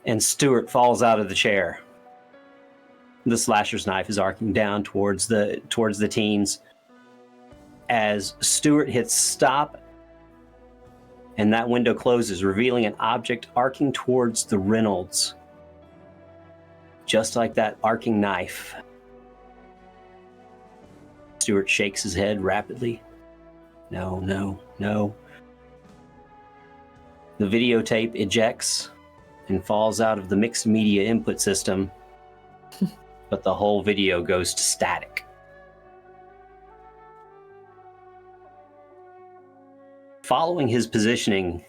and Stuart falls out of the chair. The slasher's knife is arcing down towards the teens. As Stuart hits stop, and that window closes, revealing an object arcing towards the Reynolds. Just like that arcing knife. Stuart shakes his head rapidly. No. The videotape ejects and falls out of the mixed media input system, but the whole video goes to static. Following his positioning,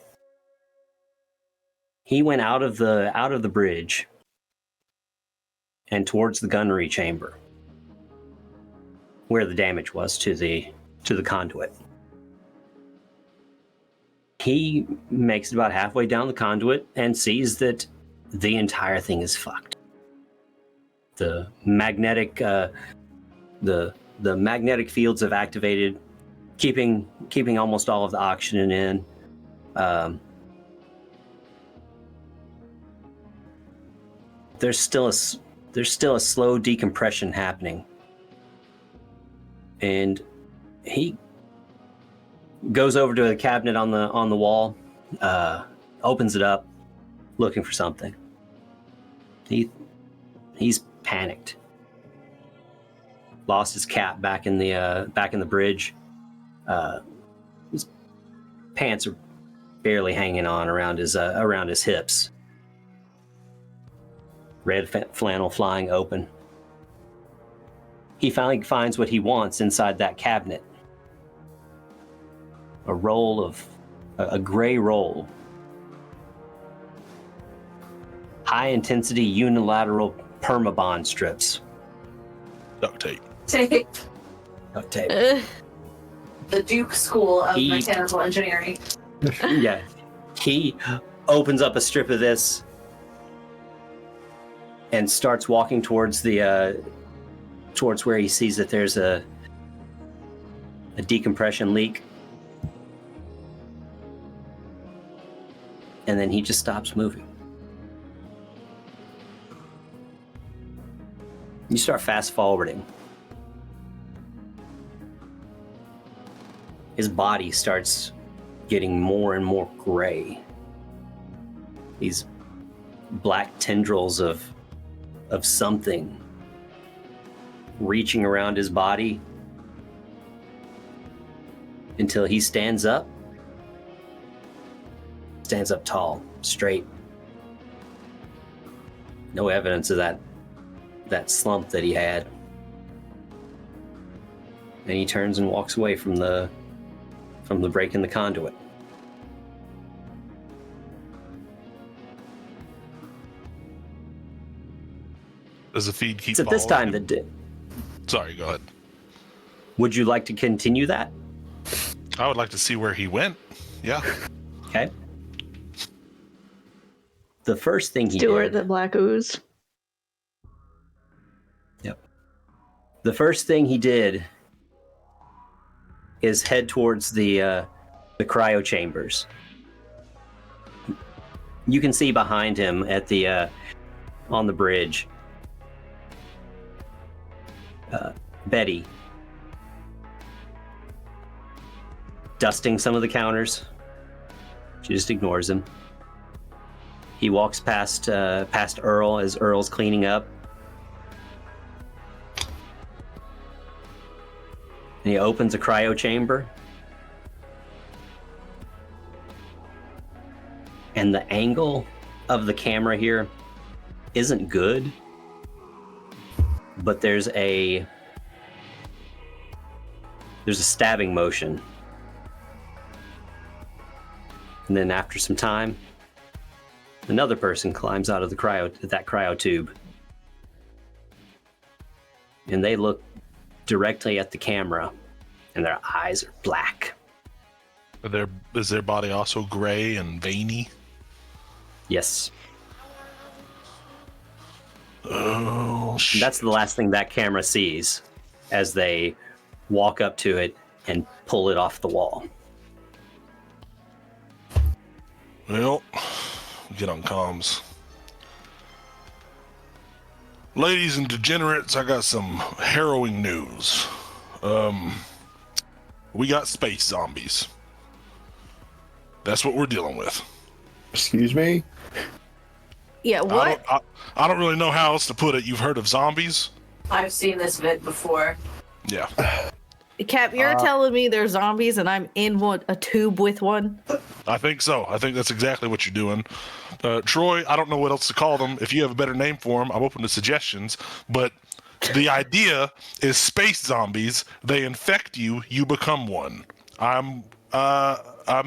he went out of the bridge and towards the gunnery chamber, where the damage was to the conduit. He makes it about halfway down the conduit and sees that the entire thing is fucked. The magnetic fields have activated, keeping almost all of the oxygen in. There's still a slow decompression happening. And he goes over to a cabinet on the wall, opens it up, looking for something. He's panicked. Lost his cap back in the bridge. His pants are barely hanging on around his hips. Red flannel flying open. He finally finds what he wants inside that cabinet. A gray roll. High intensity unilateral permabond strips. Duct tape. Duct tape. The Duke School of Mechanical Engineering. Yeah. He opens up a strip of this, and starts walking towards the towards where he sees that there's a decompression leak. And then he just stops moving. You start fast forwarding. His body starts getting more and more gray. These black tendrils of something reaching around his body until he stands up tall, straight. No evidence of that slump that he had. And he turns and walks away from the break in the conduit. Does the feed keep It's at this time following that... Sorry, go ahead. Would you like to continue that? I would like to see where he went. Yeah. Okay. The first thing he Stuart, did... the black ooze. Yep. The first thing he did is head towards the cryo chambers. You can see behind him at the on the bridge, Betty dusting some of the counters. She just ignores him. He walks past Earl as Earl's cleaning up. And he opens a cryo chamber. And the angle of the camera here isn't good. But there's a stabbing motion. And then after some time, another person climbs out of that cryo tube. And they look directly at the camera, and their eyes are black. Is their body also gray and veiny? Yes. Oh, shit. That's the last thing that camera sees as they walk up to it and pull it off the wall. Well, get on comms. Ladies and degenerates, I got some harrowing news. We got space zombies. That's what we're dealing with. Excuse me? Yeah, what? I don't really know how else to put it. You've heard of zombies? I've seen this vid before. Yeah. Cap, you're telling me there's zombies and I'm in a tube with one? I think so. I think that's exactly what you're doing. Troy, I don't know what else to call them. If you have a better name for them, I'm open to suggestions. But the idea is space zombies. They infect you, you become one. I'm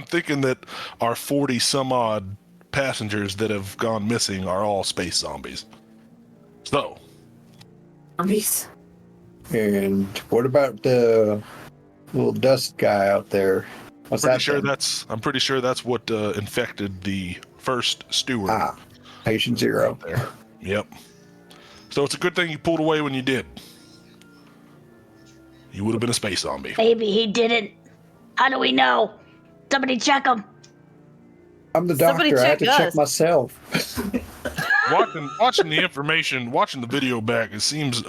thinking that our 40 some odd passengers that have gone missing are all space zombies. So. Zombies. And what about the little dust guy out there? What's that? I'm pretty sure that's what infected the first steward. Patient Zero. There. Yep. So it's a good thing you pulled away when you did. You would have been a space zombie. Maybe he didn't. How do we know? Somebody check him. I'm the doctor. I had to check myself. Watching the information, watching the video back, it seems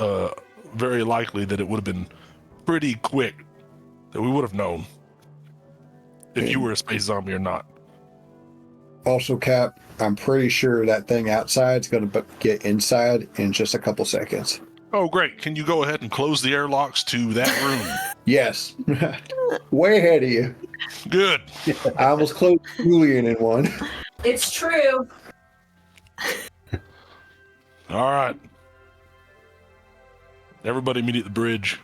very likely that it would have been pretty quick that we would have known if you were a space zombie or not. Also, Cap, I'm pretty sure that thing outside is going to get inside in just a couple seconds. Oh, great. Can you go ahead and close the airlocks to that room? Yes. Way ahead of you. Good. I almost closed Julian in one. It's true. All right. Everybody meet at the bridge.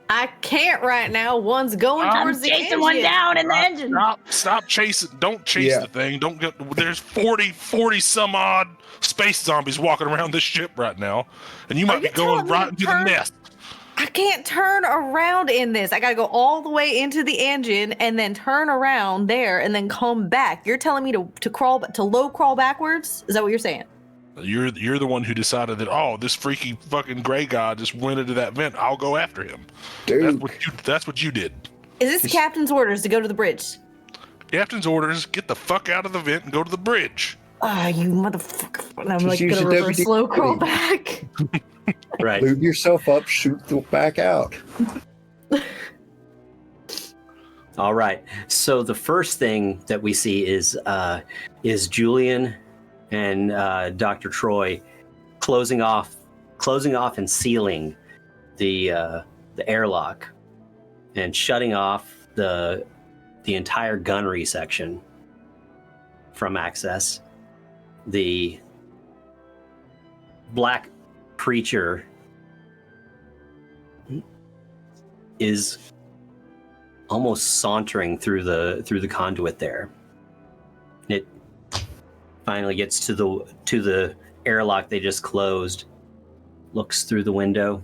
I can't right now. One's going towards the engine. Chasing one down in the engine. Stop chasing. Don't chase the thing. Don't get. There's 40 some odd space zombies walking around this ship right now. And you might be going right into the nest. I can't turn around in this. I gotta go all the way into the engine and then turn around there and then come back. You're telling me to low crawl backwards? Is that what you're saying? You're the one who decided that, oh, this freaky fucking gray guy just went into that vent. I'll go after him. Dude. That's what you did. Is this the captain's orders to go to the bridge? Captain's orders, get the fuck out of the vent and go to the bridge. Ah, you motherfucker. And I'm Just like use gonna the reverse WD-40. slow crawl back. Right. Lube yourself up, shoot the back out. All right. So the first thing that we see is Julian and Dr. Troy closing off and sealing the airlock and shutting off the entire gunnery section from access. The black creature is almost sauntering through the conduit there. It finally gets to the airlock they just closed, looks through the window,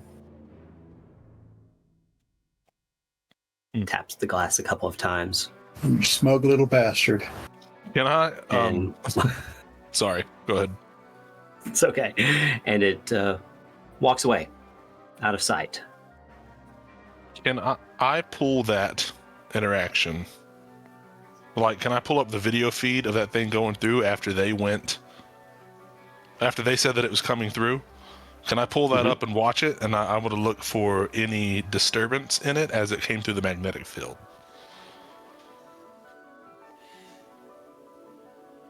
taps the glass a couple of times. You smug little bastard. Can I? And Sorry, go ahead. it's okay. And it walks away, out of sight. Can I pull that interaction? Like, can I pull up the video feed of that thing going through after they said that it was coming through? Can I pull that up and watch it? And I want to look for any disturbance in it as it came through the magnetic field.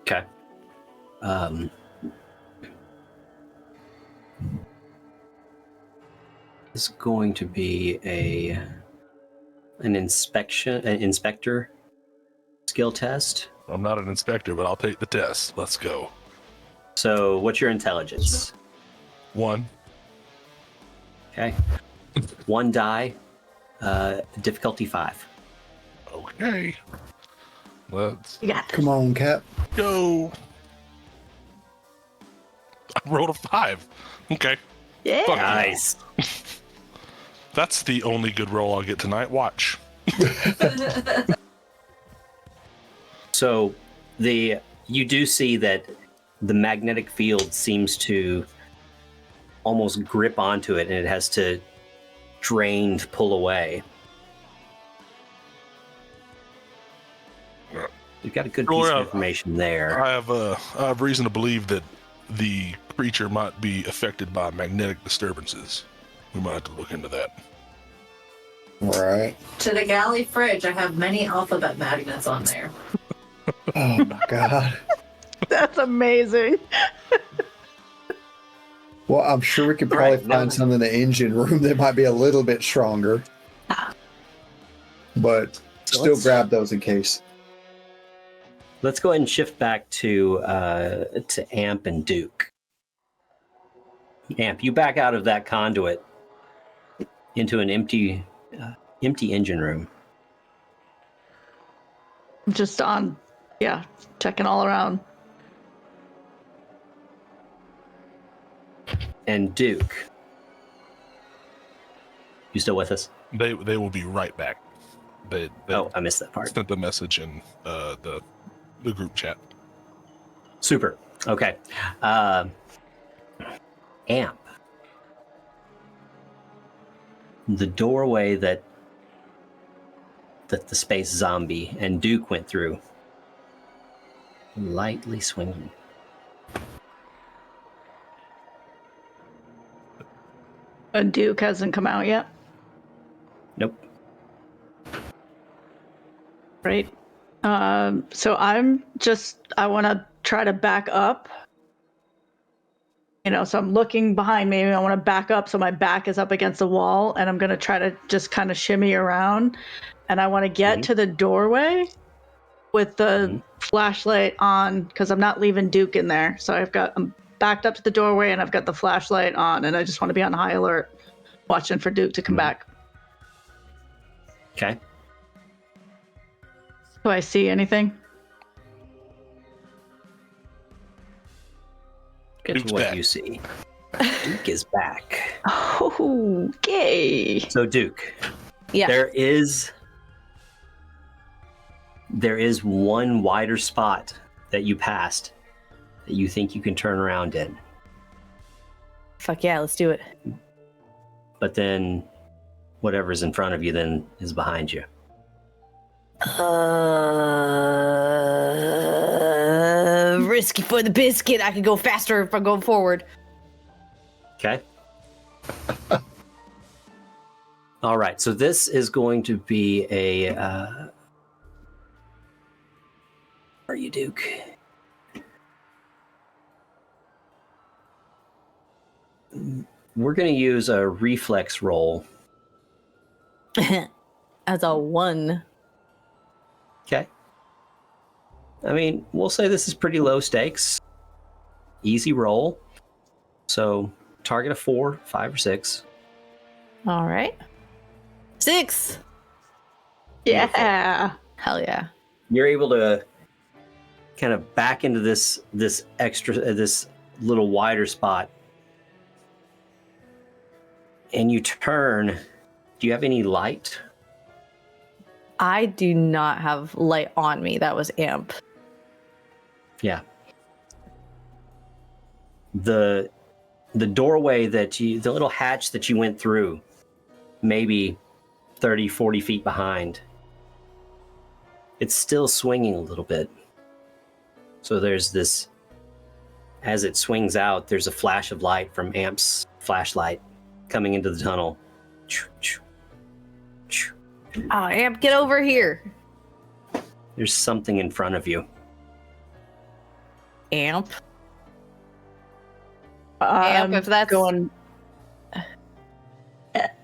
Okay. It's going to be an inspector skill test. I'm not an inspector, but I'll take the test. Let's go. So, what's your intelligence? 1. Okay. 1 die, difficulty 5. Okay. Let's You got this. Come on, Cap. go. I rolled a 5. Okay. Yeah. Fuck Nice. That's the only good roll I'll get tonight. Watch. So, you do see that the magnetic field seems to almost grip onto it, and it has to drain to pull away. You've got a good piece of information there. I have reason to believe that the creature might be affected by magnetic disturbances. We might have to look into that. Right. To the galley fridge, I have many alphabet magnets on there. Oh my god. That's amazing. Well, I'm sure we could probably find some in the engine room that might be a little bit stronger. But still grab those in case. Let's go ahead and shift back to Amp and Duke. Amp, you back out of that conduit into an empty engine room. Just checking all around. And Duke, you still with us? They will be right back. They I missed that part. sent the message in the group chat. Super. Okay. Amp. The doorway that the space zombie and Duke went through, lightly swinging. And Duke hasn't come out yet. Nope. Right. So I want to try to back up. So I'm looking behind me. I want to back up so my back is up against the wall, and I'm going to try to just kind of shimmy around. And I want to get to the doorway with the flashlight on, because I'm not leaving Duke in there. So I'm backed up to the doorway, and I've got the flashlight on, and I just want to be on high alert, watching for Duke to come back. Okay. Do I see anything? Get Duke's to what back. you see. Duke is back. Okay. So Duke, Yeah. there is one wider spot that you passed that you think you can turn around in. Fuck yeah, let's do it. But then whatever's in front of you then is behind you. Risky for the biscuit. I could go faster if I go forward. Okay. All right, so this is going to be a... are you, Duke? We're going to use a reflex roll. As a 1. Okay. I mean, we'll say this is pretty low stakes. Easy roll. So target a 4, 5, or 6. All right. 6. Yeah. Hell yeah. You're able to kind of back into this little wider spot. And you turn. Do you have any light? I do not have light on me. That was amp. Yeah. The doorway the little hatch that you went through, maybe 30, 40 feet behind, it's still swinging a little bit. So there's this, as it swings out, there's a flash of light from Amp's flashlight coming into the tunnel. Oh, Amp, get over here. There's something in front of you. Amp? Amp, if that's... going...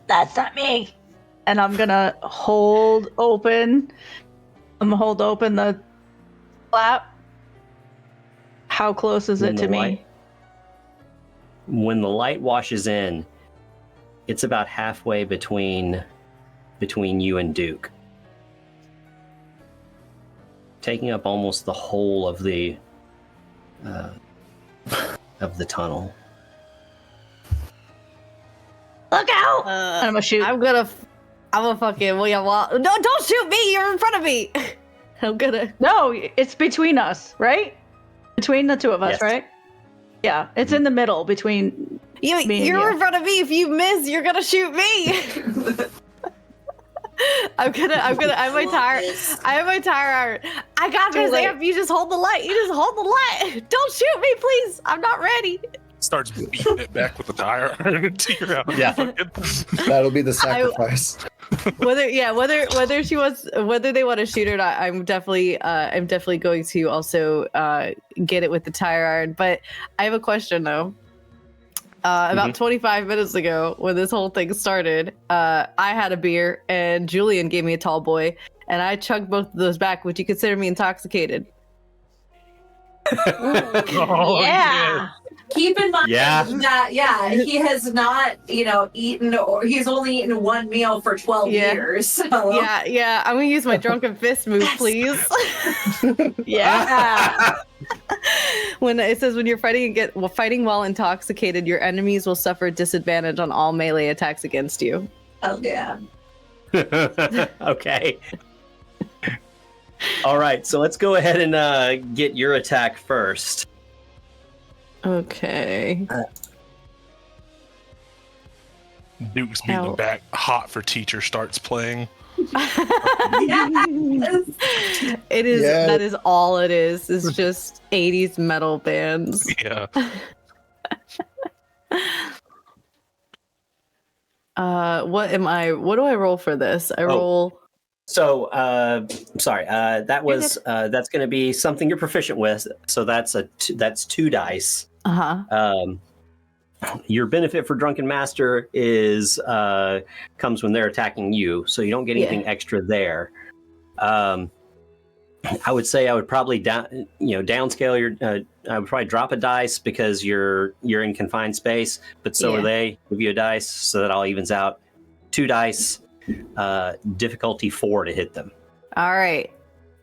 That's not me. And I'm gonna hold open. I'm gonna hold open the flap. How close is it to me? When the light washes in, it's about halfway between you and Duke, taking up almost the whole of the tunnel. Look out! I'm gonna shoot. I'm gonna fucking... No, don't shoot me! You're in front of me! I'm gonna... No, it's between us, right? Between the two of us, Yes. right? Yeah, it's in the middle between me and You're you. in front of me. If you miss, you're gonna shoot me. I have my tire iron. I got this, Amp. You just hold the light. Don't shoot me, please. I'm not ready. Starts beating it back with the tire iron into your house. Yeah. That'll be the sacrifice. Whether they want to shoot or not, I'm definitely going to also get it with the tire iron. But I have a question though. About 25 minutes ago, when this whole thing started, I had a beer and Julian gave me a tall boy, and I chugged both of those back. Would you consider me intoxicated? Yeah. Keep in mind Yeah. that he has not, eaten, or he's only eaten one meal for 12 years. So. Yeah. I'm gonna use my drunken fist move, please. Yeah. When it says when you're fighting while intoxicated, your enemies will suffer disadvantage on all melee attacks against you. Oh yeah. Okay. All right, so let's go ahead and get your attack first. Okay. Duke's beating back. Hot for Teacher starts playing. It is. Yeah. That is all it is. It's just 80s metal bands. Yeah. What do I roll for this? I roll. So, sorry. That's going to be something you're proficient with. So that's 2 dice. Your benefit for Drunken Master is comes when they're attacking you, so you don't get anything extra there. I would say I would probably downscale your. I would probably drop a dice because you're in confined space, but so are they. Give you a dice so that all evens out. 2 dice, difficulty 4 to hit them. All right,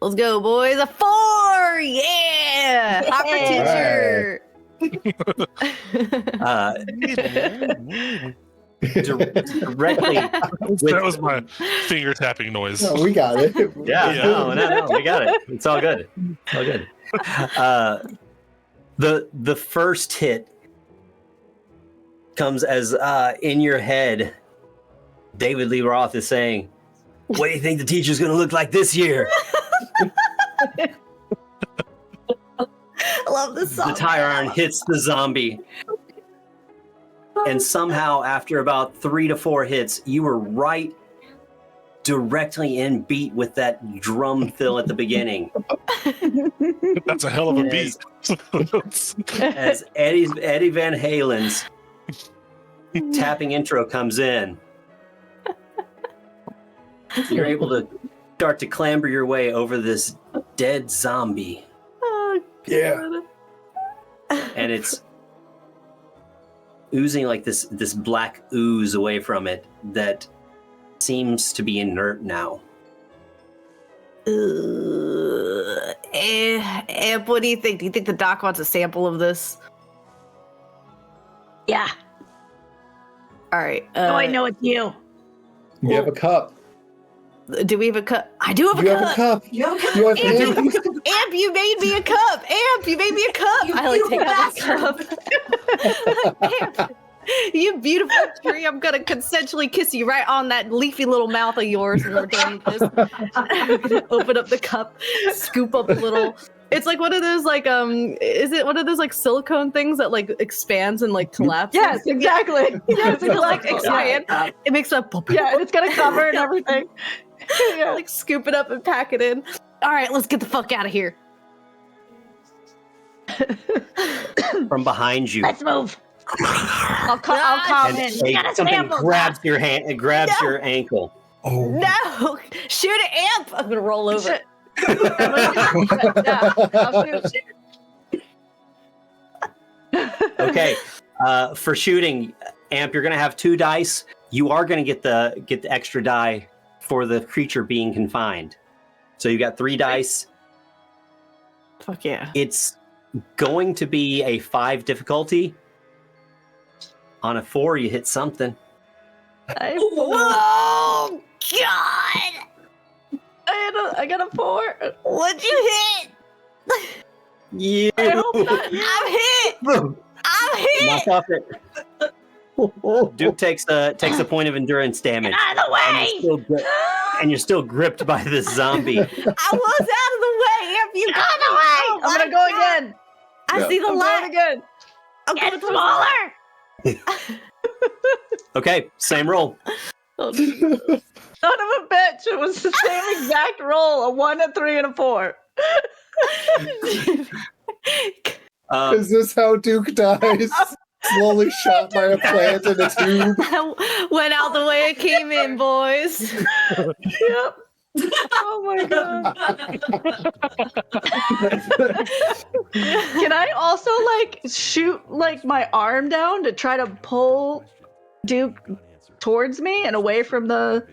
let's go, boys. A 4, yeah. Hot for Teacher. Directly. That was my finger tapping noise. No, we got it. Yeah, no, we got it. It's all good. The first hit comes as in your head, David Lee Roth is saying, "What do you think the teacher's going to look like this year?" I love this song. The tire iron hits the zombie. And somehow, after about 3 to 4 hits, you were right directly in beat with that drum fill at the beginning. That's a hell of a beat. As Eddie Van Halen's tapping intro comes in, you're able to start to clamber your way over this dead zombie. Oh, Yeah. And it's oozing like this black ooze away from it that seems to be inert now. Amp, what do you think? Do you think the doc wants a sample of this? Yeah. All right. Oh, I know it's you. You have a cup. Do we have a cup? I do have a You cup. have a cup. You have You have Amp, you made me a cup. Amp, you made me a cup. You I like take out bastard. the cup. Amp, you beautiful tree. I'm gonna consensually kiss you right on that leafy little mouth of yours when we're done with this. I'm gonna open up the cup, scoop up a little. It's like one of those like is it one of those like silicone things that like expands and like collapses? Yes, exactly. Yes, it like expand. It makes a pop. Yeah, and it's got a cover and everything. Yeah. Like scoop it up and pack it in. All right, let's get the fuck out of here. From behind you, Let's move. I'll come in. something grabs your hand. It grabs your ankle. Oh. No, shoot it, Amp. I'm gonna roll over. Shit. Yeah, I'll shoot. Okay, for shooting, Amp, you're gonna have 2 dice. You are gonna get the extra die for the creature being confined. So you got 3 dice. Fuck yeah. It's going to be a 5 difficulty. On a 4, you hit something. Oh God! I got a 4. What'd you hit? You I hope not. I'm hit. I'm hit. knock off it. Duke takes a point of endurance damage. Out of the way! And you're still gripped by this zombie. I was out of the way. Amp, you got Out of the way! I'm gonna go again. I see the I'm going light. again. I'm Get going towards smaller! Okay, same roll. Son of a bitch! It was the same exact roll: a 1, a 3, and a 4. Is this how Duke dies? Slowly shot by a plant in a tube. I went out the way it came in, boys. Yep. Oh my god. Can I also like shoot like my arm down to try to pull Duke towards me and away from the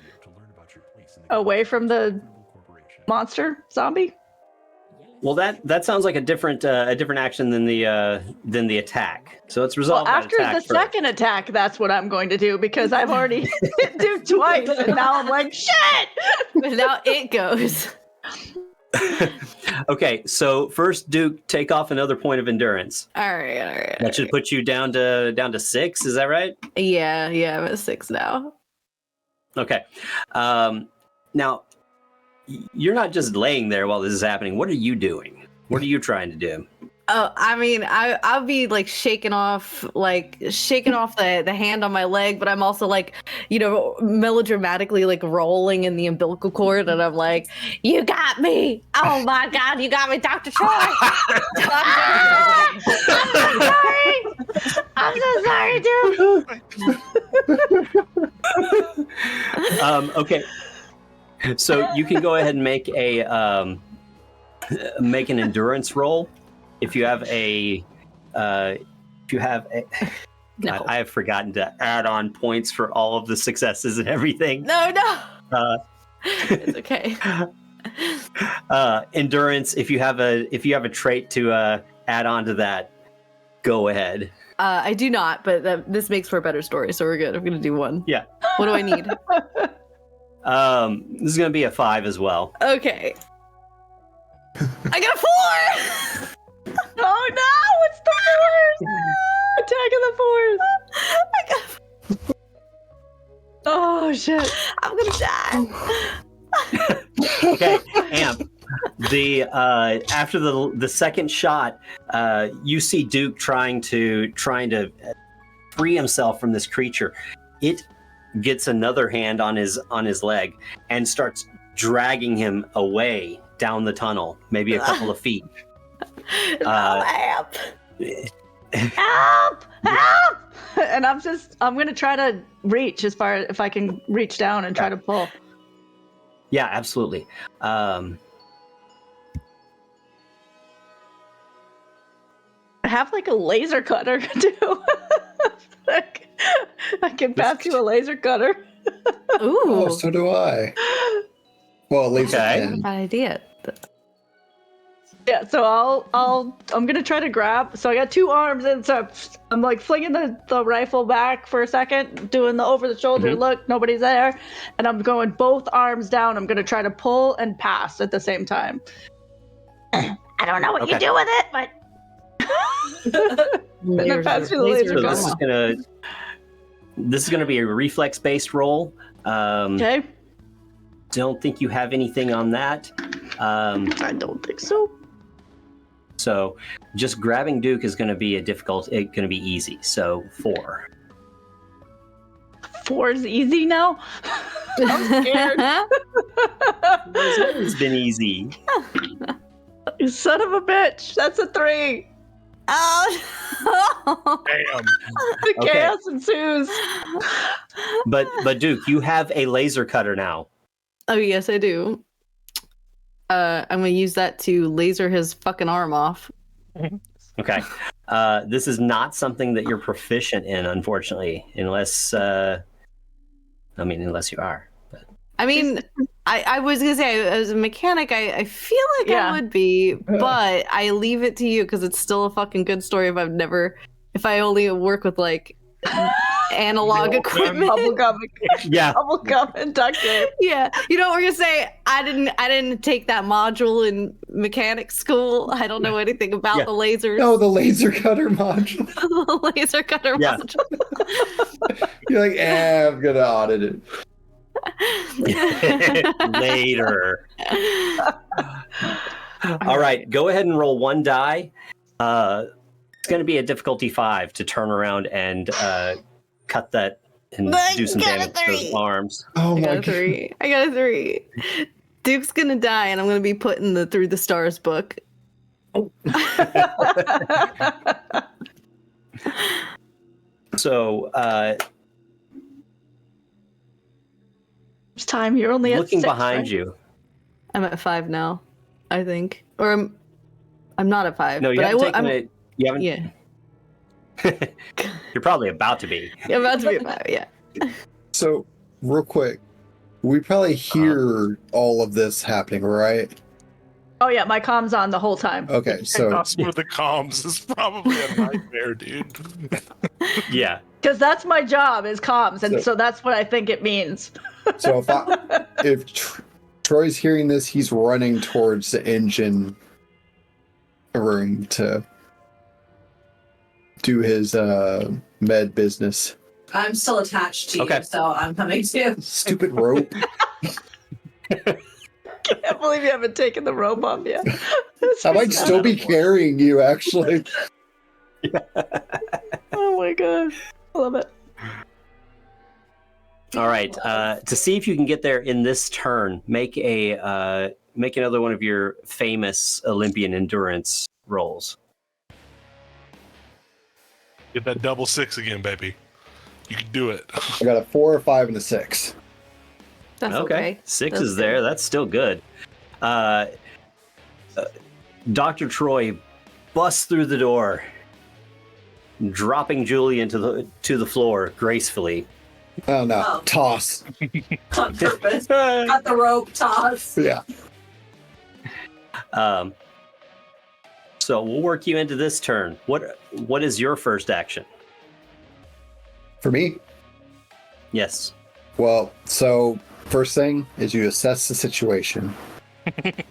monster zombie? Well, that sounds like a different action than the attack. So it's resolved. Well, by after attack the first. second attack, that's what I'm going to do because I've already hit Duke twice, and now I'm like, shit! But now it goes. Okay, so first, Duke, take off another point of endurance. All right. That should put you down to 6. Is that right? Yeah, I'm at 6 now. Okay. Now, you're not just laying there while this is happening. What are you doing? What are you trying to do? Oh, I mean, I'll be like shaking off the hand on my leg, but I'm also like, melodramatically like rolling in the umbilical cord, and I'm like, "You got me! Oh my God, you got me, Dr. Troy! I'm so sorry, dude. Okay. So you can go ahead and make an endurance roll. If you have No. I have forgotten to add on points for all of the successes and everything. No. It's okay. Endurance. If you have a trait to add on to that, go ahead. I do not, but this makes for a better story, so we're good. I'm gonna do 1. Yeah. What do I need? This is gonna be a 5 as well. Okay. I got a 4. Oh no, it's the worst! Attack of the Fours. Oh shit! I'm gonna die. Okay, Amp. The after the second shot, you see Duke trying to free himself from this creature. It gets another hand on his leg and starts dragging him away down the tunnel, maybe a couple of feet. Help! Help! Help! And I'm gonna try to reach as far if I can reach down and try to pull. Yeah, absolutely. I have like a laser cutter too. Like, I can pass you a laser cutter. Ooh, Oh, so do I. Well, at least Okay. I can. bad idea. Yeah, so I'm gonna try to grab. So I got two arms, and so I'm like flinging the rifle back for a second, doing the over the shoulder look. Nobody's there, and I'm going both arms down. I'm gonna try to pull and pass at the same time. I don't know what you Okay. do with it, but And then pass you the laser So gun. this is gonna be a reflex based roll. Okay. Don't think you have anything on that. I don't think so. So just grabbing Duke is going to be going to be easy. So 4. 4's easy now. I'm scared. It's always been easy. You son of a bitch. That's a 3. Oh, Damn. The Okay. chaos ensues. But Duke, you have a laser cutter now. oh yes, I do. I'm gonna use that to laser his fucking arm off. Okay. This is not something that you're proficient in, unfortunately, unless you are. But I mean, I was gonna say as a mechanic, I feel like Yeah. I would be, but I leave it to you because it's still a fucking good story. If I only work with like analog equipment. Bubblegum, yeah. bubblegum and duct tape. Yeah, you know what we're gonna say? I didn't take that module in mechanics school. I don't know anything about Yeah. the lasers. No, the laser cutter module. The laser cutter Yeah. module. You're like, I'm gonna audit it. Later. All right, go ahead and roll 1 die. It's going to be a difficulty 5 to turn around and cut that and But do some got a damage to those 3. arms. Oh I my got a god. 3. I got a 3. Duke's gonna die, and I'm gonna be put in the Through the Stars book. So, It's time. You're only at looking 6, behind right? you. I'm at 5 now, I think, or I'm not at 5. No, you but haven't I will. taken it. You haven't. Yeah, You're probably about to be. I'm about to be at 5. Yeah. So, real quick, we probably hear all of this happening, right? Oh yeah, my com's on the whole time. Okay, so Us with the comms is probably a nightmare, dude. Yeah. Because that's my job is comms, and So- so that's what I think it means. so if Troy's hearing this, he's running towards the engine room to do his med business. I'm still attached to Okay. you, so I'm coming too. Stupid rope. Can't believe you haven't taken the rope off yet. I might still be carrying you, actually. Oh my god, I love it. All right. To see if you can get there in this turn, make another one of your famous Olympian endurance rolls. Get that double 6 again, baby. You can do it. I got a 4, a 5, and a 6. That's okay. 6 That's is there. good. That's still good. Dr. Troy busts through the door, dropping Julie to the floor gracefully. Oh no, Oh. toss. On purpose. Got the rope toss. Yeah. So we'll work you into this turn. What is your first action? For me, Yes. well, so first thing is you assess the situation. Okay.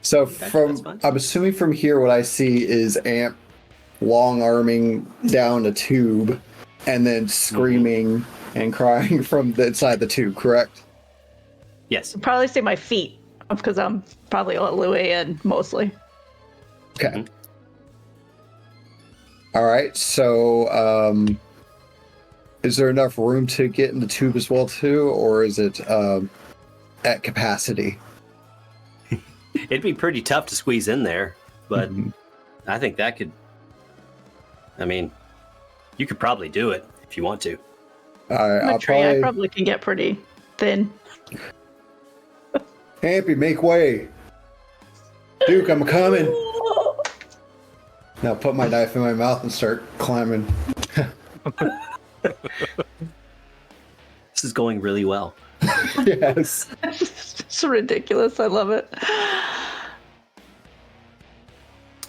So that's from fine. I'm assuming from here what I see is Amp long arming down a tube and then screaming and crying from the inside the tube, correct? Yes. You'll probably see my feet because I'm probably all the way in mostly. Okay. All right. So, is there enough room to get in the tube as well too, or is it at capacity? It'd be pretty tough to squeeze in there, but I think that could. I mean, you could probably do it if you want to. I probably can get pretty thin. Happy, make way. Duke, I'm coming. Now put my knife in my mouth and start climbing. This is going really well. Yes. It's ridiculous. I love it.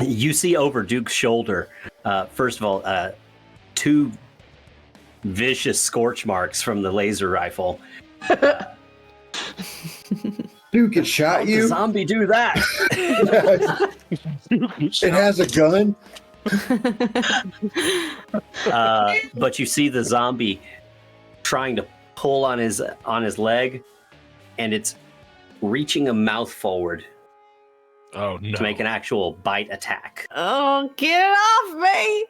You see over Duke's shoulder, first of all, 2 vicious scorch marks from the laser rifle. Duke, it shot How'd you? the zombie do that? It has a gun? But you see the zombie trying to pull on his leg, and it's reaching a mouth forward. Oh no! To make an actual bite attack. Oh, get it off me!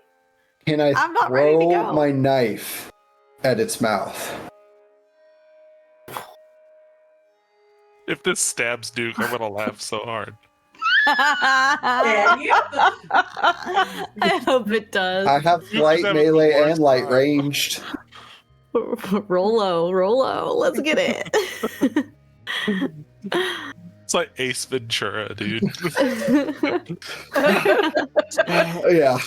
Can I I'm not ready to throw go. my knife at its mouth? If this stabs Duke, I'm gonna laugh so hard. I hope it does. I have light, melee, and light ranged. Roll low. Let's get it. It's like Ace Ventura, dude. Yeah.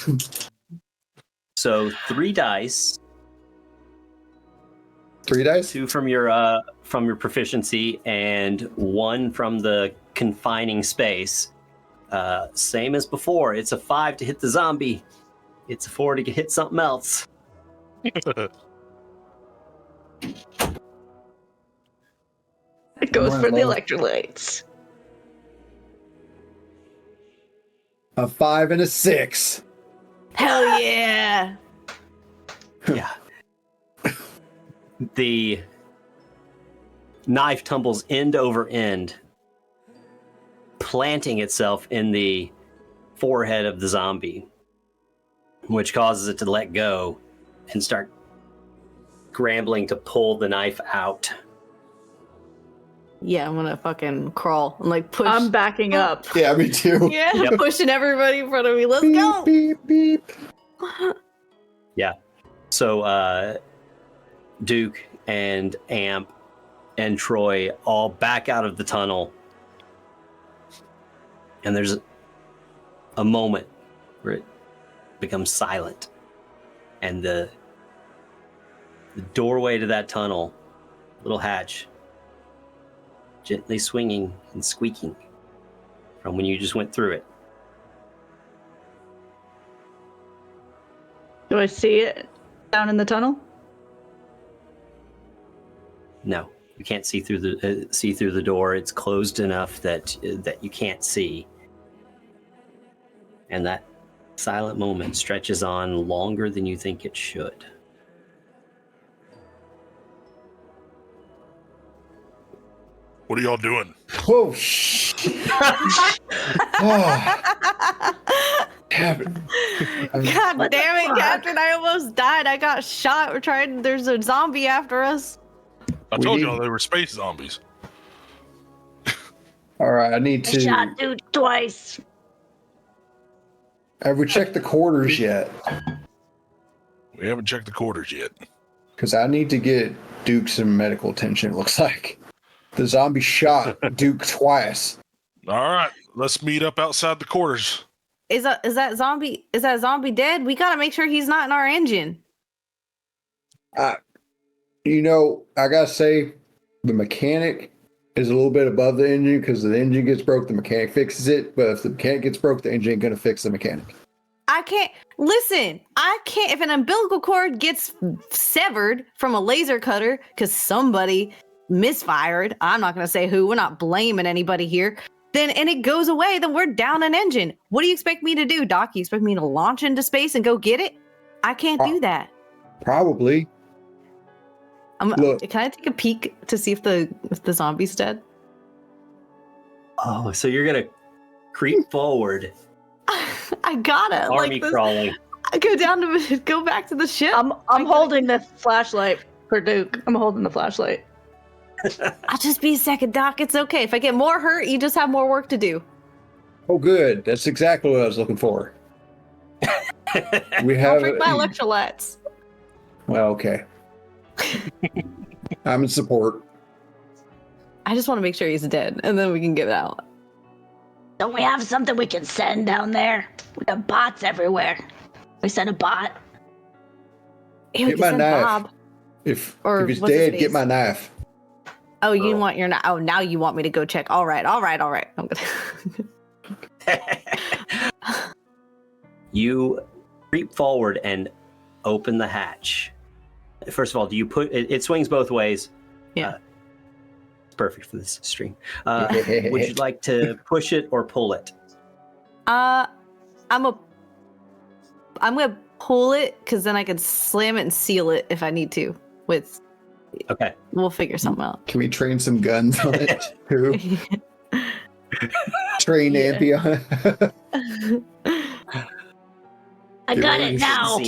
So 3 dice. 3 dice? 2 from your proficiency and 1 from the confining space. Same as before. It's a 5 to hit the zombie. It's a 4 to hit something else. It goes for the electrolytes. A 5 and a 6. Hell yeah! Yeah. The knife tumbles end over end, planting itself in the forehead of the zombie, which causes it to let go and start scrambling to pull the knife out. Yeah, I'm gonna fucking crawl and like push. I'm backing up. Yeah, me too. Yeah, Yep. pushing everybody in front of me. Let's Beep, go. beep, beep. Yeah. So Duke and Amp and Troy all back out of the tunnel. And there's a moment where it becomes silent. And the doorway to that tunnel, little hatch, gently swinging and squeaking from when you just went through it. Do I see it down in the tunnel? No, you can't see through the door. It's closed enough that you can't see. And that silent moment stretches on longer than you think it should. What are y'all doing? Oh, oh. Captain. God damn it, Captain! I almost died. I got shot. We're trying. There's a zombie after us. I told y'all they were space zombies. All right, I need I to. shot dude twice. Have we checked the quarters yet? We haven't checked the quarters yet. Because I need to get Duke some medical attention, it looks like. The zombie shot Duke twice. All right, let's meet up outside the quarters. Is that zombie dead? We gotta make sure he's not in our engine. You know, I gotta say, the mechanic is a little bit above the engine because the engine gets broke, the mechanic fixes it. But if the mechanic gets broke, the engine ain't gonna fix the mechanic. I can't listen. If an umbilical cord gets severed from a laser cutter because somebody misfired. I'm not gonna say who. We're not blaming anybody here. and it goes away, then we're down an engine. What do you expect me to do, Doc? You expect me to launch into space and go get it? I can't do that. Probably. Look. Can I take a peek to see if the zombie's dead? Oh, so you're gonna creep forward. I gotta. Army crawling. I go back to the ship. I'm holding the flashlight for Duke. I'm holding the flashlight. I'll just be a second, Doc. It's okay. If I get more hurt, you just have more work to do. Oh, good. That's exactly what I was looking for. We have. I'll drink my electrolytes. Well, okay. I'm in support. I just want to make sure he's dead, and then we can get out. Don't we have something we can send down there? We got bots everywhere. We send a bot. Hey, Get my knife. If he's dead, get my knife. Oh, you want your knife? Oh, now you want me to go check. All right. I'm gonna. You creep forward and open the hatch. First of all, do you put it swings both ways? Yeah. It's perfect for this stream. Would you like to push it or pull it? I'm gonna pull it because then I can slam it and seal it if I need to. Okay. We'll figure something out. Can we train some guns on it too? Train Ampy on it. I got it now.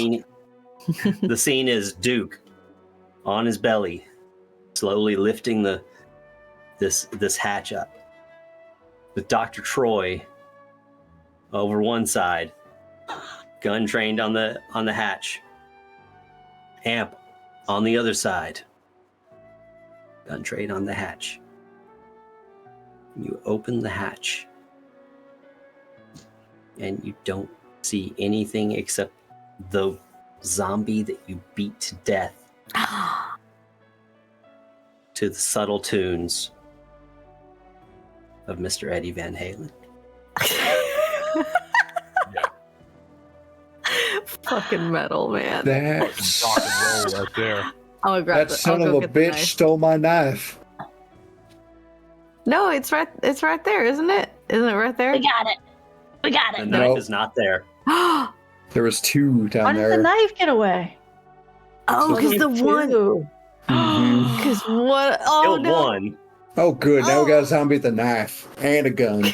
The scene is Duke on his belly, slowly lifting this hatch up, with Dr. Troy over one side, gun trained on the hatch. Amp on the other side, gun trained on the hatch. You open the hatch, and you don't see anything except the zombie that you beat to death to the subtle tunes of Mr. Eddie Van Halen. Fucking metal, man. That's Rock and roll right there. I'll grab that son of a bitch stole my knife. No, it's right there, isn't it? Isn't it right there? We got it. The knife is not there. There was two down Why there. did the knife get away? Oh, because the one. Because what? Oh, Killed no. one. Oh, good. Now we got a zombie with a knife and a gun.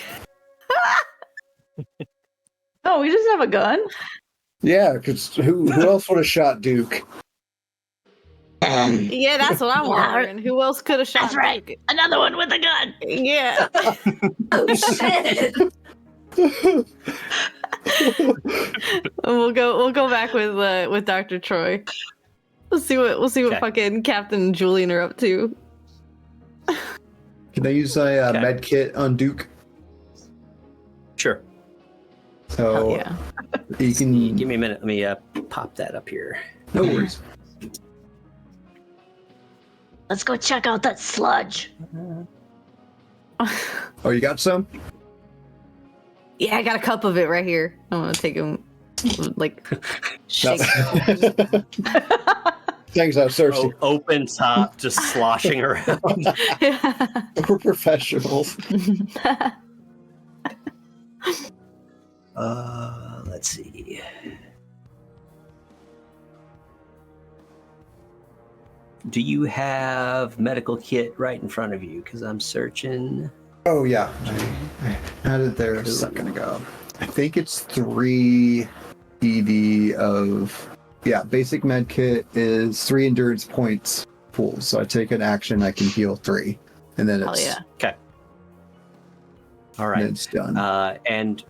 Oh, we just have a gun? Yeah, because who else would have shot Duke? Yeah, that's what I'm wondering. Who else could have shot That's right. Duke? Another one with a gun. Yeah. Oh shit! We'll go back with Dr. Troy. We'll see what fucking Captain Julian are up to. Can I use a med kit on Duke? Sure. So yeah. You can Give me a minute. Let me pop that up here. No worries. Let's go check out that sludge. Oh, you got some? Yeah, I got a cup of it right here. I'm gonna take him, like, shake. Thanks, I was thirsty. Open top, just sloshing around. We're professionals. Let's see. Do you have medical kit right in front of you? Because I'm searching. Oh yeah, I had it there a second ago. I think it's 3 ED of basic med kit is 3 endurance points full. So I take an action, I can heal 3, and then it's okay. All right, it's done. And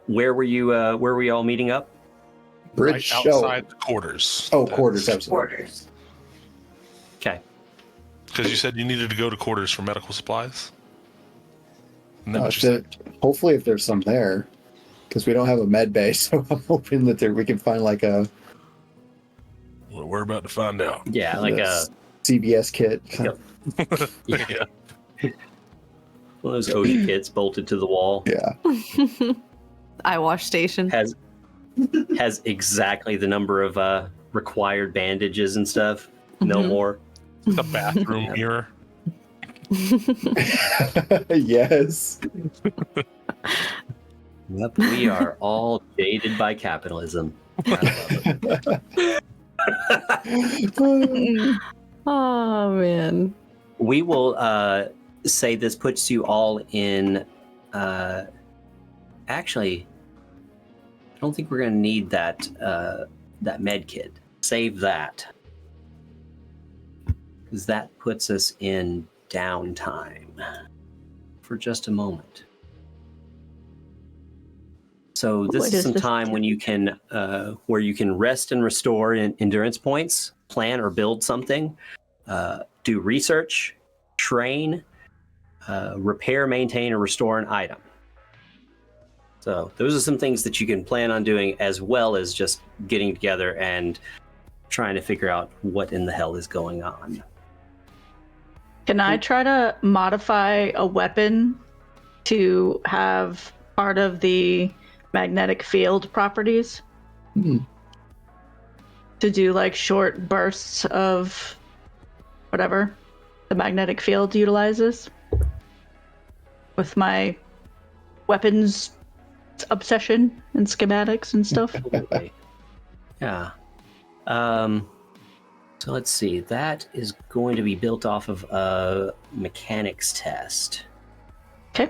where were you? Where were you all meeting up? Bridge right outside the quarters. Oh, quarters, absolutely. Quarters. Okay. Because you said you needed to go to quarters for medical supplies. And then what you So hopefully, if there's some there, because we don't have a med bay, so I'm hoping that we can find like a. Well, we're about to find out. Yeah, like a CVS kit. Yep. Yeah. One of those OG kits bolted to the wall. Yeah. Eye wash station has exactly the number of required bandages and stuff. No more. The bathroom mirror. Yes. Yep, we are all jaded by capitalism. I love it. Oh man. We will say this puts you all in. Actually, I don't think we're going to need that med kit. Save that, because that puts us in downtime for just a moment. So this is some time when you can, where you can rest and restore endurance points, plan or build something, do research, train, repair, maintain, or restore an item. So those are some things that you can plan on doing, as well as just getting together and trying to figure out what in the hell is going on. Can I try to modify a weapon to have part of the magnetic field properties? To do like short bursts of whatever the magnetic field utilizes with my weapons obsession and schematics and stuff. Yeah. So let's see. That is going to be built off of a mechanics test. Okay.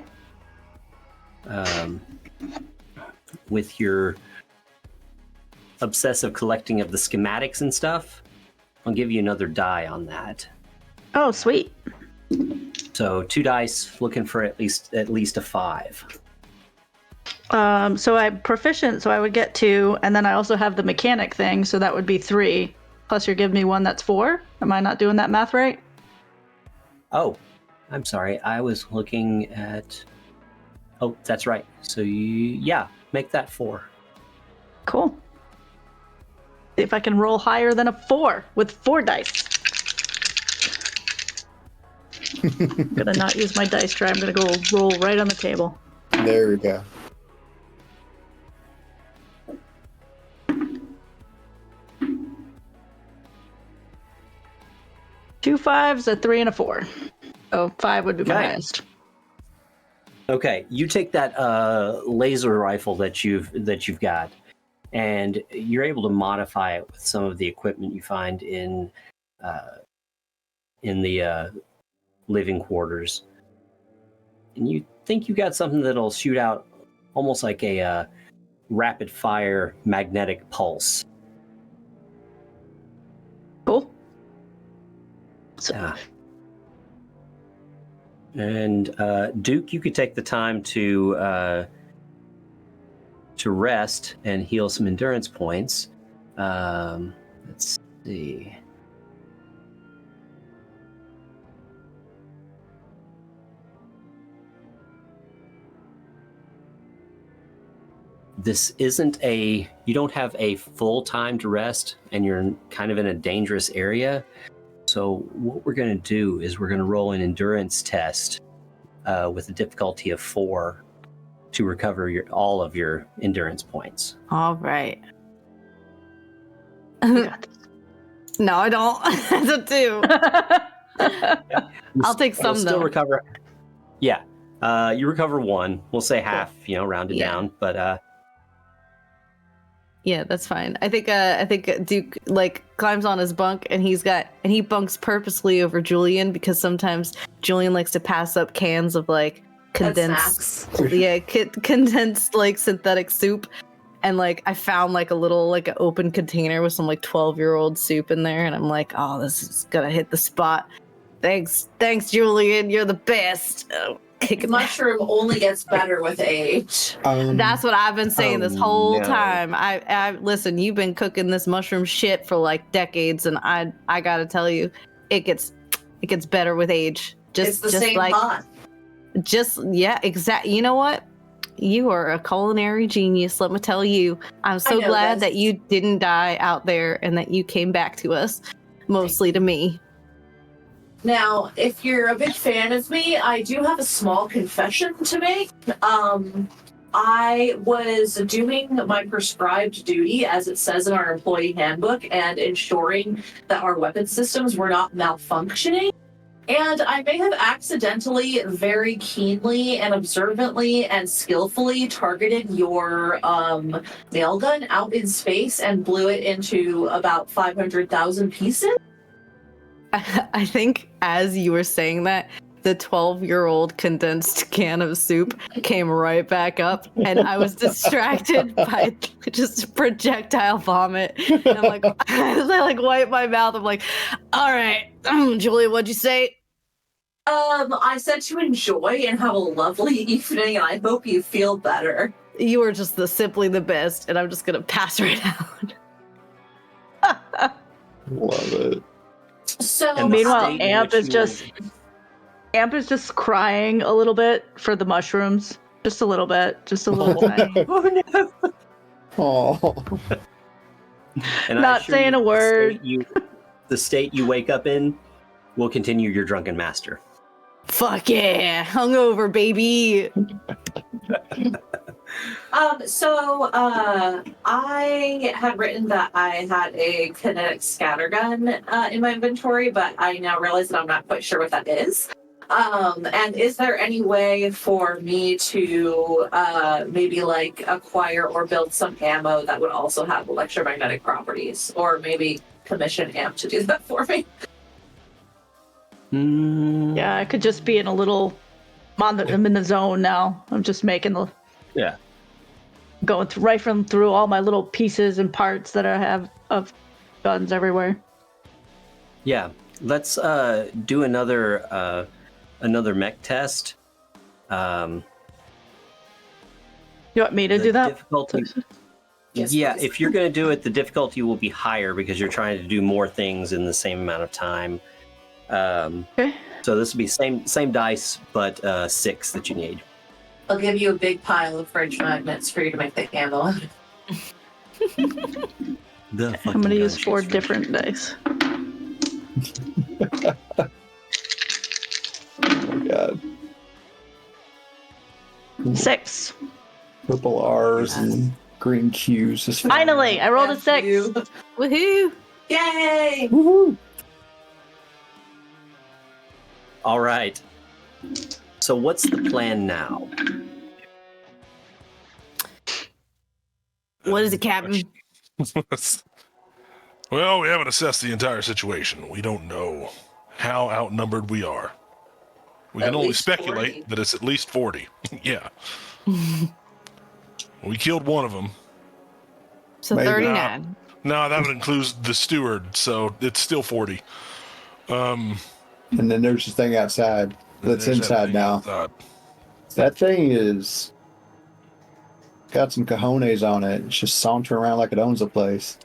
With your obsessive collecting of the schematics and stuff, I'll give you another die on that. Oh, sweet. So 2 dice, looking for at least a 5. So I'm proficient, so I would get 2, and then I also have the mechanic thing, so that would be 3. Plus you're giving me 1 that's 4? Am I not doing that math right? Oh, I'm sorry. I was looking at... Oh, that's right. So yeah, make that 4. Cool. See if I can roll higher than a 4 with 4 dice. I'm gonna not use my dice tray. I'm gonna go roll right on the table. There we go. Two 5s, a 3, and a 4. So 5 would be my highest. Okay, you take that laser rifle that you've got, and you're able to modify it with some of the equipment you find in the living quarters. And you think you got something that'll shoot out almost like a rapid fire magnetic pulse. Cool. Yeah. And Duke, you could take the time to rest and heal some endurance points. Let's see. This isn't you don't have a full time to rest, and you're kind of in a dangerous area. So what we're going to do is we're going to roll an endurance test with a difficulty of 4 to recover all of your endurance points. All right. No, I don't. That's a 2. Yeah. I'll take some, You'll still though. recover. Yeah. You recover 1. We'll say half, rounded down. But yeah, that's fine. I think Duke climbs on his bunk, and he bunks purposely over Julian, because sometimes Julian likes to pass up cans of condensed condensed synthetic soup, and I found a little an open container with some 12-year-old soup in there, and I'm like, oh, this is gonna hit the spot. Thanks Julian, you're the best. Mushroom only gets better with age. That's what I've been saying this whole time. I listen, you've been cooking this mushroom shit for decades, and I gotta tell you, it gets better with age. It's the same pot. Exactly. You know what? You are a culinary genius, let me tell you. I'm so glad that you didn't die out there, and that you came back to us, mostly to me. Now, if you're a big fan of me, I do have a small confession to make. I was doing my prescribed duty, as it says in our employee handbook, and ensuring that our weapon systems were not malfunctioning. And I may have accidentally, very keenly and observantly and skillfully targeted your nail gun out in space and blew it into about 500,000 pieces. I think as you were saying that, the 12-year-old condensed can of soup came right back up, and I was distracted by just projectile vomit. And I'm like, as I like wipe my mouth, I'm like, all right, Julia, what'd you say? I said to enjoy and have a lovely evening, and I hope you feel better. You were just simply the best, and I'm just gonna pass right out. Love it. So And Meanwhile, state in Amp which is you just crying a little bit for the mushrooms. Just a little bit. Just a little tiny. oh no. Oh, And I Not assure saying you, a word. The state you wake up in will continue your drunken master. Fuck yeah, hungover, baby. I had written that I had a kinetic scattergun in my inventory, but I now realize that I'm not quite sure what that is. And is there any way for me to maybe like acquire or build some ammo that would also have electromagnetic properties, or maybe commission Amp to do that for me? Yeah, I could just be in a little. I'm in the zone now. I'm just making the. Yeah. Going through all my little pieces and parts that I have of guns everywhere. Yeah. Let's do another mech test. You want me to do that? Difficulty. Yes, Yeah, please. if you're going to do it, the difficulty will be higher because you're trying to do more things in the same amount of time. Okay. So this will be same dice, but 6 that you need. I'll give you a big pile of fridge magnets for you to make the ammo. I'm gonna use 4 different dice. oh my god. 6. Purple R's and green Q's. Is Finally, I rolled a 6. Woohoo! Yay! Woohoo! All right. So what's the plan now? What is it, Captain? Well, we haven't assessed the entire situation. We don't know how outnumbered we are. We At can only least speculate 40. that it's at least 40. Yeah. We killed one of them. So Maybe. 39. No, that would include the steward, so it's still 40. And then there's the thing outside that's There's that inside thing now. outside. That thing is got some cojones on it. It's just sauntering around like it owns the place.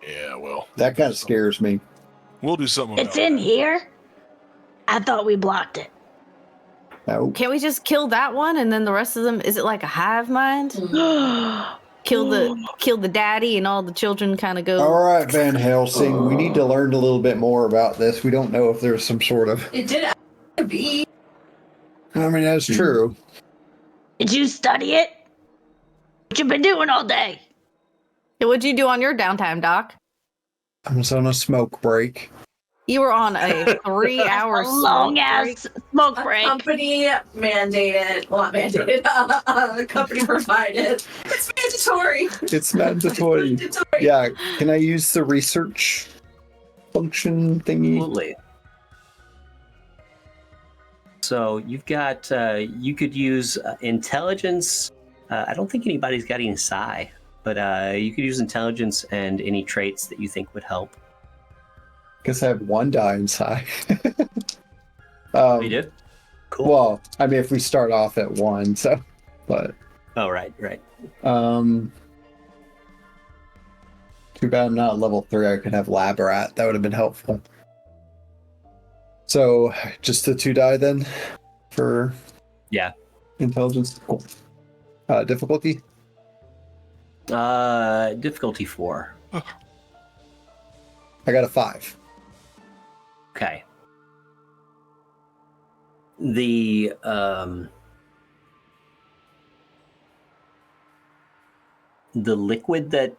Yeah, well. That kind of scares me. We'll do something about It's in that. here? I thought we blocked it. No. Can't we just kill that one and then the rest of them? Is it like a hive mind? Kill the daddy and all the children kind of go. All right, Van Helsing. We need to learn a little bit more about this. We don't know if there's some sort of. It did have to be. I mean, that's true. Did you study it? What you been doing all day? Hey, what'd you do on your downtime, Doc? I was on a smoke break. You were on a 3-hour A long ass smoke A break. company mandated, well, not mandated, company provided. It's mandatory. It's mandatory. Mandatory. Yeah, can I use the research function thingy? Absolutely. So you've got, you could use intelligence. I don't think anybody's got any psi, but you could use intelligence and any traits that you think would help. Guess I have 1 die inside. You do? Cool. Well, I mean, if we start off at 1, so, but, Oh, right. too bad I'm not level 3. I could have lab rat. That would have been helpful. So, just the 2 die then for Yeah. intelligence. Cool. Difficulty. Difficulty 4. I got a 5. Okay. The liquid that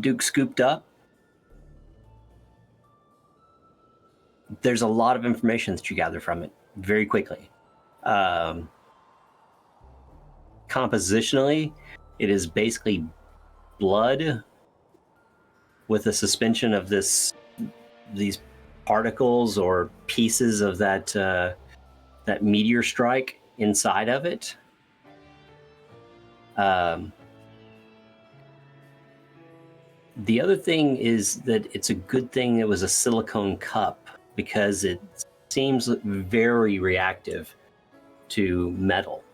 Duke scooped up there's a lot of information that you gather from it very quickly. Compositionally, it is basically blood with a suspension of these particles or pieces of that meteor strike inside of it. The other thing is that it's a good thing it was a silicone cup, because it seems very reactive to metal.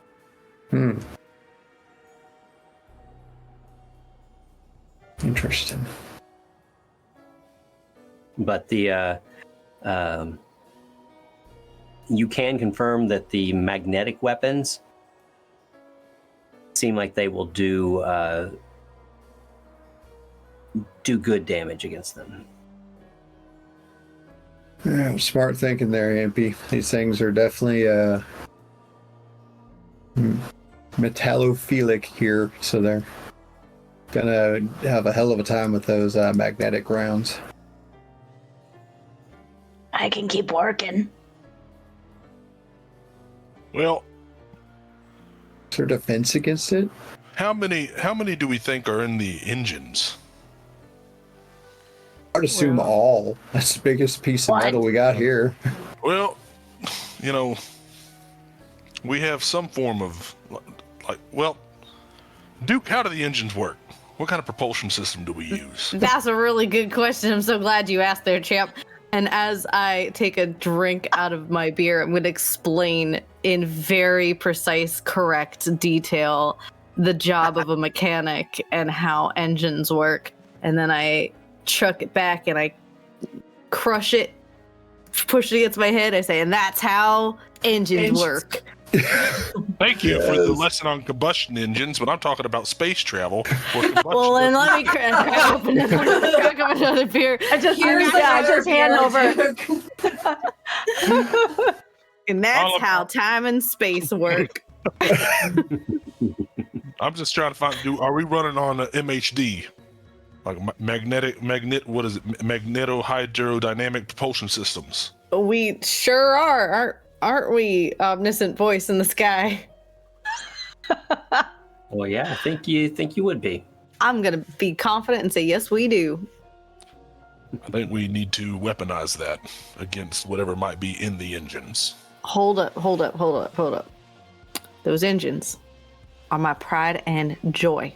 Interesting. But the you can confirm that the magnetic weapons seem like they will do good damage against them. Yeah, smart thinking there, Ampy. These things are definitely metallophilic here, so they're gonna have a hell of a time with those magnetic rounds. I can keep working. Well, Is there defense against it? how many do we think are in the engines? I'd assume all. That's the biggest piece of metal we got here. Well, we have some form of Duke, how do the engines work? What kind of propulsion system do we use? That's a really good question. I'm so glad you asked there, champ. And as I take a drink out of my beer, I'm going to explain in very precise, correct detail the job of a mechanic and how engines work. And then I chuck it back and I crush it, push it against my head. I say, and that's how engines work. Thank you for the lesson on combustion engines, but I'm talking about space travel. For Well, then let me crack open another beer. I just hand over. And that's how time and space work. I'm just trying to find. Are we running on an MHD, like magnetohydrodynamic propulsion systems? We sure are, aren't we? Omniscient voice in the sky. Well, yeah, I think you would be. I'm gonna be confident and say yes, we do. I think we need to weaponize that against whatever might be in the engines. Hold up. Those engines are my pride and joy.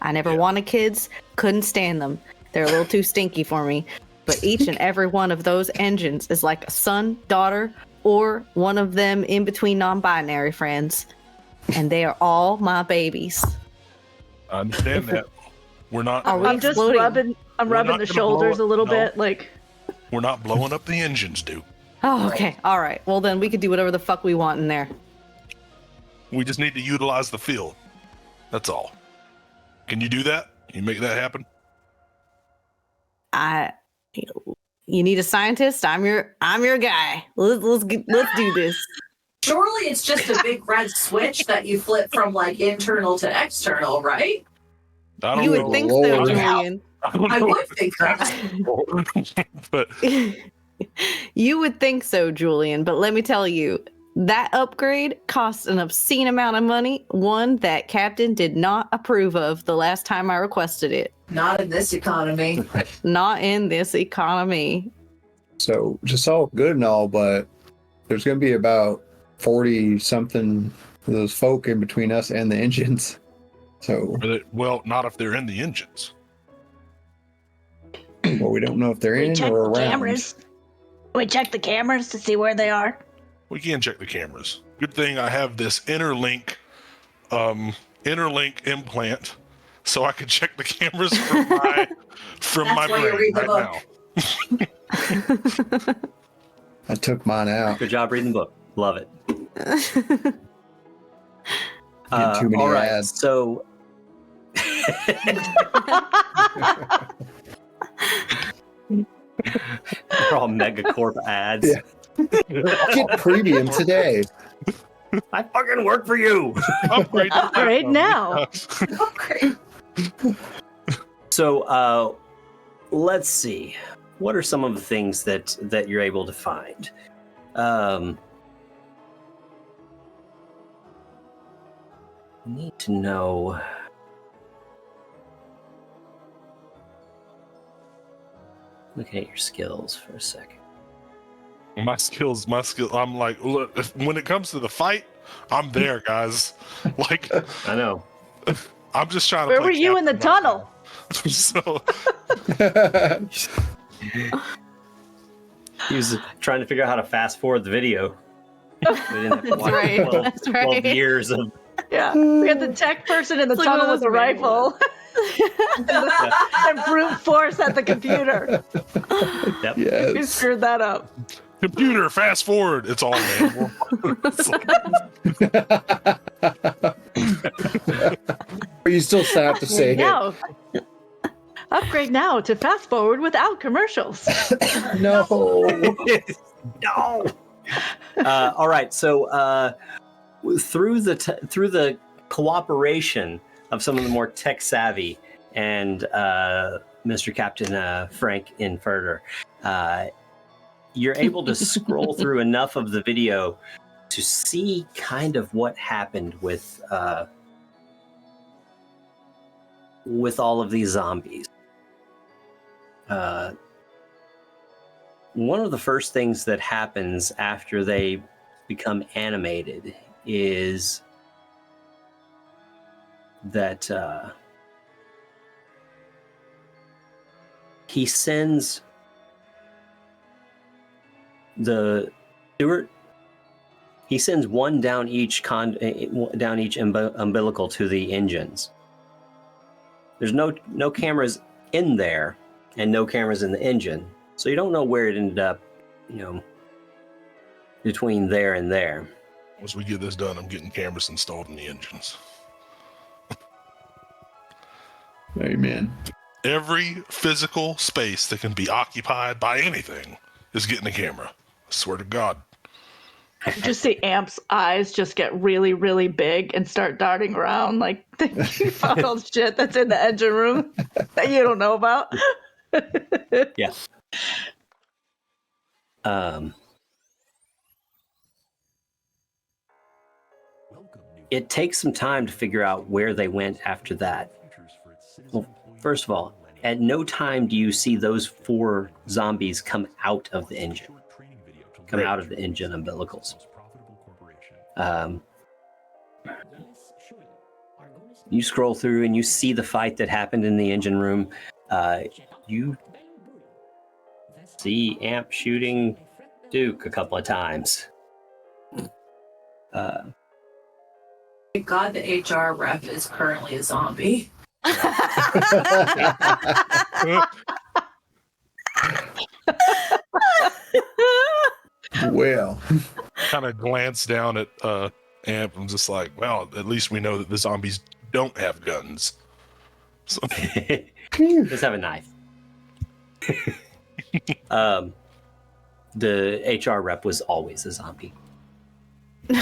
I never wanted kids, couldn't stand them. They're a little too stinky for me. But each and every one of those engines is like a son, daughter, or one of them in between non-binary friends. And they are all my babies. I understand that. We're not. I'm just rubbing the shoulders a little bit, like. We're not blowing up the engines, Duke. Oh, okay. All right. Well, then we could do whatever the fuck we want in there. We just need to utilize the field. That's all. Can you do that? Can you make that happen? You need a scientist. I'm your guy. Let's do this. Surely it's just a big red switch that you flip from like internal to external, right? You would think so, Julian. I would think that. But you would think so, Julian. But let me tell you, that upgrade cost an obscene amount of money. One that Captain did not approve of the last time I requested it. Not in this economy. Not in this economy. So, just all good and all, but there's going to be about 40-something of those folk in between us and the engines. So, well, not if they're in the engines. Well, we don't know if they're in check or the around. cameras. We check the cameras to see where they are. We can check the cameras. Good thing I have this interlink implant, so I can check the cameras from my brain right now. I took mine out. Good job reading the book. Love it. Too many all right, ads. so they're all megacorp ads. Yeah. Get premium today. I fucking work for you. Upgrade now. Upgrade. So let's see. what are some of the things that you're able to find? Need to know. Looking at your skills for a second. My skills. I'm like, look, when it comes to the fight, I'm there, guys. Like, I know. I'm just trying to. Where play were you in the captain right tunnel? now. He was trying to figure out how to fast forward the video. We didn't have to watch right. 12, That's 12 right. years of. Yeah, we had the tech person in the It's like one tunnel of with a those manual rifle and brute force at the computer. Yep. We Yes. screwed that up. Computer, fast forward. It's all manual. It's like, But you still have to say it. Now, upgrade now to fast forward without commercials. No. No. All right. So through the cooperation of some of the more tech savvy and Mr. Captain Frank Infurter, you're able to scroll through enough of the video to see kind of what happened with all of these zombies. One of the first things that happens after they become animated is that he sends the Stewart. He sends one down each umbilical to the engines. There's no cameras in there, and no cameras in the engine, so you don't know where it ended up. Between there and there. once we get this done, I'm getting cameras installed in the engines. Amen. Every physical space that can be occupied by anything is getting a camera. I swear to God. You just see Amp's eyes just get really, really big and start darting around like you found all the shit that's in the engine room that you don't know about. Yeah. It takes some time to figure out where they went after that. Well, first of all, at no time do you see those 4 zombies come out of the engine. Come out of the engine umbilicals. You scroll through and you see the fight that happened in the engine room. You see Amp shooting Duke a couple of times. Thank God the HR rep is currently a zombie. Well. Kind of glance down at Amp and just like, well, at least we know that the zombies don't have guns. So Just have a knife. The HR rep was always a zombie. we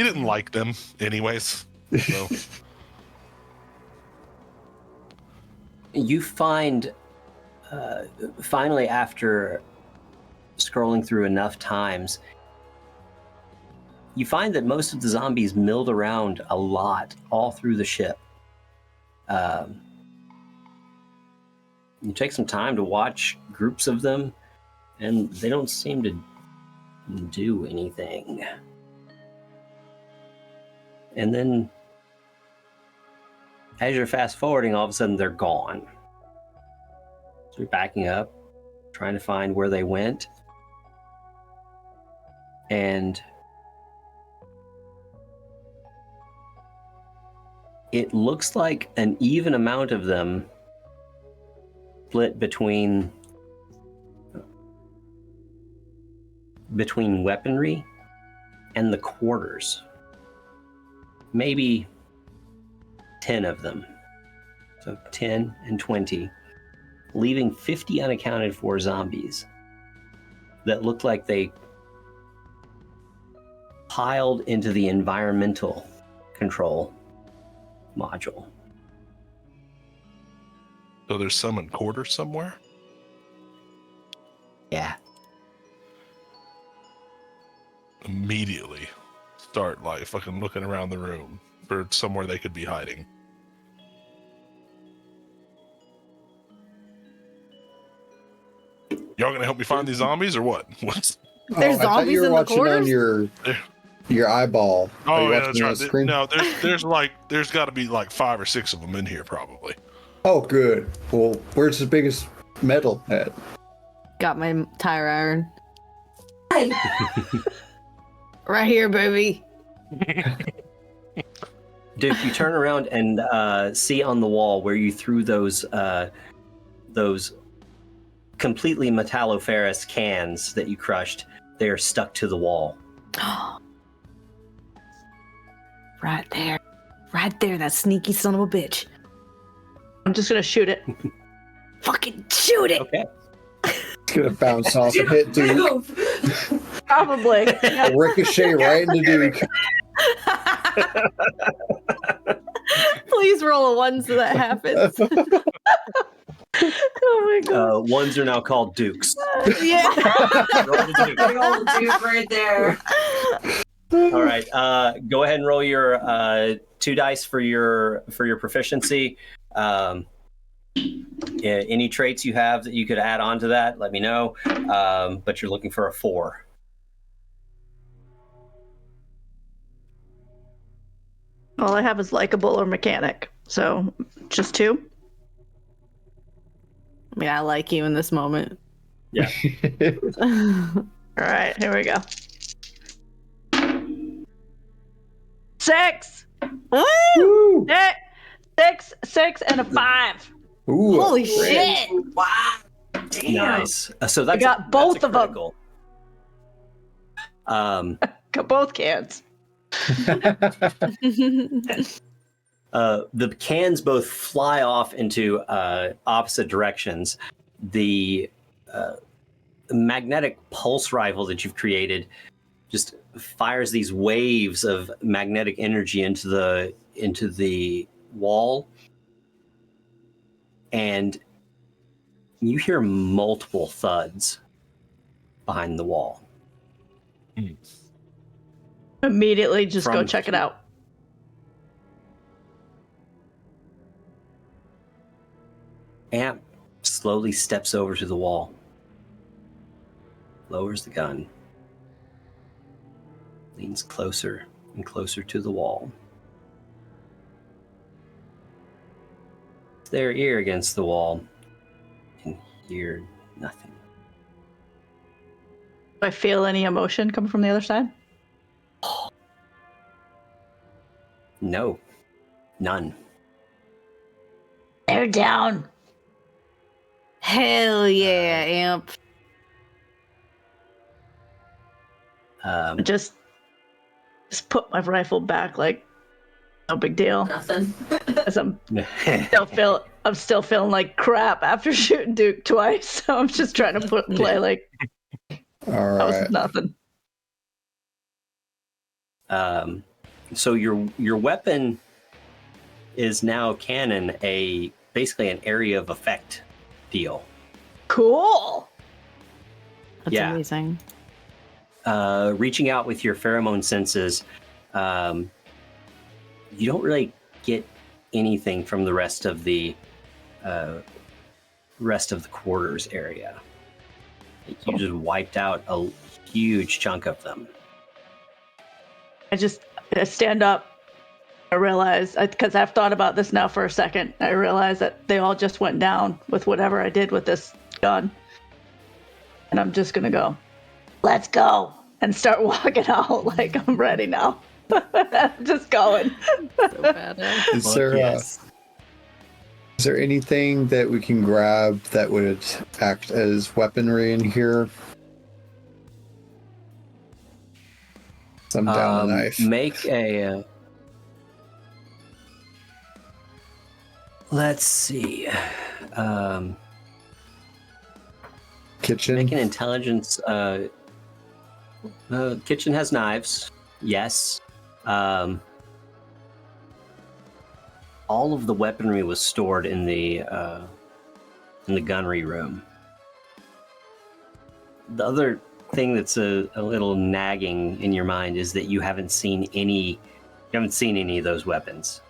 didn't like them anyways. So. You find, finally, after scrolling through enough times, you find that most of the zombies milled around a lot all through the ship. You take some time to watch groups of them, and they don't seem to do anything. And then, as you're fast forwarding, all of a sudden they're gone. So you're backing up, trying to find where they went. And it looks like an even amount of them split between weaponry and the quarters. Maybe 10 of them. So 10 and 20, leaving 50 unaccounted for zombies that looked like they piled into the environmental control module. So there's some in quarters somewhere? Yeah. Immediately start like fucking looking around the room for somewhere they could be hiding. Y'all gonna help me find these zombies or what? What's... There's I thought you zombies were in the watching on quarters? your eyeball. Are Oh you yeah, watching that's on right. the screen? No, there's got to be like 5 or 6 of them in here probably. Oh, good. Well, where's the biggest metal at? Got my tire iron. Right here, baby. Duke, you turn around and see on the wall where you threw those completely metalliferous cans that you crushed. They are stuck to the wall. Right there. Right there, that sneaky son of a bitch. I'm just gonna shoot it. Fucking shoot it! Okay. It's gonna bounce off and hit Duke. Probably. Yeah. Ricochet right into Duke. Please roll a 1 so that happens. Oh my god. Ones are now called Dukes. Yeah. Roll the Duke. Big old dude right there. All right. Go ahead and roll your 2 dice for your proficiency. Any traits you have that you could add on to that, let me know. But you're looking for a 4. All I have is likable or mechanic, so just 2. I mean, I like you in this moment. Yeah. All right, here we go. 6. Woo! 6, and a 5. Ooh, Holy great. shit! Wow. Damn. Nice. So that's got both of them. critical. Got both cans. The cans both fly off into opposite directions. The magnetic pulse rifle that you've created just fires these waves of magnetic energy into the wall, and you hear multiple thuds behind the wall. Immediately just go From- check it out. Amp slowly steps over to the wall, lowers the gun, leans closer and closer to the wall. Their ear against the wall and hear nothing. Do I feel any emotion coming from the other side? No, none. They're down. Hell yeah, Amp. Just put my rifle back, like no big deal. Nothing. As I'm still feeling like crap after shooting Duke twice. So I'm just trying to play like All that was right. nothing. So your weapon is now canon, basically an area of effect deal. Cool. That's Yeah. amazing. Reaching out with your pheromone senses, you don't really get anything from the rest of the quarters area. You just wiped out a huge chunk of them. I stand up. I realize, because I've thought about this now for a second, I realize that they all just went down with whatever I did with this gun. And I'm just going to go, let's go, and start walking out like I'm ready now. I'm just going. So badass. Is there is there anything that we can grab that would act as weaponry in here? Some down knife. Make a. Let's see. Kitchen. Make an intelligence. Kitchen has knives. Yes. All of the weaponry was stored in the in the gunnery room. The other thing that's a little nagging in your mind is that you haven't seen any of those weapons.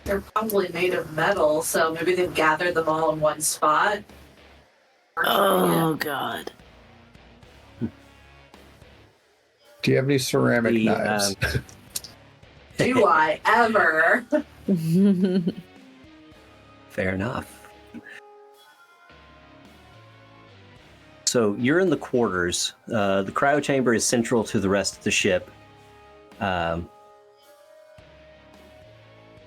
They're probably made of metal, so maybe they've gathered them all in one spot. Oh, God. Do you have any ceramic knives? Do I ever? Fair enough. So you're in the quarters. The cryo chamber is central to the rest of the ship.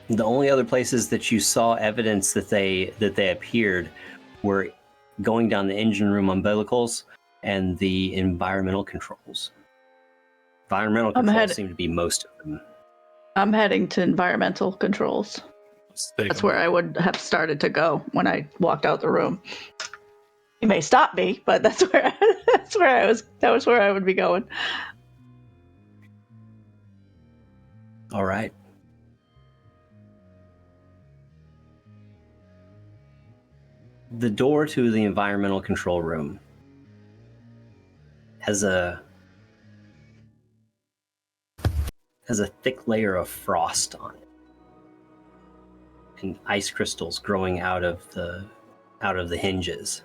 The only other places that you saw evidence that they appeared were going down the engine room umbilicals and the environmental controls. Environmental controls seem to be most of them. I'm heading to environmental controls. That's where I would have started to go when I walked out the room. You may stop me, but that was where I would be going. All right. The door to the environmental control room has a thick layer of frost on it, and ice crystals growing out of the hinges.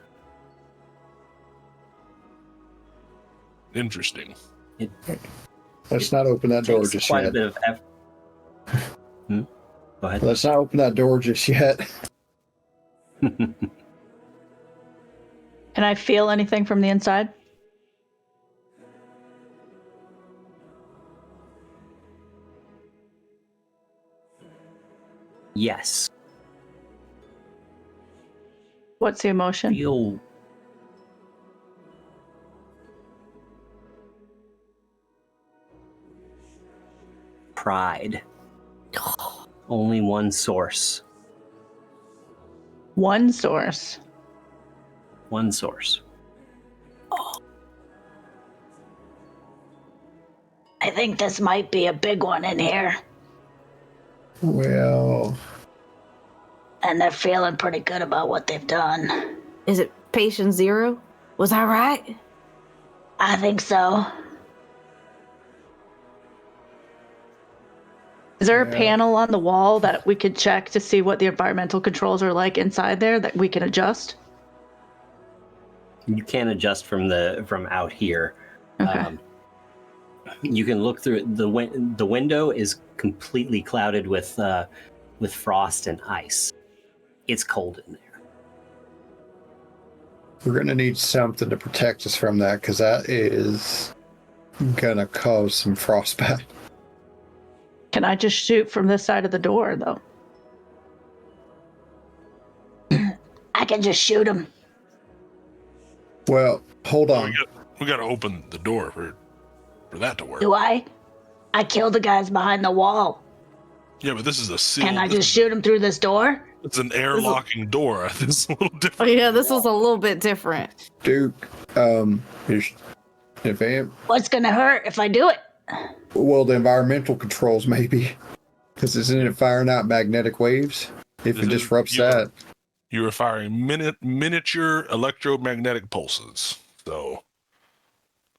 Interesting. Let's not open that door just quite yet. a bit of effort. Go ahead. Let's not open that door just yet. Can I feel anything from the inside? Yes. What's the emotion? Feel pride. Only one source. One source. One source. I think this might be a big one in here. Well, And they're feeling pretty good about what they've done. Is it patient 0? Was I right? I think so. Is there a panel on the wall that we could check to see what the environmental controls are like inside there that we can adjust? You can't adjust from out here. Okay. You can look through it. The window is completely clouded with frost and ice. It's cold in there. we're going to need something to protect us from that, because that is going to cause some frostbite. Can I just shoot from this side of the door, though? I can just shoot him. Well, hold on. We got to open the door for that to work. Do I? I killed the guys behind the wall. Yeah, but this is a seal. Can I just shoot him through this door? It's an air-locking door. This is a little Oh, different. yeah, this was a little bit different. Duke, if What's gonna hurt if I do it? well, the environmental controls maybe, because isn't it firing out magnetic waves? If it disrupts that. You are firing miniature electromagnetic pulses. So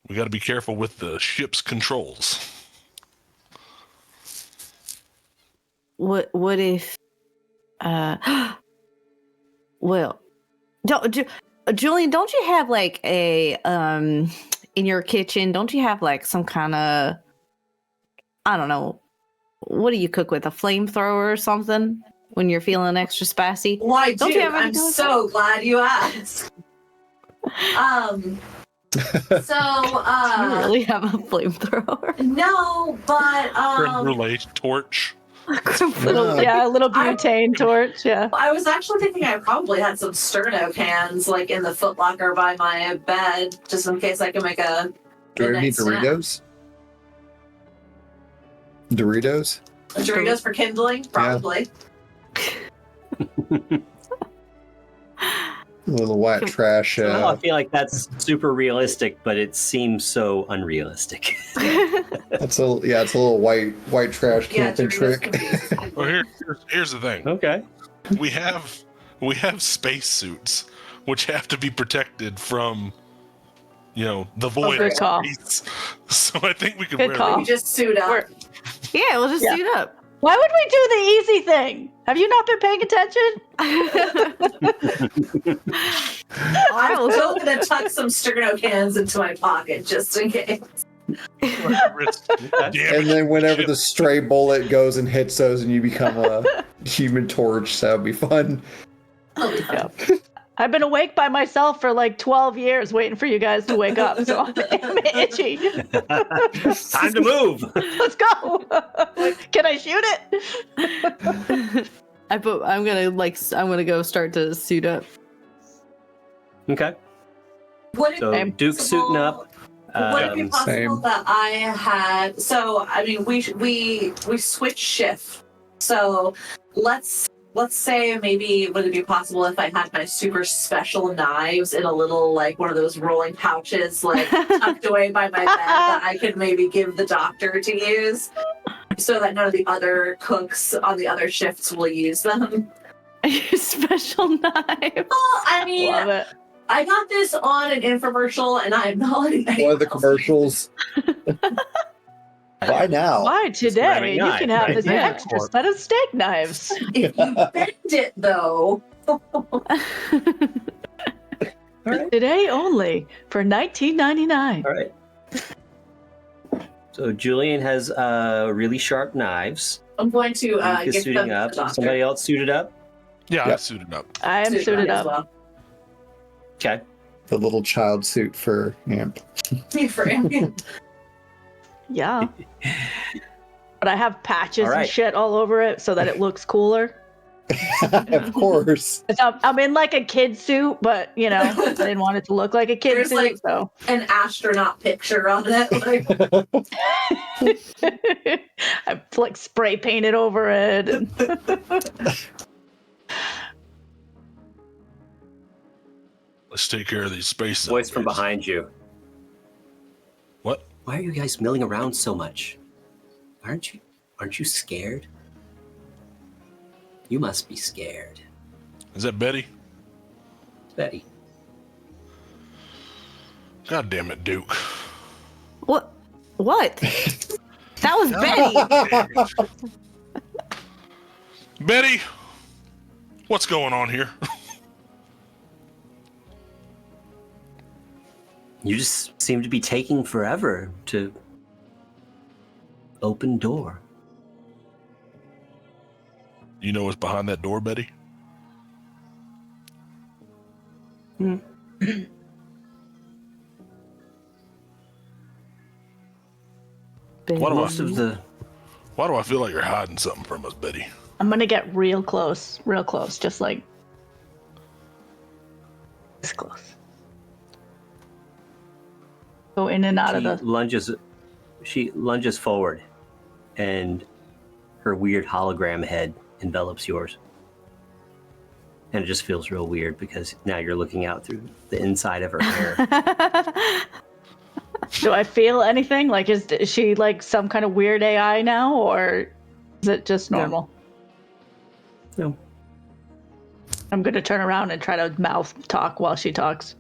we got to be careful with the ship's controls. What if well, Julian, don't you have like a in your kitchen, don't you have like some kind of, I don't know, what do you cook with, a flamethrower or something when you're feeling extra spicy? Why, Don't dude, you have I'm anything like so glad you asked. Do you really have a flamethrower? No, but Creme brulee torch. Yeah, a little butane torch, yeah. I was actually thinking I probably had some Sterno cans like in the footlocker by my bed, just in case I can make a. Do we need Doritos? Doritos? Doritos for kindling, probably. little white trash. I feel like that's super realistic, but it seems so unrealistic. It's a little white trash camping trick. Well, here's the thing. Okay. We have spacesuits which have to be protected from, the void. good call. So I think we could Good wear call. We just suit up. Yeah, we'll just suit up. Why would we do the easy thing? Have you not been paying attention? I'm still going to tuck some sterno cans into my pocket just in case. And then whenever the stray bullet goes and hits those and you become a human torch, so that'd be fun. Yeah. I've been awake by myself for like 12 years waiting for you guys to wake up, so I'm itchy. Time to move. Let's go. Can I shoot it? I'm gonna go start to suit up. Okay. Would it So be Duke's possible- suiting up. Would it be possible Same. that I had? So I mean, we switch shift. So let's say maybe would it be possible if I had my super special knives in a little like one of those rolling pouches like tucked away by my bed that I could maybe give the doctor to use, so that none of the other cooks on the other shifts will use them. Special knife. Well, I mean, Love it. I got this on an infomercial, and I'm not letting One anyone of the else commercials. Why now? Why today? ceramic You knife, can have right? this Yeah. extra set of steak knives. if you bend it, though. Today only for $19.99. All right. So Julian has really sharp knives. I'm going to Duke is get them suiting to up. the doctor. Somebody else suited up? Yeah, Yep. I suited up. I am suited as up. well. Okay. The little child suit for Amp. For him. Yeah. But I have patches All right. and shit all over it so that it looks cooler. Of course. I'm in like a kid suit, but I didn't want it to look like a kid There's, suit, like- so An astronaut picture on it. Like, I like spray painted over it. And Let's take care of these space Voice from zombies. behind you. What? Why are you guys milling around so much? Aren't you scared? You must be scared. Is that Betty? Betty. God damn it, Duke. What? That was Betty. Betty, what's going on here? You just seem to be taking forever to open door. You know what's behind that door, Betty? Why do I feel like you're hiding something from us, Betty? I'm gonna get real close, just like this close. Go in and out of the. She lunges forward, and her weird hologram head envelops yours. And it just feels real weird because now you're looking out through the inside of her hair. Do I feel anything? Like, is she like some kind of weird AI now, or is it just normal? No. I'm gonna turn around and try to mouth talk while she talks.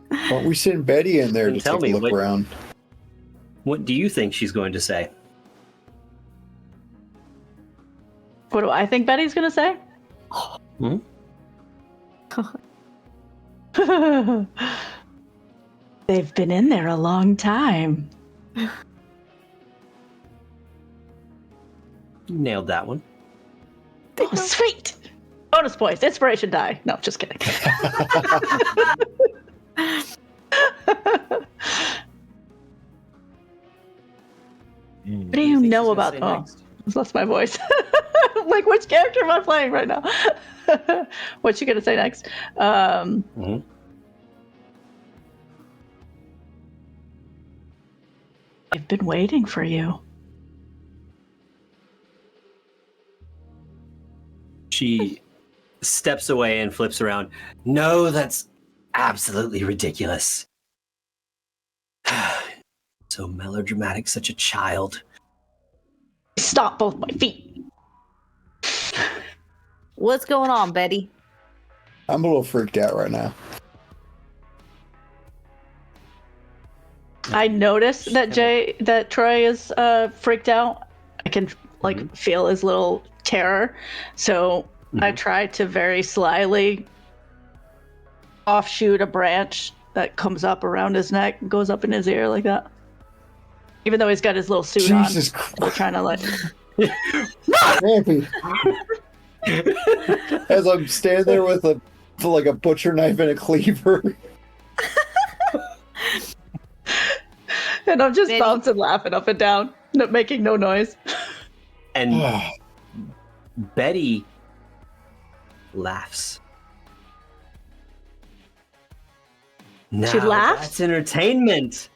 Why don't we send Betty in there to Tell take me, a look around? What do you think she's going to say? What do I think Betty's gonna say? Hmm? They've been in there a long time. You nailed that one. Oh, sweet! Bonus points, inspiration die. No, just kidding. What do you know about? Oh, that's my voice. Like, which character am I playing right now? What's she gonna say next? I've been waiting for you. She steps away and flips around. No, that's absolutely ridiculous. So melodramatic, such a child. Stop both my feet. What's going on, Betty? I'm a little freaked out right now. I noticed that Troy is freaked out. I can feel his little terror. So I try to very slyly offshoot a branch that comes up around his neck and goes up in his ear like that. Even though he's got his little suit Jesus on. Christ. We're trying to Rampy. As I'm standing there with a butcher knife and a cleaver. and I'm just bouncing, laughing up and down, making no noise. And Betty laughs. Now, She laughs? That's entertainment.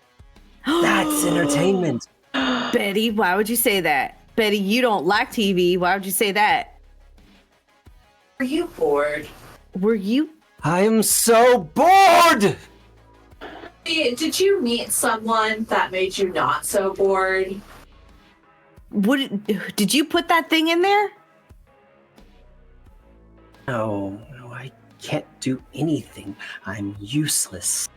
That's entertainment. Betty, why would you say that? Betty, you don't like TV. Why would you say that? Are you bored? Were you? I am so bored! Did you meet someone that made you not so bored? Did you put that thing in there? No, I can't do anything. I'm useless.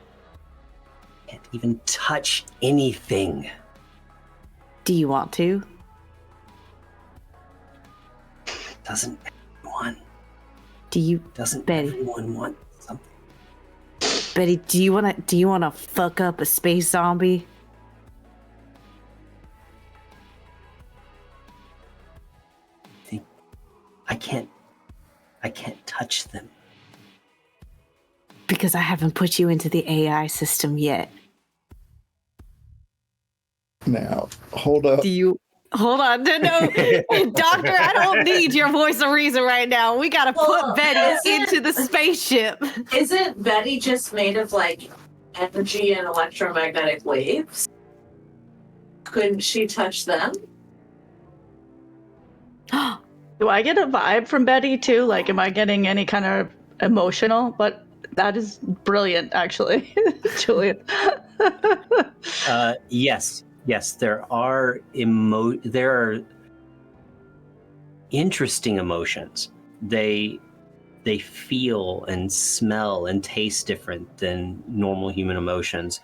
Can't even touch anything. Do you want to? Doesn't everyone? Doesn't Betty? everyone want something? Betty, do you wanna fuck up a space zombie? I can't touch them. Because I haven't put you into the AI system yet. Now, hold up. Hold on, no, Doctor, I don't need your voice of reason right now. We gotta put Betty into the spaceship. Isn't Betty just made of energy and electromagnetic waves? Couldn't she touch them? Do I get a vibe from Betty too? Am I getting any kind of emotional? But that is brilliant, actually, Julian. Yes, there are interesting emotions. They feel and smell and taste different than normal human emotions,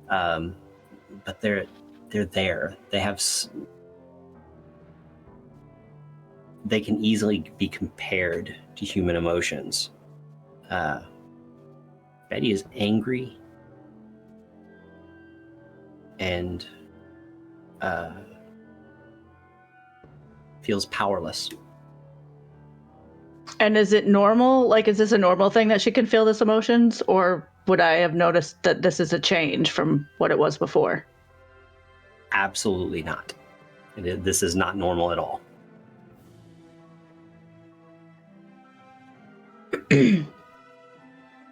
but they're there. They can easily be compared to human emotions. Betty is angry and feels powerless. And is it normal? Is this a normal thing that she can feel this emotions? Or would I have noticed that this is a change from what it was before? Absolutely not. This is not normal at all.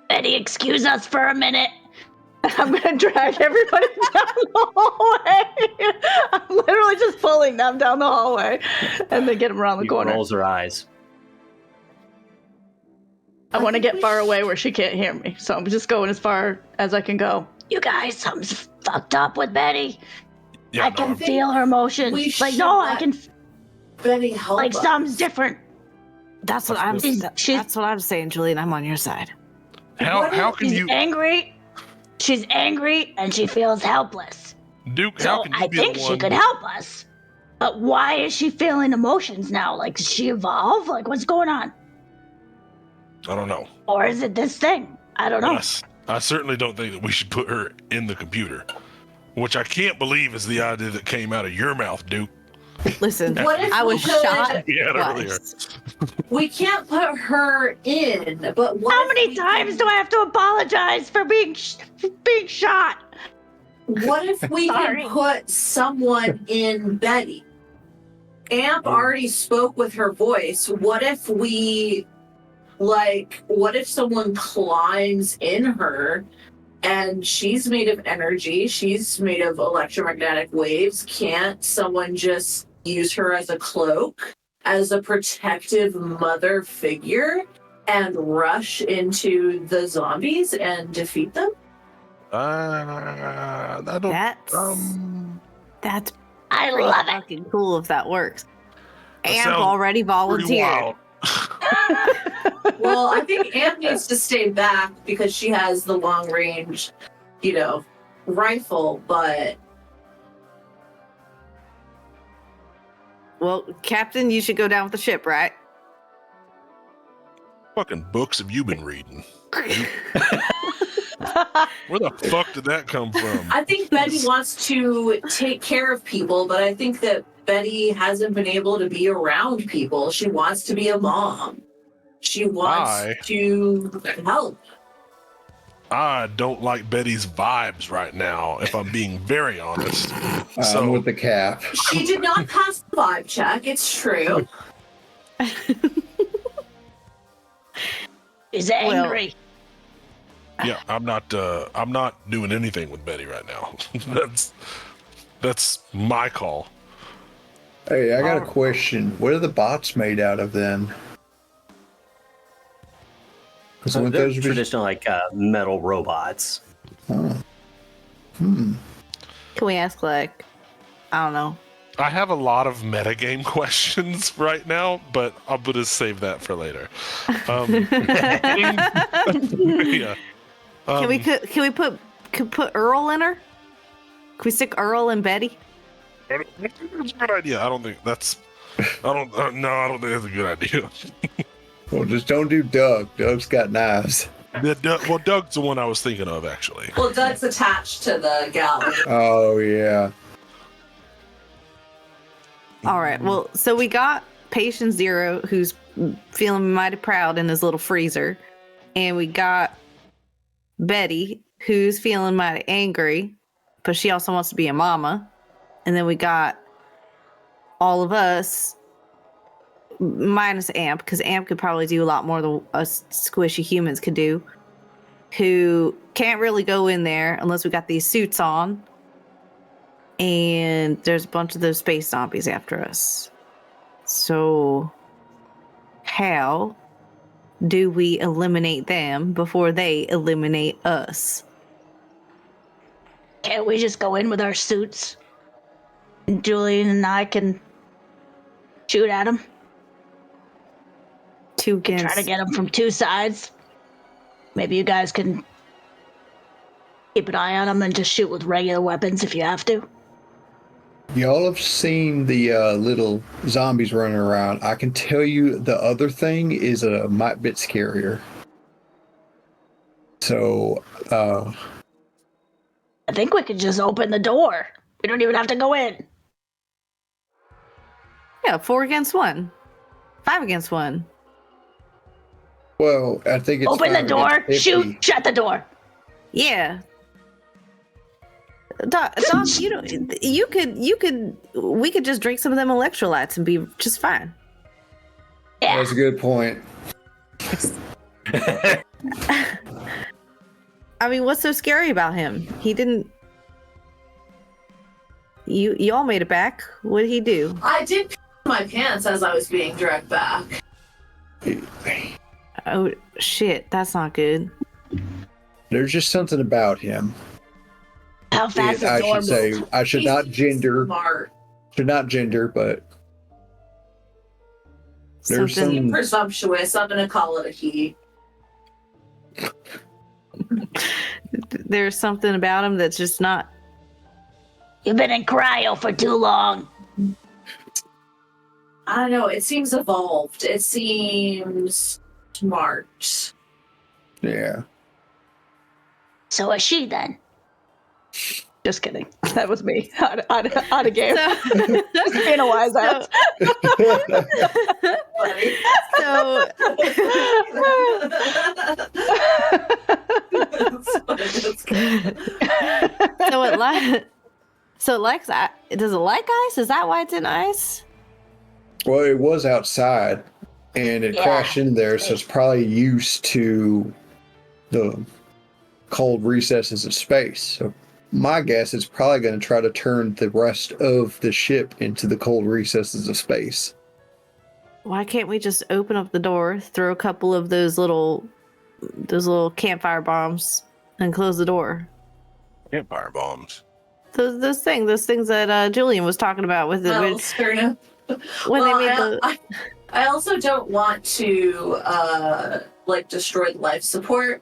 Betty, excuse us for a minute. I'm going to drag everybody down the hallway. I'm literally just pulling them down the hallway and then get them around the corner. Rolls her eyes. I want to get far away where she can't hear me. So I'm just going as far as I can go. You guys, something's fucked up with Betty. Yeah, I can feel her emotions. I can. Betty, help us. Something's different. That's what I'm saying, Julian. I'm on your side. How can She's you angry. She's angry and she feels helpless. Duke, So how can you I be think the she one could help us. But why is she feeling emotions now? Does she evolve? What's going on? I don't know. Or is it this thing? I don't know. Yes. I certainly don't think that we should put her in the computer, which I can't believe is the idea that came out of your mouth, Duke. Listen, What if I we was could- shot Yeah, earlier. twice. We can't put her in, but what How if many we times can- do I have to apologize for being shot? What if we Sorry. can put someone in Betty? Amp already spoke with her voice. What if what if someone climbs in her and she's made of energy, she's made of electromagnetic waves? Can't someone just use her as a cloak, as a protective mother figure? and rush into the zombies and defeat them? I don't. That's I pretty love it. fucking cool if that works. That Amp sounds already pretty volunteered. wild. Well, I think Amp needs to stay back because she has the long range, rifle, but Well, Captain, you should go down with the ship, right? Fucking books have you been reading? Where the fuck did that come from? I think Betty wants to take care of people, but I think that Betty hasn't been able to be around people. She wants to be a mom. She wants to help. I don't like Betty's vibes right now, if I'm being very honest. I'm with the cap. She did not pass the vibe check, it's true. She's angry. Yeah, I'm not doing anything with Betty right now. That's my call. Hey, I got a question. What are the bots made out of then? So they're traditional metal robots. Oh. Can we ask, I don't know. I have a lot of metagame questions right now, but I'm gonna save that for later. Yeah. Can we put Earl in her? Can we stick Earl and Betty? It's a good idea. I don't think that's a good idea. Well, just don't do Doug. Doug's got knives. Doug's the one I was thinking of, actually. Well, Doug's attached to the gallery. Oh, yeah. All right. Well, so we got Patient Zero, who's feeling mighty proud in his little freezer. And we got Betty, who's feeling mighty angry, but she also wants to be a mama. And then we got all of us, minus Amp, because Amp could probably do a lot more than us squishy humans could do, who can't really go in there unless we got these suits on. And there's a bunch of those space zombies after us. So how do we eliminate them before they eliminate us? Can't we just go in with our suits? And Julian and I can shoot at them. Try to get them from two sides. Maybe you guys can keep an eye on them and just shoot with regular weapons if you have to. Y'all have seen the little zombies running around. I can tell you the other thing is a might bit scarier. So, I think we could just open the door. We don't even have to go in. Yeah, 4 against 1. 5 against 1. well, I think it's Open the door, shoot, shut the door. Yeah. Doc, we could just drink some of them electrolytes and be just fine. Yeah. That's a good point. I mean, what's so scary about him? He didn't. You all made it back. What did he do? I did pee my pants as I was being dragged back. Oh shit, that's not good. There's just something about him. How fast I the door should say, moves. I should not gender, Smart. but there's Something- some. Presumptuous. I'm gonna call it a he. There's something about him that's just not. You've been in cryo for too long. I don't know. It seems evolved. It seems smart. Yeah. So is she then? Just kidding. That was me. Out of game. Just being a wise ass. So it likes. Does it like ice? Is that why it's in ice? Well, it was outside, and it crashed in there, so it's probably used to the cold recesses of space. So my guess is probably going to try to turn the rest of the ship into the cold recesses of space. Why can't we just open up the door, throw a couple of those little campfire bombs, and close the door? Campfire bombs. Those things that Julian was talking about with Well, it. Skirna. When they made the. I also don't want to destroy the life support.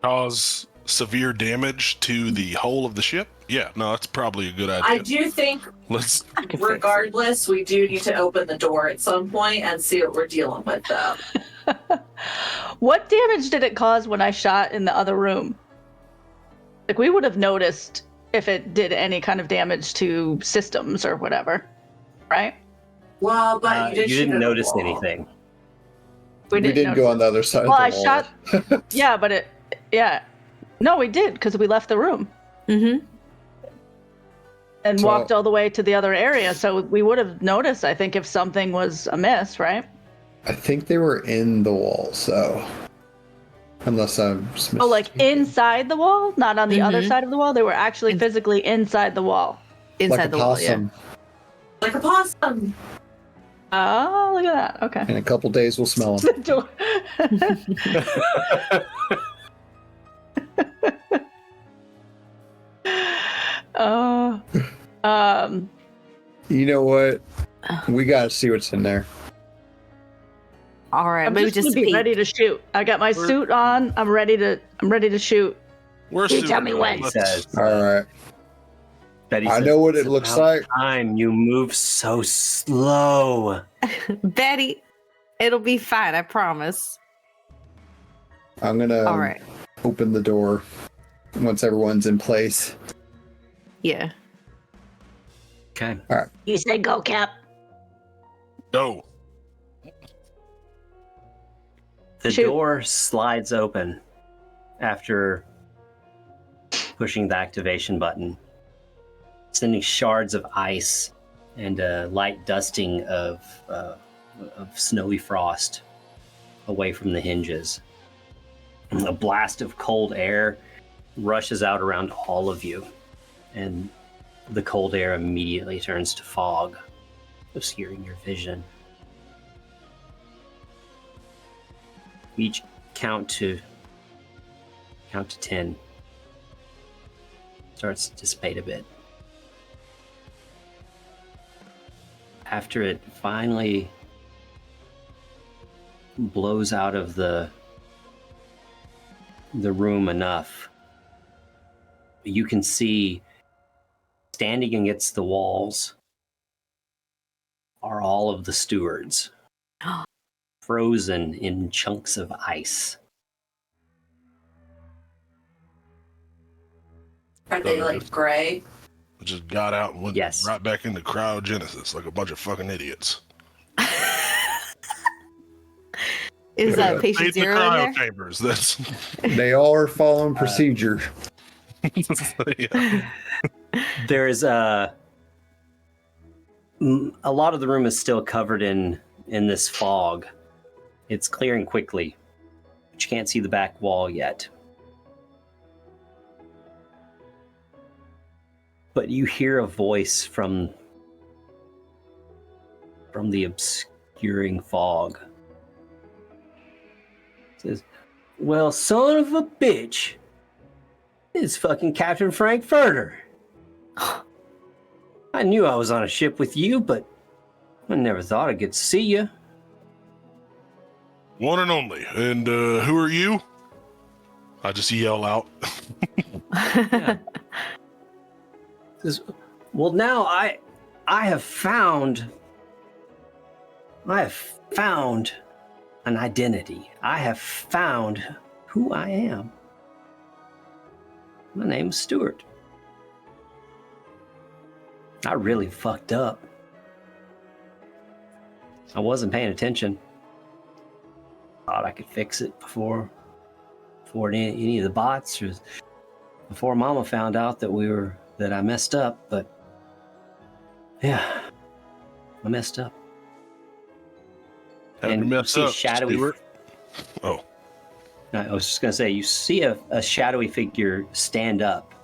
Cause severe damage to the hull of the ship? Yeah, no, that's probably a good idea. I do think, regardless, we do need to open the door at some point and see what we're dealing with, though. What damage did it cause when I shot in the other room? Like, we would have noticed if it did any kind of damage to systems or whatever, right? Well, but you didn't notice anything. We did go on the other side of the wall. Shot. Yeah, but no, we did because we left the room. Mm-hmm. And walked all the way to the other area, so we would have noticed, I think, if something was amiss, right? I think they were in the wall, so unless I'm mistaken. Oh, like inside the wall, not on the other side of the wall. They were actually physically inside the wall. Inside the wall, yeah. Like a possum. Oh, look at that. Okay. In a couple days, we'll smell them. You know what? We gotta see what's in there. All right, I'm maybe just gonna be ready to shoot. I got my suit on. I'm ready to shoot. You tell me when. All right. Betty I says, know what it looks "About like. Time you move so slow." Betty, it'll be fine. I promise. I'm gonna All right. open the door once everyone's in place. Yeah. Okay. All right. You say go, Cap. Go. The door slides open after pushing the activation button, sending shards of ice and a light dusting of snowy frost away from the hinges. And a blast of cold air rushes out around all of you, and the cold air immediately turns to fog, obscuring your vision. Each count to 10 starts to dissipate a bit. After it finally blows out of the room enough, you can see standing against the walls are all of the stewards, frozen in chunks of ice. Are they like gray? Just got out and went right back into cryogenesis like a bunch of fucking idiots. Is that patient zero in there? Chambers. That's They all are following procedure. There is a lot of the room is still covered in this fog. It's clearing quickly, but you can't see the back wall yet. But you hear a voice from the obscuring fog. It says, "Well, son of a bitch, it's fucking Captain Frankfurter. I knew I was on a ship with you, but I never thought I'd get to see you." One and only. And who are you? I just yell out. Yeah. Says, "Well, now I have found an identity. I have found who I am. My name's Stuart. I really fucked up. I wasn't paying attention. Thought I could fix it before any of the bots, or before Mama found out that I messed up. But yeah, I messed up." And you see a shadowy. Oh. I was just gonna say, you see a shadowy figure stand up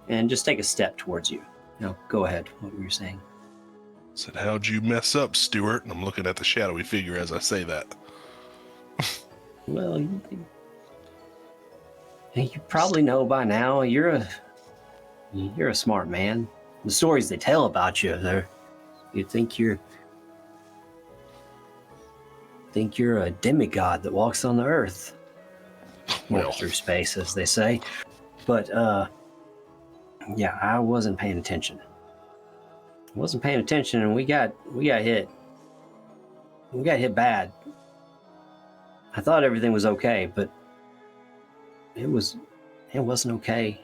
and just take a step towards you. No, go ahead. What were you saying? Said, how'd you mess up, Stuart? And I'm looking at the shadowy figure as I say that. Well, you probably know by now. You're a smart man. The stories they tell about you, you think you're a demigod that walks on the earth, Well, through space, as they say. But yeah, I wasn't paying attention. And we got hit. We got hit bad. I thought everything was okay, but it wasn't okay.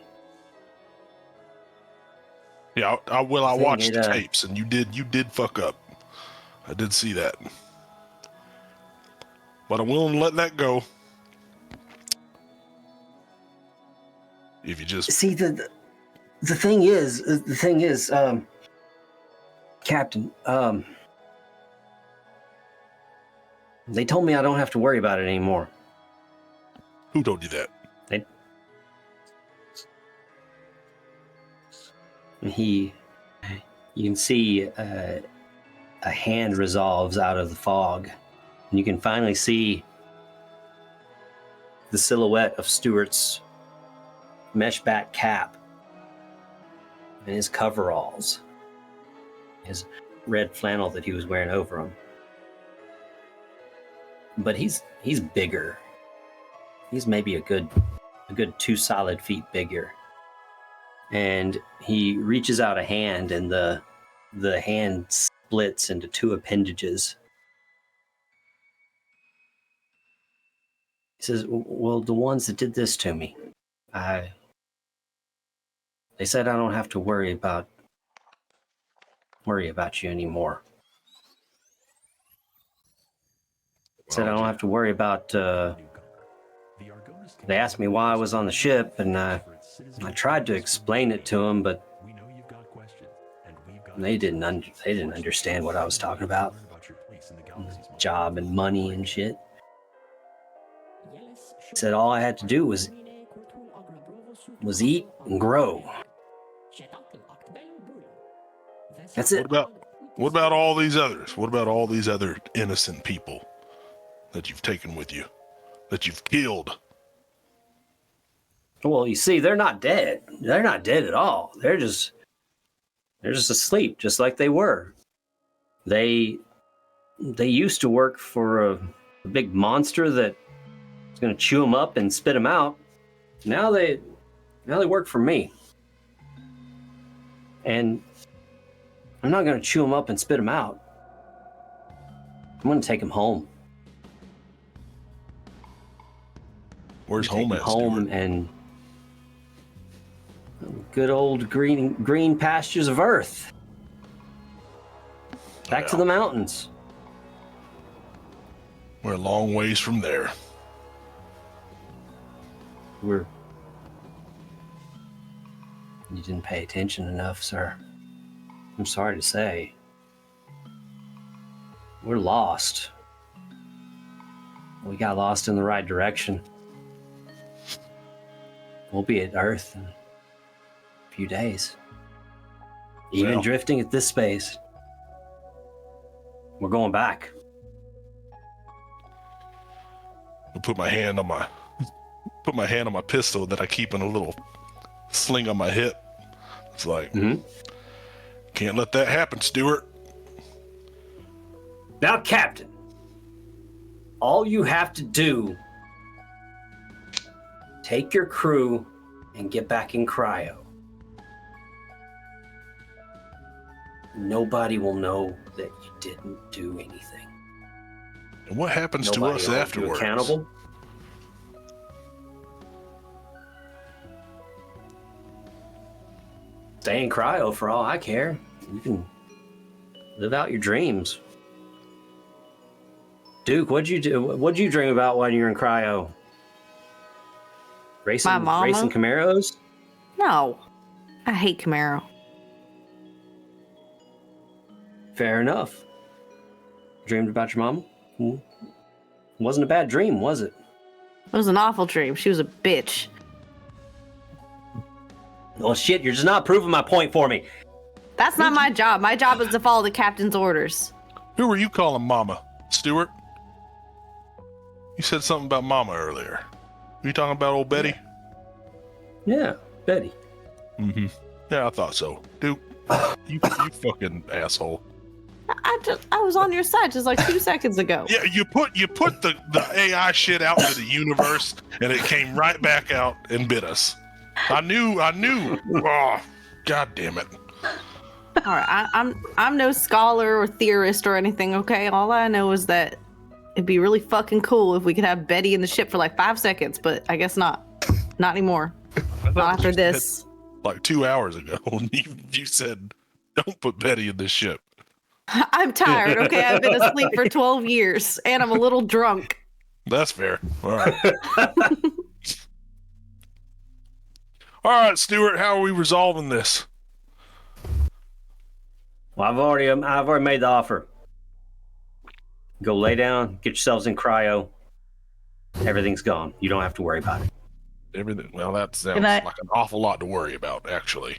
yeah, I watched the tapes, and you did fuck up. I did see that. But I'm willing to let that go. If you just see the thing is, Captain, they told me I don't have to worry about it anymore. Who told you that? You can see a hand resolves out of the fog, and you can finally see the silhouette of Stuart's mesh back cap and his coveralls, his red flannel that he was wearing over him. But he's bigger. He's maybe a good 2 solid feet bigger. And he reaches out a hand, and the hand splits into 2 appendages. He says, well, the ones that did this to me, they said I don't have to worry about you anymore. Said I don't have to worry about, they asked me why I was on the ship, and I tried to explain it to them, but they didn't understand what I was talking about. Job and money and shit. Said all I had to do was eat and grow. That's it. What about all these others? What about all these other innocent people that you've taken with you, that you've killed? Well, you see, they're not dead. They're not dead at all. They're just asleep, just like they were. They used to work for a big monster that was going to chew them up and spit them out. Now they work for me. And I'm not going to chew them up and spit them out. I'm going to take them home. Where's home at, home, Stuart? And good old green pastures of Earth. Back to the mountains. We're a long ways from there. You didn't pay attention enough, sir. I'm sorry to say. We're lost. We got lost in the right direction. We'll be at Earth in a few days. Even drifting at this space. We're going back. I'll put my hand on my pistol that I keep in a little sling on my hip. It's like, can't let that happen, Stuart. Now, Captain, all you have to do, take your crew and get back in cryo. Nobody will know that you didn't do anything. And what happens Nobody to us will hold afterwards? you accountable. Stay in cryo for all I care. You can live out your dreams. Duke, what'd you do? What'd you dream about when you were in cryo? Racing Camaros? No. I hate Camaro. Fair enough. Dreamed about your mama? Wasn't a bad dream, was it? It was an awful dream. She was a bitch. Well, shit, you're just not proving my point for me. That's not my job. My job is to follow the captain's orders. Who were you calling Mama? Stuart? You said something about Mama earlier. Were you talking about old Betty? Yeah, Betty. Mm-hmm. Yeah, I thought so. Dude, you fucking asshole. I was on your side just like 2 seconds ago. Yeah, you put the AI shit out into the universe, and it came right back out and bit us. I knew. Oh, God damn it. All right, I'm no scholar or theorist or anything. Okay, all I know is that it'd be really fucking cool if we could have Betty in the ship for like 5 seconds, but I guess not. Not anymore. Not after this. Like 2 hours ago, you said, "Don't put Betty in this ship." I'm tired. Okay, I've been asleep for 12 years, and I'm a little drunk. That's fair. All right. All right, Stuart. How are we resolving this? Well, I've already made the offer. Go lay down, get yourselves in cryo. Everything's gone. You don't have to worry about it. Everything. Well, that sounds like an awful lot to worry about, actually.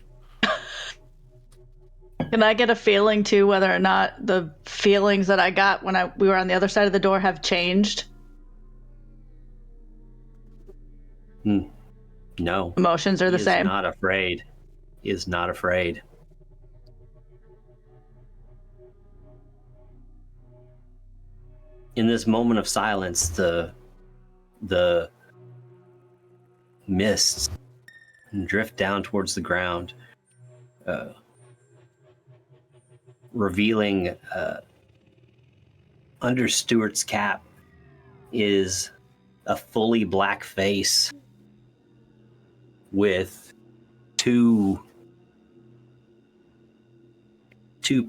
Can I get a feeling too whether or not the feelings that I got when we were on the other side of the door have changed? No. Emotions are the same. Not afraid. He is not afraid. In this moment of silence, the mists drift down towards the ground, revealing under Stuart's cap is a fully black face with two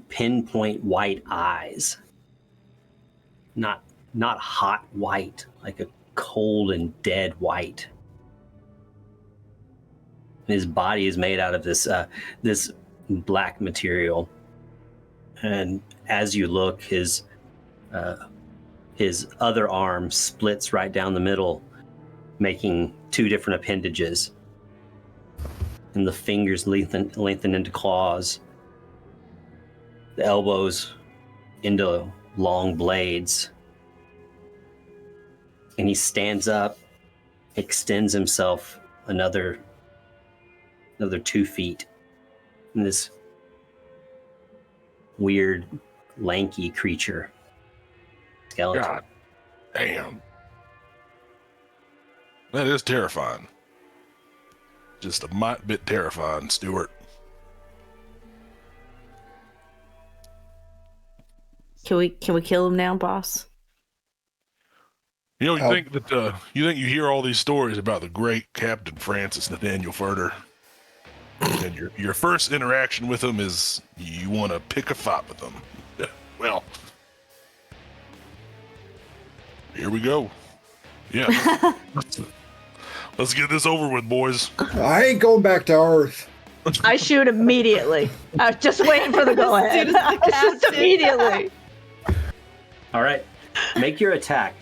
pinpoint white eyes. Not hot white, like a cold and dead white. His body is made out of this black material, and as you look, his other arm splits right down the middle, making two different appendages, and the fingers lengthen into claws, the elbows into long blades, and he stands up, extends himself another 2 feet, and this weird, lanky creature skeleton. God damn. That is terrifying. Just a mite bit terrifying, Stuart. Can we kill him now, boss? You know, you think you hear all these stories about the great Captain Francis Nathaniel Furter, and your first interaction with him is you want to pick a fight with him. Well, here we go. Yeah. Let's get this over with, boys. I ain't going back to Earth. I shoot immediately. I was just waiting for the go ahead. I shoot immediately. All right, make your attack.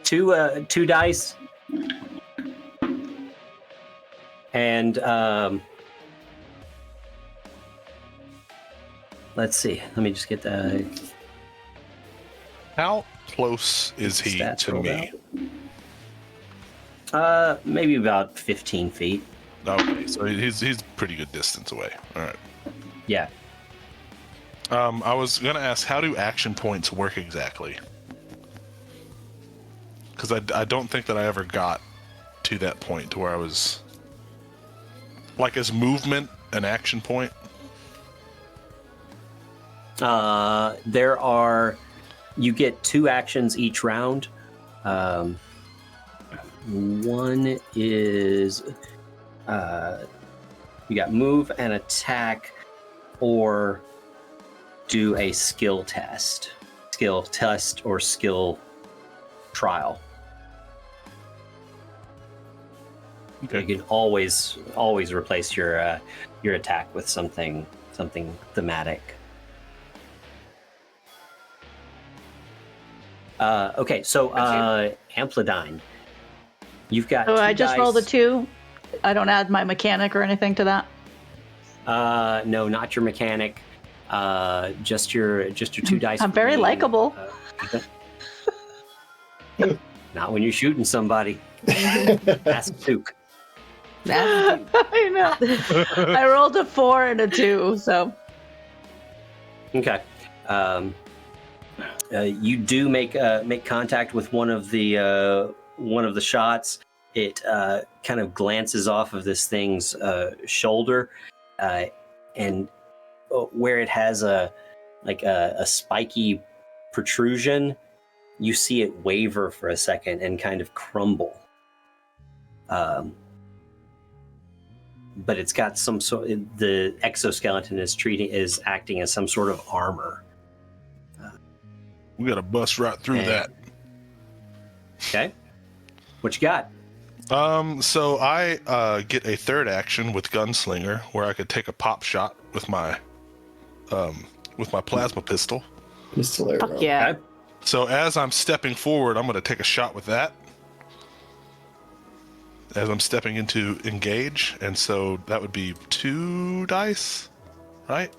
Two dice, and let's see. Let me just get the. How close is he to me? Maybe about 15 feet. Okay, so he's pretty good distance away. All right. Yeah. I was gonna ask, how do action points work exactly? Because I don't think that I ever got to that point to where I was like, is movement an action point? You get 2 actions each round. One is you got move and attack, or do a skill test or skill trial. Okay. You can always replace your attack with something thematic. Okay, so Amplidine, you've got. So I 2 just dice. rolled a 2. I don't add my mechanic or anything to that. No, not your mechanic. Just your 2 dice. I'm very likable. Not when you're shooting somebody. That's Duke. I know. I rolled a 4 and a 2, so. Okay. You do make contact with one of the shots. It kind of glances off of this thing's shoulder, and where it has a spiky protrusion, you see it waver for a second and kind of crumble. But it's got some sort. The exoskeleton is acting as some sort of armor. We gotta bust right through that. Okay. What you got? So I get a third action with Gunslinger, where I could take a pop shot with my plasma pistol. Pistol arrow. Fuck yeah. Okay. So as I'm stepping forward, I'm gonna take a shot with that. As I'm stepping into engage, and so that would be 2 dice, right?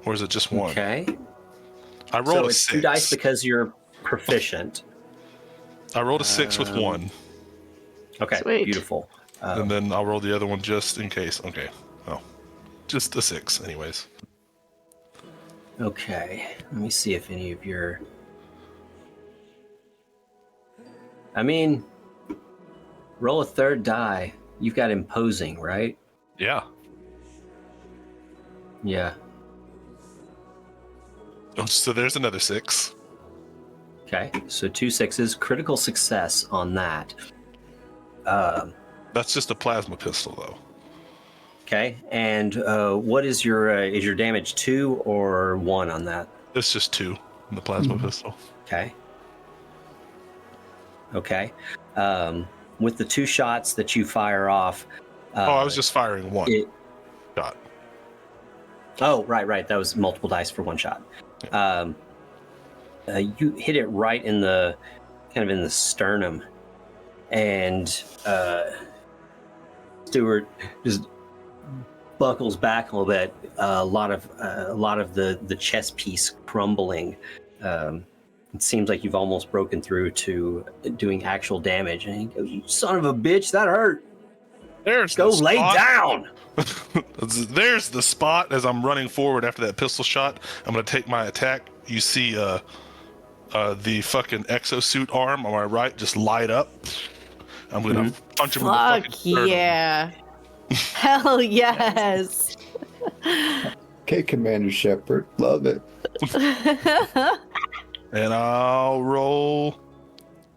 Or is it just 1? Okay. I rolled so a it's 6. 2 dice because you're proficient. I rolled a 6 with 1. Okay, Sweet. beautiful. And then I'll roll the other one just in case. Okay. Oh, just a 6 anyways. Okay, let me see if any of your... I mean, roll a third die. You've got imposing, right? Yeah. Yeah. Oh, so there's another 6. Okay, so 2 6s. Critical success on that. That's just a plasma pistol, though. Okay, and what is your damage? 2 or 1 on that? It's just 2 in the plasma pistol. Okay. Okay. With the 2 shots that you fire off. I was just firing 1 shot. Oh, right. That was multiple dice for 1 shot. You hit it right in the sternum, and Stuart just buckles back a little bit. A lot of the chest piece crumbling. It seems like you've almost broken through to doing actual damage. And he goes, "You son of a bitch, that hurt. Go lay down." There's the spot. As I'm running forward after that pistol shot, I'm gonna take my attack. You see the fucking exosuit arm on my right just light up. I'm gonna punch him in the fucking sternum. Yeah. Hell yes. Okay, Commander Shepard. Love it. And I'll roll.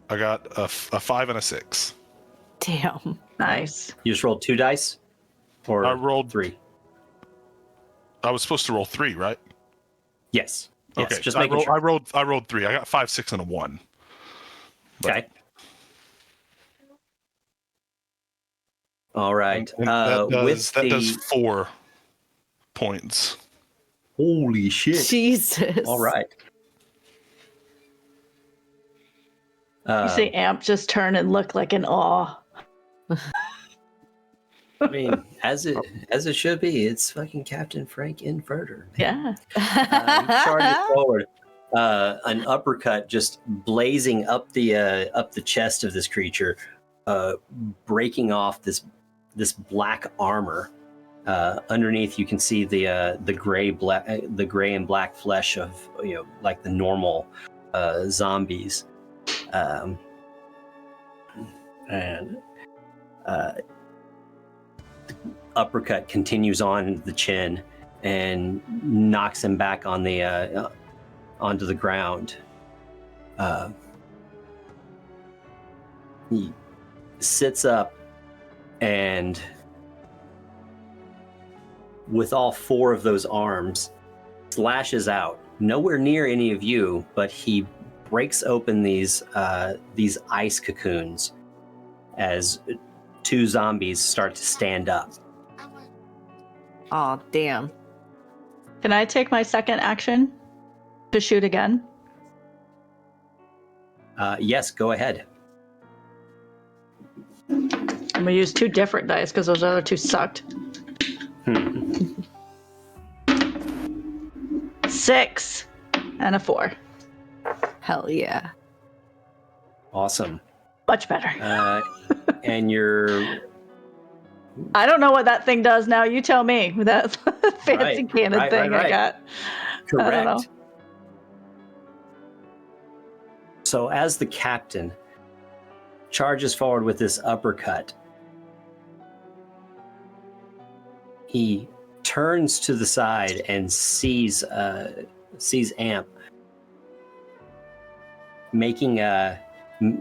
I got a 5 and a 6. Damn. Nice. You just rolled 2 dice? Or I rolled 3? I was supposed to roll 3, right? Yes. Okay. Just I making sure. rolled 3. I got 5, 6, and a 1. Okay. All right. And that does 4 points. Holy shit. Jesus. All right. You see Amp just turn and look like in awe. I mean, as it should be. It's fucking Captain Frank Inverter. Yeah. He charges forward. An uppercut just blazing up the chest of this creature, breaking off this black armor. Underneath, you can see the gray and black flesh of like the normal zombies, and the uppercut continues on the chin and knocks him back on the onto the ground. He sits up and, with all 4 of those arms, slashes out. Nowhere near any of you, but he breaks open these ice cocoons as 2 zombies start to stand up. Oh, damn. Can I take my second action to shoot again? Yes, go ahead. I'm gonna use 2 different dice because those other 2 sucked. 6 and a 4. Hell yeah. Awesome. Much better. And you're I don't know what that thing does now. You tell me. That fancy cannon thing I got. correct. I don't know. So as the captain charges forward with this uppercut, he turns to the side and sees Amp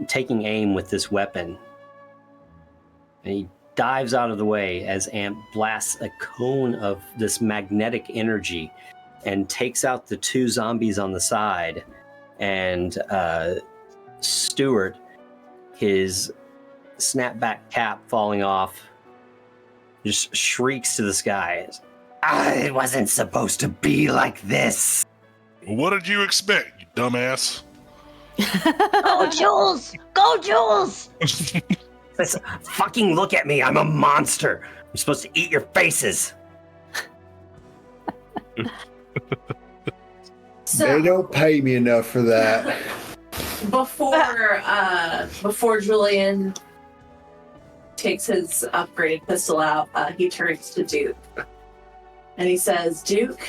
taking aim with this weapon, and he dives out of the way as Amp blasts a cone of this magnetic energy and takes out the 2 zombies on the side. And Stuart, his snapback cap falling off, just shrieks to the skies. I wasn't supposed to be like this. What did you expect, you dumbass? Go, Jules! Go, Jules! Fucking look at me. I'm a monster. I'm supposed to eat your faces. They don't pay me enough for that. Before Julian takes his upgraded pistol out, he turns to Duke. And he says, Duke,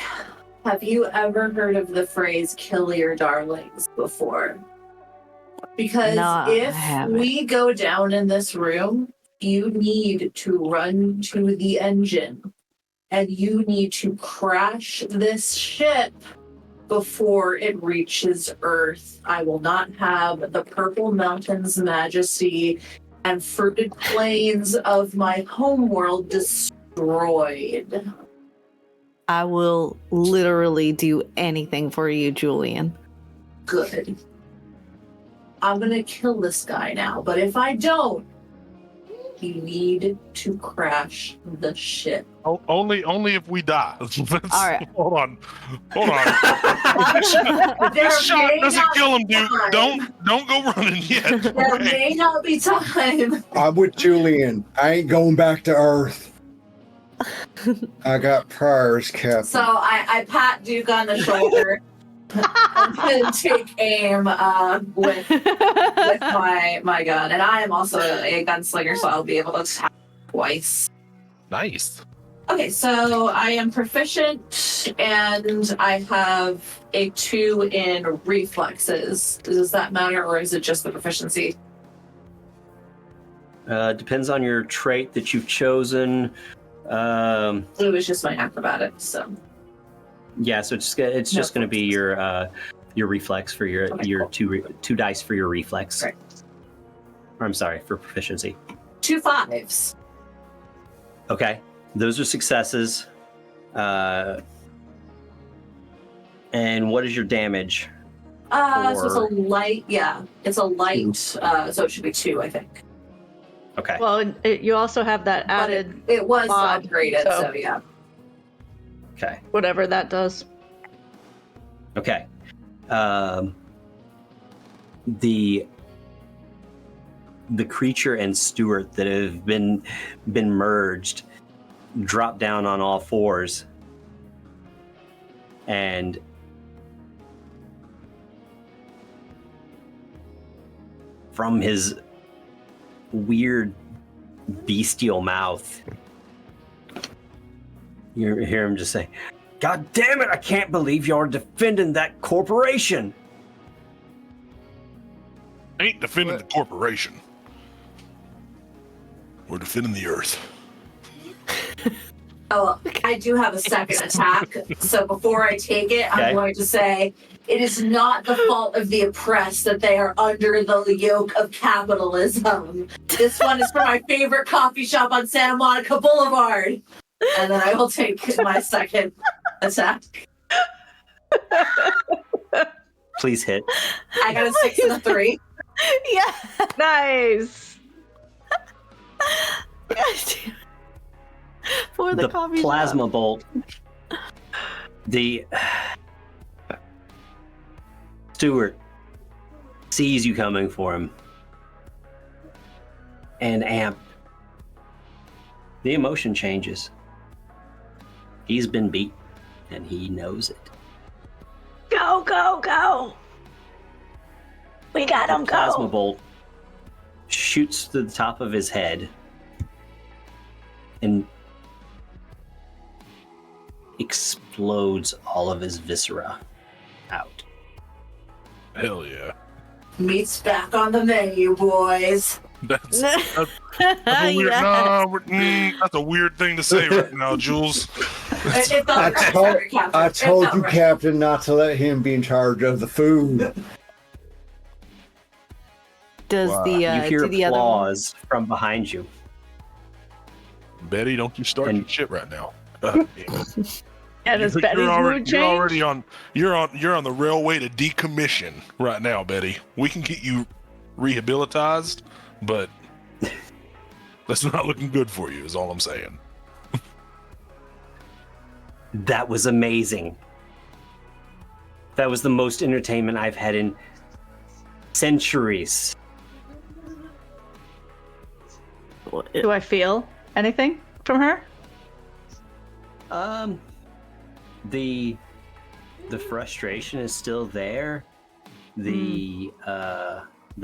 have you ever heard of the phrase kill your darlings before? Because if we go down in this room, you need to run to the engine. And you need to crash this ship before it reaches Earth. I will not have the Purple Mountains majesty and fruited plains of my homeworld destroyed. I will literally do anything for you, Julian. Good. I'm gonna kill this guy now, but if I don't, you need to crash the ship. Only if we die. All right. Hold on. If this shot doesn't kill him, Duke, don't go running yet. There may not be time. I'm with Julian. I ain't going back to Earth. I got priors, Captain. So I pat Duke on the shoulder and take aim with my gun. And I am also a gunslinger, so I'll be able to attack twice. Nice. Okay, so I am proficient and I have a 2 in reflexes. Does that matter, or is it just the proficiency? Depends on your trait that you've chosen. It was just my acrobatics, so. Yeah, so it's just going to be your reflex for your two dice for your reflex. Right. Or, I'm sorry, for proficiency. 2 5s. Okay, those are successes. And what is your damage? So it's a light. Yeah, it's a light. So it should be 2, I think. Okay. Well, you also have that added. It was mod, upgraded, so yeah. Okay. Whatever that does. Okay. The creature and Stuart that have been merged drop down on all fours, and from his weird bestial mouth, you hear him just say, "God damn it, I can't believe you're defending that corporation." Ain't defending the corporation. We're defending the Earth. Oh, I do have a second attack. So before I take it, I'm going to say, it is not the fault of the oppressed that they are under the yoke of capitalism. This one is for my favorite coffee shop on Santa Monica Boulevard. And then I will take my second attack. Please hit. I got a 6 and a 3. Yeah. Nice. For the coffee plasma shop. bolt. The Stuart sees you coming for him, and Amp. The emotion changes. He's been beat, and he knows it. Go! We got The him, plasma go! bolt shoots to the top of his head and explodes all of his viscera out. Hell yeah. Meat's back on the menu, boys. That's a weird. Yes. That's a weird thing to say right now, Jules. It felt right, sorry, Captain. I It told felt you, right. Captain, not to let him be in charge of the food. Does Wow. the You hear do the other one? applause from behind you. Betty, don't you start And- your shit right now. And is Betty's mood You're already change? on. You're on the railway to decommission right now, Betty. We can get you rehabilitized, but that's not looking good for you. Is all I'm saying. That was amazing. That was the most entertainment I've had in centuries. Do I feel anything from her? The frustration is still there. The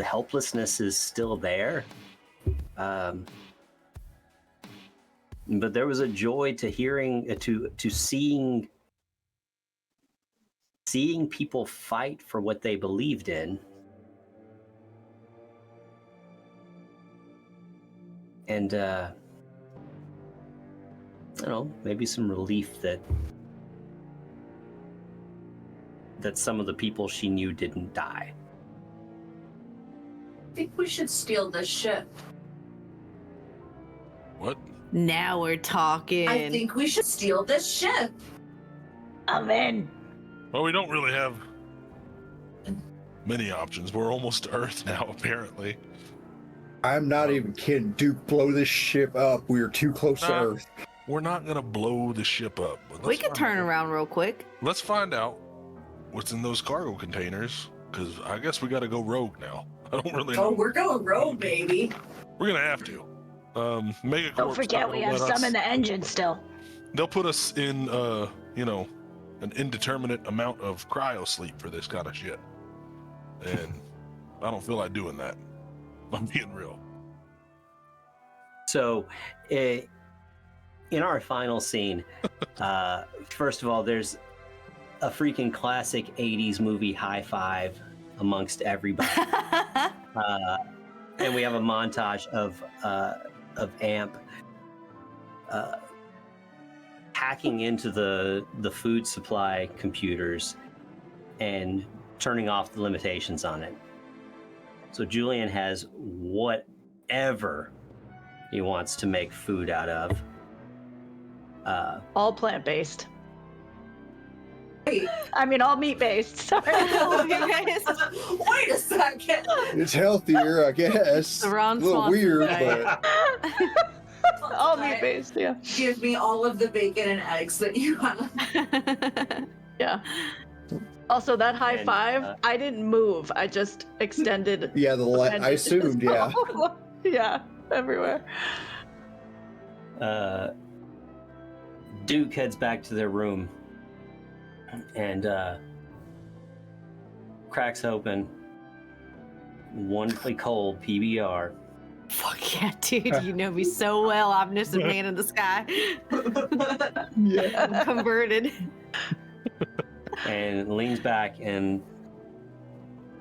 helplessness is still there. But there was a joy to hearing to seeing people fight for what they believed in. And I don't know, maybe some relief that some of the people she knew didn't die. I think we should steal this ship. What? Now we're talking. I think we should steal this ship. I'm in. Well, we don't really have many options. We're almost to Earth now, apparently. I'm not even kidding. Duke, blow this ship up. We are too close to Earth. We're not gonna blow the ship up. But We could turn around real quick. Let's find out what's in those cargo containers, because I guess we got to go rogue now. I don't really know. Oh, we're going rogue, baby. We're gonna have to. Megacorp's Don't forget not we gonna have let some us- in the engine still. They'll put us in, an indeterminate amount of cryosleep for this kind of shit, and I don't feel like doing that. I'm being real. So, in our final scene, first of all, there's a freaking classic 80s movie high five amongst everybody. And we have a montage of Amp hacking into the food supply computers and turning off the limitations on it. So Julian has whatever he wants to make food out of. All plant-based. Wait, I mean, all meat-based. Sorry. wait a second. It's healthier, I guess. The Ron a little Swanson weird, diet. but all meat-based, yeah. Give me all of the bacon and eggs that you have. Yeah. Also, that high And, five, I didn't move. I just extended. yeah, I assumed, yeah. Yeah, everywhere. Duke heads back to their room and cracks open wonderfully cold PBR. Fuck yeah, dude. You know me so well, omniscient man in the sky. Yeah. I'm converted. And leans back and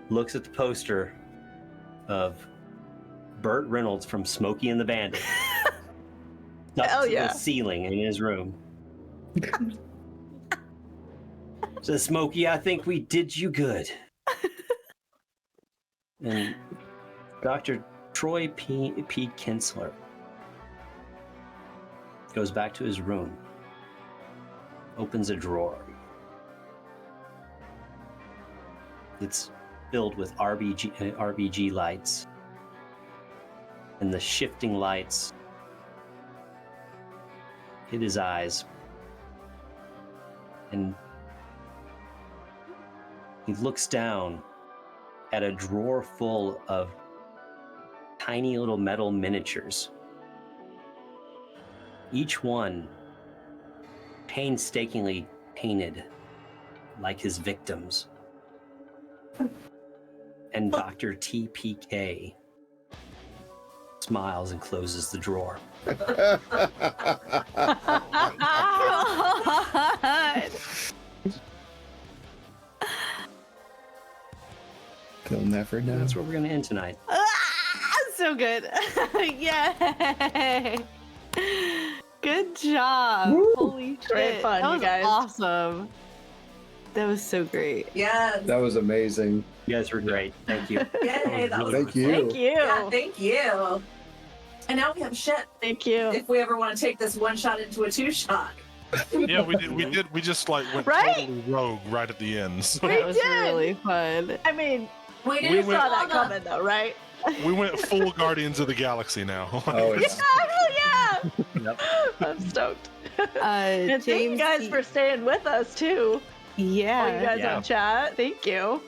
looks at the poster of Burt Reynolds from Smokey and the Bandit. Up Hell to yeah. the ceiling in his room. Says Smokey, I think we did you good. And Dr. Troy P. Kinsler goes back to his room, opens a drawer. It's filled with RBG lights, and the shifting lights hit his eyes, and he looks down at a drawer full of tiny little metal miniatures, each one painstakingly painted like his victims. And Dr. TPK smiles and closes the drawer. They'll never know. That's where we're going to end tonight. So good. Yay. Good job. Woo. Holy shit. Great fun, that you was guys. awesome. That was so great. Yes. That was amazing. You guys were great. Thank you. Yay, that was Thank you. Thank you. Yeah, thank you. And now we have shit Thank you. if we ever want to take this one shot into a two shot. Yeah, we did. We just like went Right? totally rogue right at the end. So That was did. really fun. I mean, We you didn't saw that all the- coming though, right? we went full Guardians of the Galaxy now. Oh, it's Oh yeah! Yep. I'm stoked. And James, thank you guys for staying with us too. yeah. All you guys Yeah. on chat. Thank you.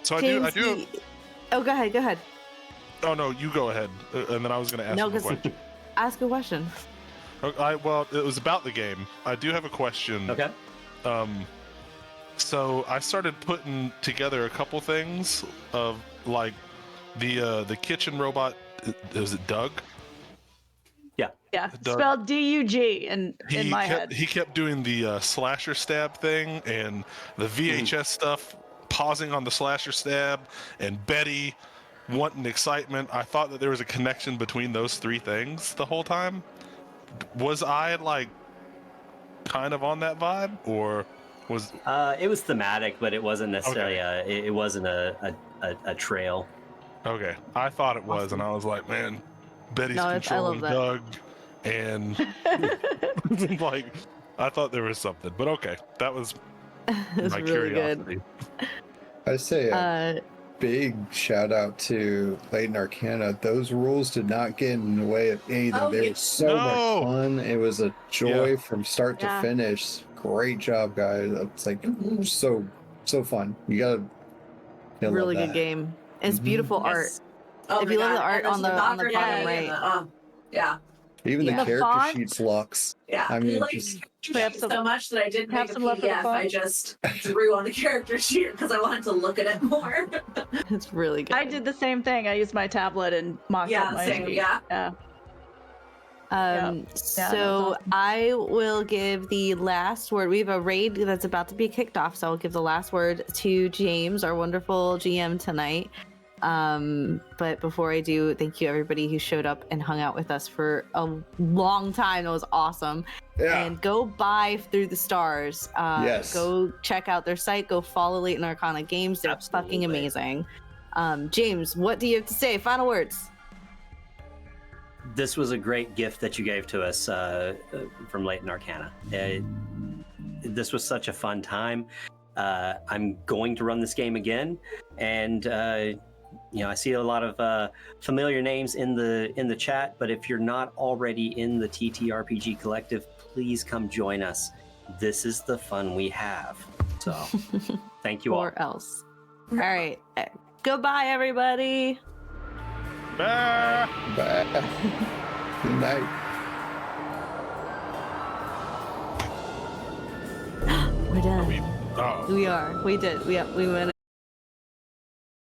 So I James, do. Oh, go ahead. Oh no, you go ahead, and then I was going to ask No, you a 'cause- question. Ask a question. Well, it was about the game. I do have a question. Okay. So I started putting together a couple things of like the kitchen robot. Was it Doug? Yeah, Doug. spelled D-U-G in my head. He kept doing the slasher stab thing and the VHS stuff, pausing on the slasher stab, and Betty wanting excitement. I thought that there was a connection between those three things the whole time. Was I like kind of on that vibe, or was? It was thematic, but it wasn't necessarily it wasn't a trail. Okay, I thought it was, and I was like, man, Betty's No, I controlling love that. Doug, and like, I thought there was something, but okay, that was It's my really good. curiosity. I say a Uh, big shout out to Latent Arcana. Those rules did not get in the way of anything. Oh, They yeah. were so No. much fun. It was a joy Yeah. from start to Yeah. finish. Great job, guys. It's like so fun. You gotta really love good that. game. It's Mhm. beautiful art. Yes. Oh If my you love God. the art And there's on the bottom right. Yeah. Even Yeah. the The character font- sheets looks. Yeah. I mean, like, just We have some- so much that I didn't have make a some love for the PDF. font. I just drew on the character sheet because I wanted to look at it more. It's really good. I did the same thing. I used my tablet and mocked Yeah, up my same, sheet. yeah. Yeah. So that's awesome. I will give the last word. We have a raid that's about to be kicked off, so I'll give the last word to James, our wonderful GM tonight. But before I do, thank you everybody who showed up and hung out with us for a long time. It was awesome. yeah. And go buy Through the Stars. Yes. Go check out their site. Go follow Latent Arcana Games. They're fucking Absolutely. amazing. James, what do you have to say? Final words. This was a great gift that you gave to us from Latent Arcana. This was such a fun time. I'm going to run this game again, and I see a lot of familiar names in the chat. But if you're not already in the TTRPG collective, please come join us. This is the fun we have. So, thank you all. Or else. All right. Goodbye, everybody. Ah! Bye. Good night. We're done. We We are. We did. We went.